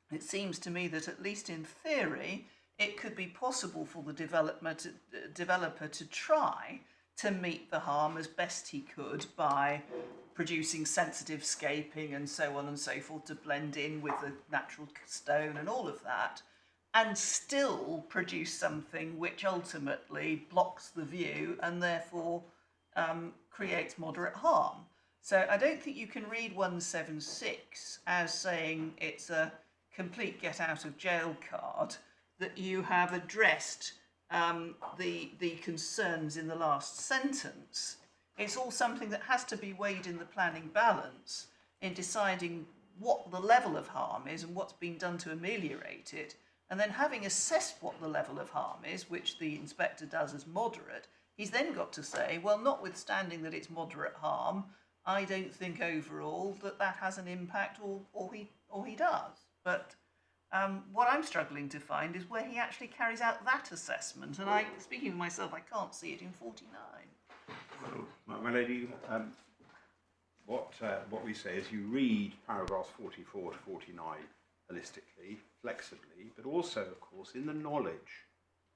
it seems to me that at least in theory, it could be possible for the developer to try to meet the harm as best he could by producing sensitive scaping and so on and so forth to blend in with the natural stone and all of that, and still produce something which ultimately blocks the view and therefore creates moderate harm. So I don't think you can read 176 as saying it's a complete get out of jail card, that you have addressed the concerns in the last sentence. It's all something that has to be weighed in the planning balance in deciding what the level of harm is and what's being done to ameliorate it. And then having assessed what the level of harm is, which the inspector does as moderate, he's then got to say, well, notwithstanding that it's moderate harm, I don't think overall that has an impact, or he does. But what I'm struggling to find is where he actually carries out that assessment. And speaking of myself, I can't see it in 49. Well, my lady, what we say is you read paragraphs 44 to 49 holistically, flexibly, but also, of course, in the knowledge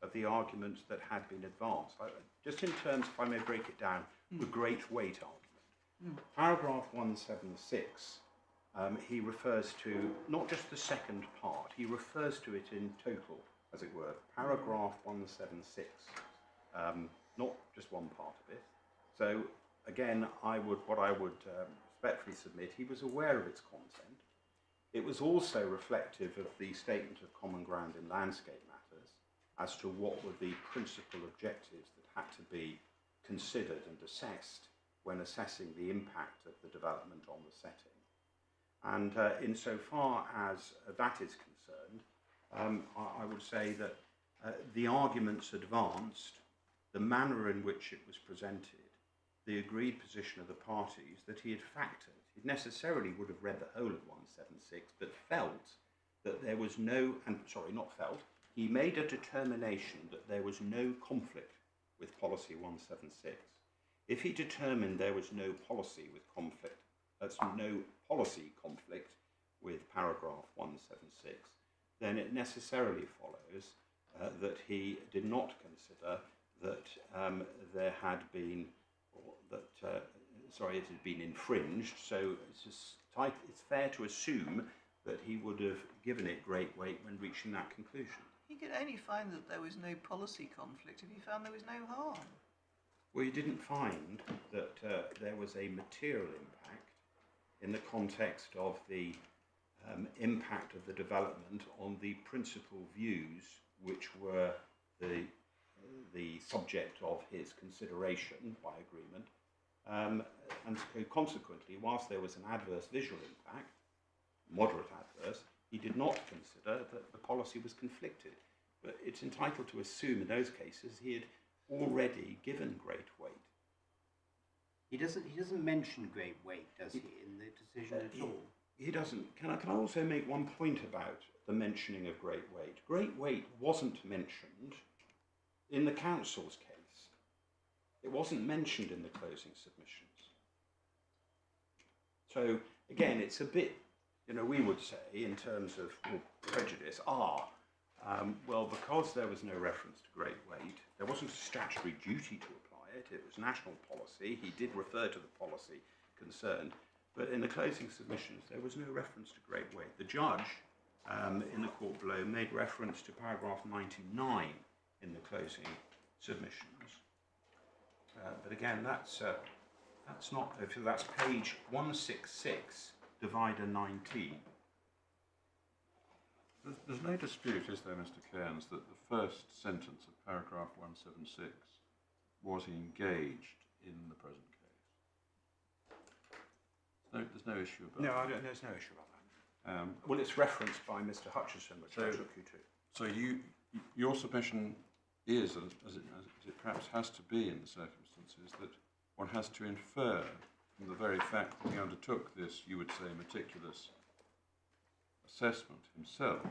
of the arguments that had been advanced. Just in terms, if I may break it down, the great weight argument. Paragraph 176, he refers to not just the second part, he refers to it in total, as it were. Paragraph 176, not just one part of it. So again, what I would respectfully submit, he was aware of its content. It was also reflective of the statement of common ground in landscape matters as to what were the principal objectives that had to be considered and assessed when assessing the impact of the development on the setting. And insofar as that is concerned, I would say that the arguments advanced, the manner in which it was presented, the agreed position of the parties, that he had factored. He necessarily would have read the whole of 176, but felt that there was no, he made a determination that there was no conflict with policy 176. If he determined there was no policy with conflict, that's no policy conflict with paragraph 176, then it necessarily follows that he did not consider that there had been, or that, it had been infringed. So it's fair to assume that he would have given it great weight when reaching that conclusion. He could only find that there was no policy conflict if he found there was no harm. Well, he didn't find that there was a material impact in the context of the impact of the development on the principal views which were the subject of his consideration by agreement. And so consequently, whilst there was an adverse visual impact, moderate adverse, he did not consider that the policy was conflicted. But it's entitled to assume in those cases he had already given great weight. He doesn't mention great weight, does he, in the decision at all? He doesn't. Can I also make one point about the mentioning of great weight? Great weight wasn't mentioned in the council's case. It wasn't mentioned in the closing submissions. So again, it's a bit, we would say in terms of prejudice, well, because there was no reference to great weight, there wasn't a statutory duty to apply it. It was national policy. He did refer to the policy concerned, but in the closing submissions, there was no reference to great weight. The judge in the court below made reference to paragraph 99 in the closing submissions. But again, that's not, that's page 166, divider 19. There's no dispute, is there, Mr. Cairns, that the first sentence of paragraph 176 was engaged in the present case. There's no issue about that. There's no issue about that. Well, it's referenced by Mr. Hutchison, which I took you to. So your submission is, as it perhaps has to be in the circumstances, that one has to infer from the very fact that he undertook this, you would say, meticulous assessment himself,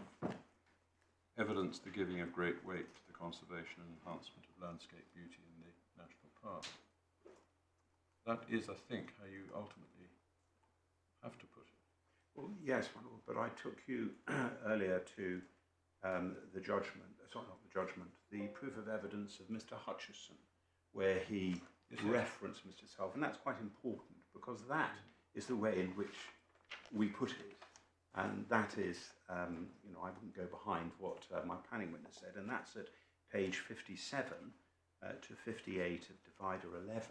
evidence the giving of great weight to the conservation and enhancement of landscape beauty in the national park. That is, I think, how you ultimately have to put it. Well, yes, my lord, but I took you earlier to the judgment, the proof of evidence of Mr. Hutchison, where he referenced Mr. Self, and that's quite important because that is the way in which we put it. And that is, I wouldn't go behind what my planning witness said, and that's at page 57 to 58 of divider 11.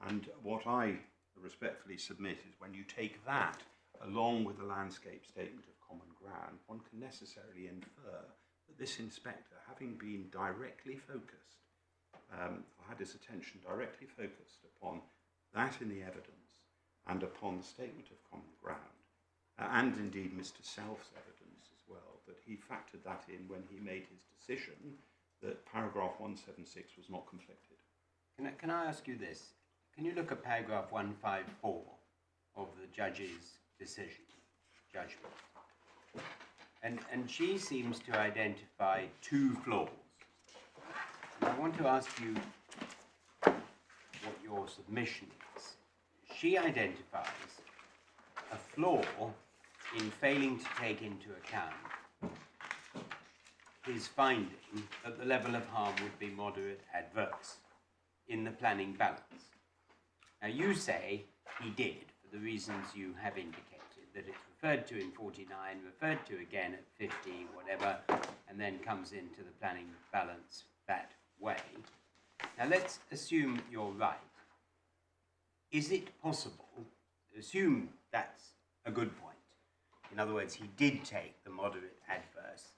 And what I respectfully submit is when you take that along with the landscape statement of common ground, one can necessarily infer that this inspector, having been directly focused, had his attention directly focused upon that in the evidence and upon the statement of common ground, and indeed Mr. Self's evidence as well, that he factored that in when he made his decision that paragraph 176 was not conflicted. Can I ask you this? Can you look at paragraph 154 of the judge's judgment? And she seems to identify two flaws. And I want to ask you what your submission is. She identifies a flaw in failing to take into account his finding that the level of harm would be moderate adverse in the planning balance. Now you say he did, for the reasons you have indicated, that it's referred to in 49, referred to again at 50, whatever, and then comes into the planning balance that way. Now let's assume you're right. Is it possible, assume that's a good point, In other words, he did take the moderate adverse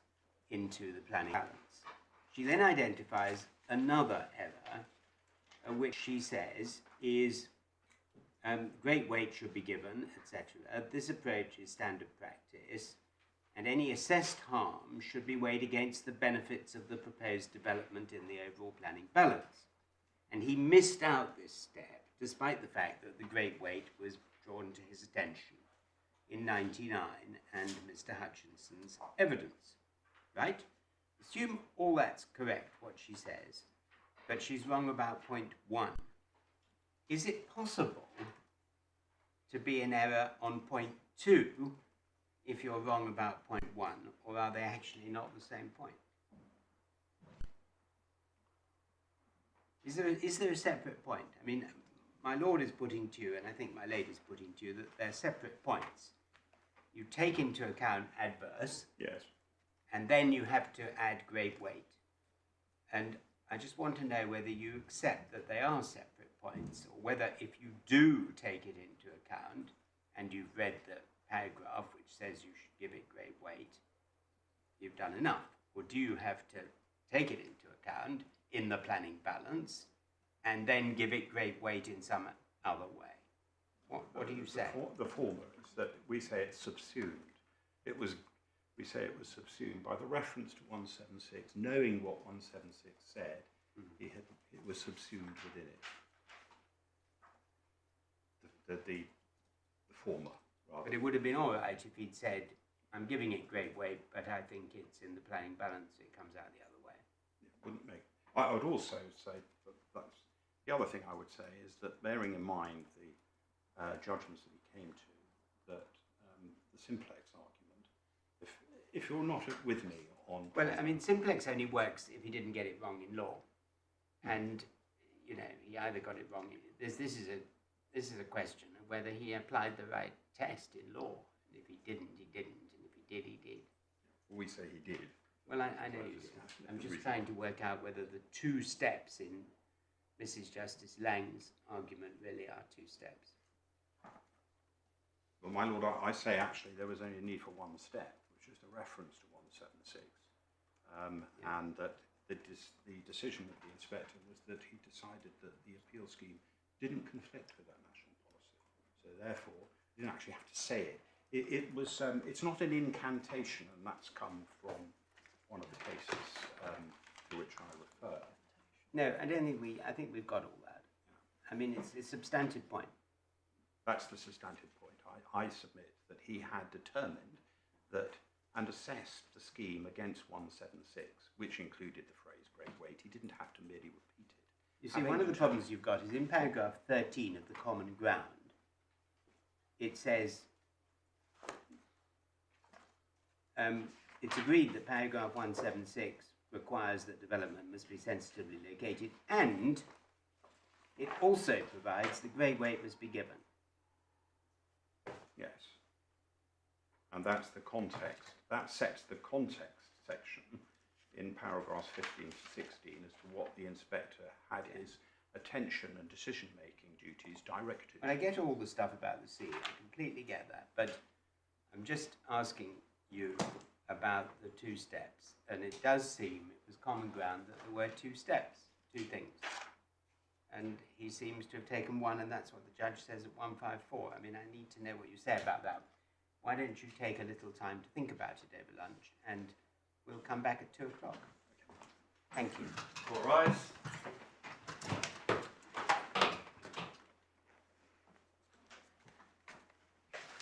into the planning balance. She then identifies another error, which she says is great weight should be given, etc. This approach is standard practice, and any assessed harm should be weighed against the benefits of the proposed development in the overall planning balance. And he missed out this step, despite the fact that the great weight was drawn to his attention in 99 and Mr. Hutchinson's evidence, right? Assume all that's correct, what she says, but she's wrong about point 1. Is it possible to be an error on point 2 if you're wrong about point 1, or are they actually not the same point? Is there a separate point? I mean, my lord is putting to you, and I think my lady is putting to you, that they're separate points. You take into account adverse, Yes. and then you have to add great weight. And I just want to know whether you accept that they are separate points, or whether if you do take it into account, and you've read the paragraph which says you should give it great weight, you've done enough. Or do you have to take it into account in the planning balance, and then give it great weight in some other way? What do you say? The former is that we say it's subsumed. We say it was subsumed by the reference to 176, knowing what 176 said, it was subsumed within it. The former, rather. But it would have been all right if he'd said, I'm giving it great weight, but I think it's in the planning balance, it comes out the other way. It wouldn't make. I would also say that's the other thing I would say is that, bearing in mind the judgments that we came to, that the simplex argument, if you're not with me on. Well, I mean, simplex only works if he didn't get it wrong in law, and you know, he either got it wrong. This is a question of whether he applied the right test in law. And if he didn't, he didn't, and if he did, he did. We say he did. Well, I know you did. I'm just trying to work out whether the 2 steps in Mrs. Justice Lang's argument really are 2 steps. Well, my lord, I say actually there was only a need for 1 step, which is the reference to 176, and that the decision of the inspector was that he decided that the appeal scheme didn't conflict with that national policy. So therefore, you didn't actually have to say it. It was. It's not an incantation, and that's come from one of the cases to which I refer. No, I don't think I think we've got all that. I mean, it's a substantive point. That's the substantive point. I submit that he had determined that and assessed the scheme against 176, which included the phrase great weight. He didn't have to merely repeat it. You see, one of the problems you've got is in paragraph 13 of the common ground, it says, it's agreed that paragraph 176 requires that development must be sensitively located, and it also provides that great weight must be given. Yes. And that's the context. That sets the context section in paragraphs 15 to 16 as to what the inspector had his attention and decision-making duties directed. And I get all the stuff about the sea, I completely get that, but I'm just asking you about the 2 steps, and it does seem, it was common ground, that there were 2 steps, 2 things. And he seems to have taken 1, and that's what the judge says at 154. I mean, I need to know what you say about that. Why don't you take a little time to think about it over lunch, and we'll come back at 2 o'clock. Thank you. All rise.